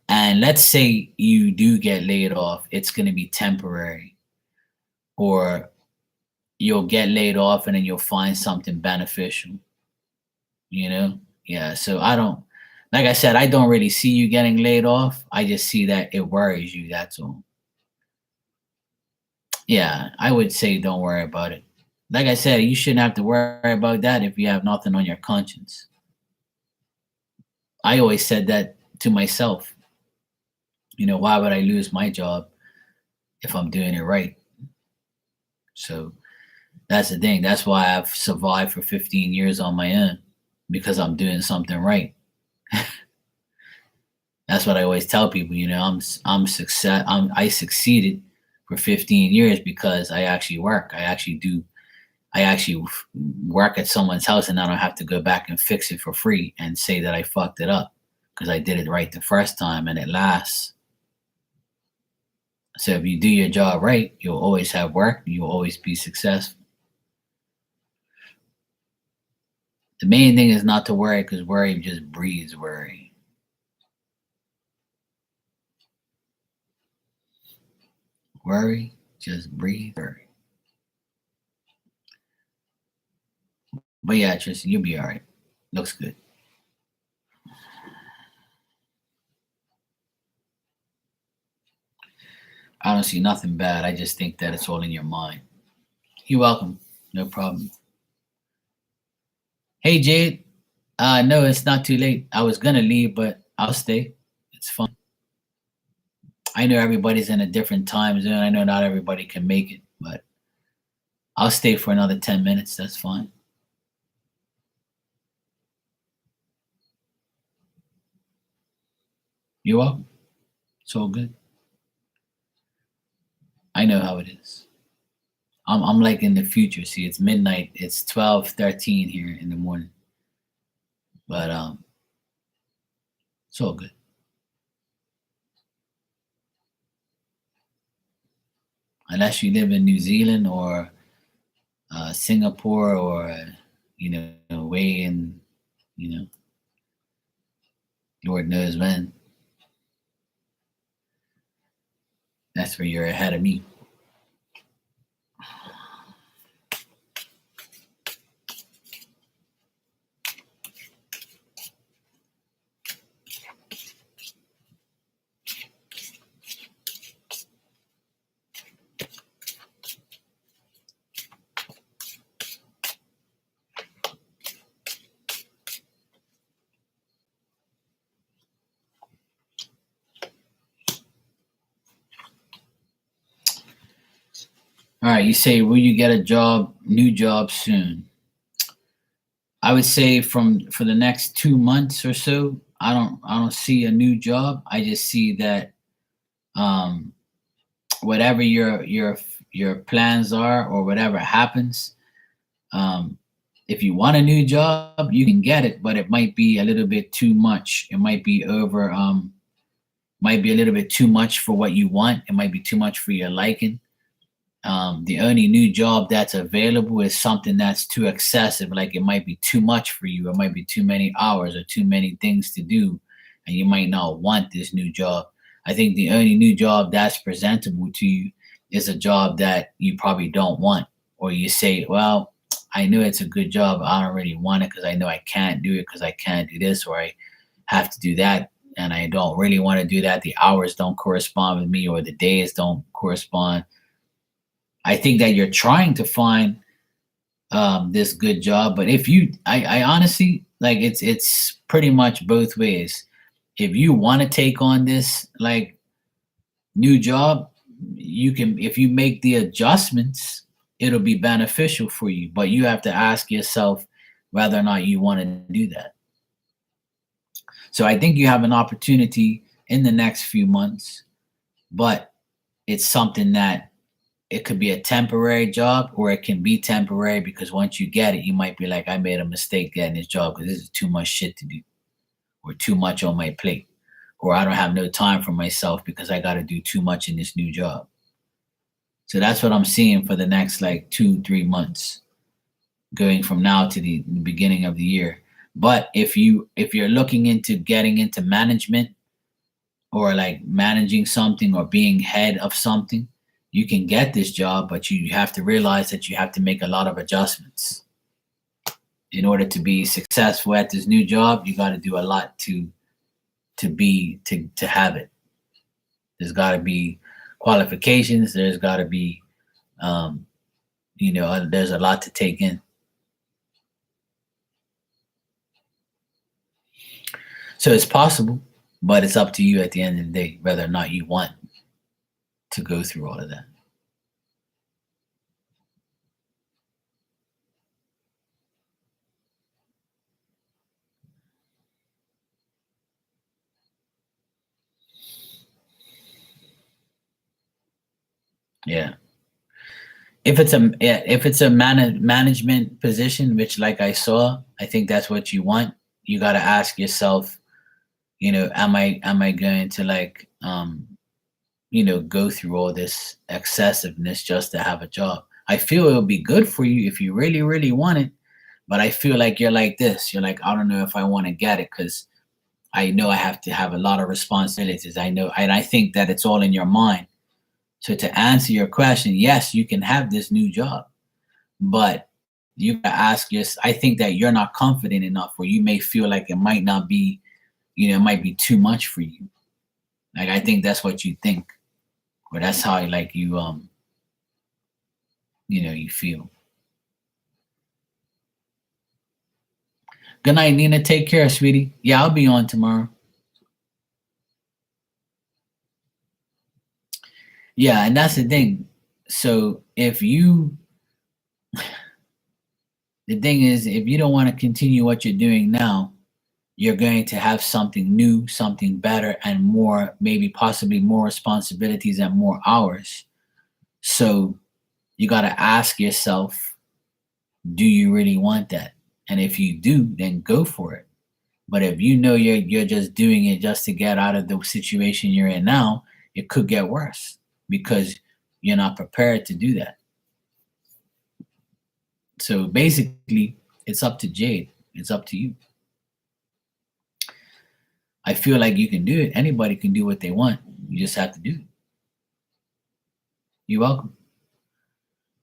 And let's say you do get laid off, it's going to be temporary, or you'll get laid off and then you'll find something beneficial, you know? Yeah. So like I said, I don't really see you getting laid off. I just see that it worries you. That's all. Yeah. I would say don't worry about it. Like I said, you shouldn't have to worry about that if you have nothing on your conscience. I always said that to myself. Why would I lose my job if I'm doing it right? So that's the thing. That's why I've survived for 15 years on my own, because I'm doing something right. That's what I always tell people. I succeeded for 15 years because I actually work. I actually work at someone's house, and I don't have to go back and fix it for free and say that I fucked it up because I did it right the first time and it lasts. So if you do your job right, you'll always have work. You'll always be successful. The main thing is not to worry, because worry just breeds worry. Worry just breeds worry. But yeah, Tristan, you'll be all right. Looks good. I don't see nothing bad. I just think that it's all in your mind. You're welcome. No problem. Hey, Jade. No, it's not too late. I was gonna leave, but I'll stay. It's fun. I know everybody's in a different time zone. I know not everybody can make it, but I'll stay for another 10 minutes. That's fine. You're welcome. It's all good. I know how it is. I'm like in the future. See, it's midnight. It's 12:13 here in the morning. But it's all good. Unless you live in New Zealand or Singapore, or way in, you know, Lord knows when. That's where you're ahead of me. All right, you say, will you get a job, new job soon? I would say for the next 2 months or so, I don't see a new job. I just see that um, whatever your plans are or whatever happens, um, if you want a new job, you can get it, but it might be a little bit too much. It might be over. Might be a little bit too much for what you want. It might be too much for your liking. The only new job that's available is something that's too excessive, like it might be too much for you, it might be too many hours or too many things to do, and you might not want this new job. I think the only new job that's presentable to you is a job that you probably don't want, or you say, well, I know it's a good job, I don't really want it because I know I can't do it because I can't do this, or I have to do that, and I don't really want to do that. The hours don't correspond with me, or the days don't correspond. I think that you're trying to find this good job, but if you, I honestly like it's pretty much both ways. If you want to take on this like new job, you can. If you make the adjustments, it'll be beneficial for you. But you have to ask yourself whether or not you want to do that. So I think you have an opportunity in the next few months, but it's something that it could be a temporary job or it can be temporary because once you get it, you might be like, I made a mistake getting this job because this is too much shit to do or too much on my plate. Or I don't have no time for myself because I got to do too much in this new job. So that's what I'm seeing for the next like 2, 3 months, going from now to the beginning of the year. But if you're looking into getting into management or like managing something or being head of something, you can get this job, but you have to realize that you have to make a lot of adjustments. In order to be successful at this new job, you got to do a lot to have it. There's got to be qualifications. There's got to be, um, there's a lot to take in. So it's possible, but it's up to you at the end of the day whether or not you want to go through all of that. Yeah. If it's a management position, which like I saw, I think that's what you want. You got to ask yourself, am I going to like go through all this excessiveness just to have a job? I feel it'll be good for you if you really, really want it, but I feel like you're like this. You're like, I don't know if I want to get it because I know I have to have a lot of responsibilities. I know, and I think that it's all in your mind. So to answer your question, yes, you can have this new job, but you gotta ask yourself. I think that you're not confident enough, or you may feel like it might not be, it might be too much for you. Like I think that's what you think, or that's how like you feel. Good night, Nina. Take care, sweetie. Yeah, I'll be on tomorrow. Yeah, and that's the thing. So the thing is, if you don't want to continue what you're doing now, you're going to have something new, something better, and more, maybe possibly more responsibilities and more hours. So you got to ask yourself, do you really want that? And if you do, then go for it. But if you know you're just doing it just to get out of the situation you're in now, it could get worse because you're not prepared to do that. So basically, it's up to Jade. It's up to you. I feel like you can do it. Anybody can do what they want. You just have to do it. You're welcome.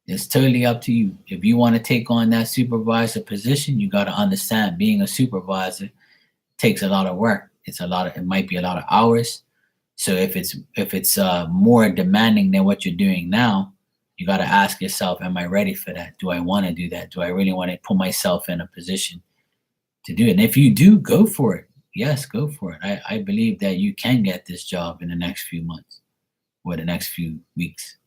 It's totally up to you. If you want to take on that supervisor position, you got to understand being a supervisor takes a lot of work. It might be a lot of hours. So if it's more demanding than what you're doing now, you got to ask yourself, am I ready for that? Do I want to do that? Do I really want to put myself in a position to do it? And if you do, go for it. Yes, go for it. I believe that you can get this job in the next few months or the next few weeks.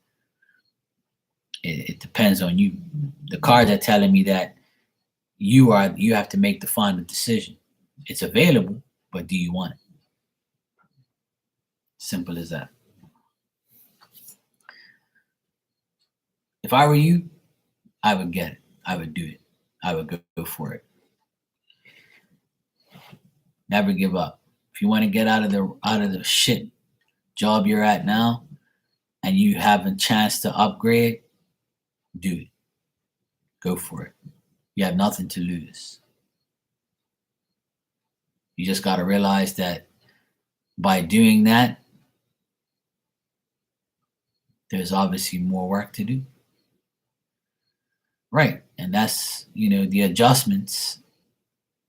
It depends on you. The cards are telling me that you have to make the final decision. It's available, but do you want it? Simple as that. If I were you, I would get it. I would do it. I would go for it. Never give up. If you want to get out of the shit job you're at now and you have a chance to upgrade, do it. Go for it. You have nothing to lose. You just got to realize that by doing that, there's obviously more work to do. Right. And that's, the adjustments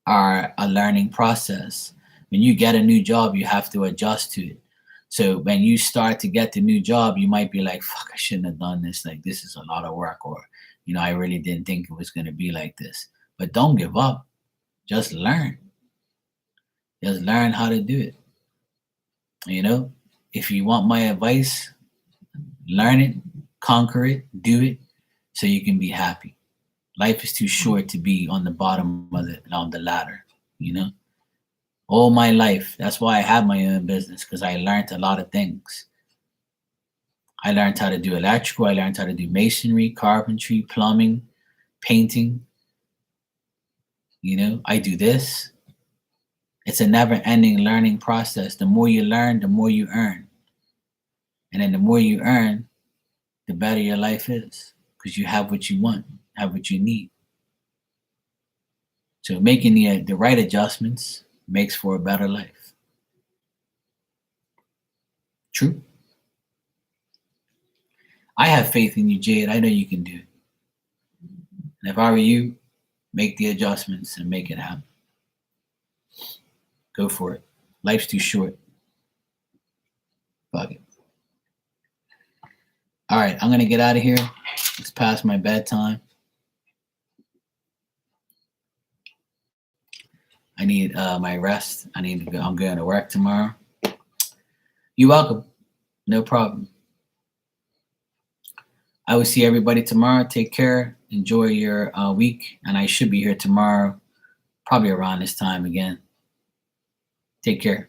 are a learning process. When you get a new job, you have to adjust to it. So when you start to get the new job, you might be like, fuck, I shouldn't have done this. Like, this is a lot of work. Or, I really didn't think it was going to be like this. But don't give up. Just learn. Just learn how to do it. If you want my advice, learn it, conquer it, do it, so you can be happy. Life is too short to be on the bottom of the ladder, All my life. That's why I have my own business, because I learned a lot of things. I learned how to do electrical. I learned how to do masonry, carpentry, plumbing, painting. I do this. It's a never-ending learning process. The more you learn, the more you earn. And then the more you earn, the better your life is, because you have what you want, have what you need. So making the right adjustments makes for a better life. True. I have faith in you, Jade. I know you can do it. And if I were you, make the adjustments and make it happen. Go for it. Life's too short. Fuck it. All right, I'm going to get out of here. It's past my bedtime. I need my rest. I need to go. I'm going to work tomorrow. You're welcome. No problem. I will see everybody tomorrow. Take care. Enjoy your week. And I should be here tomorrow, probably around this time again. Take care.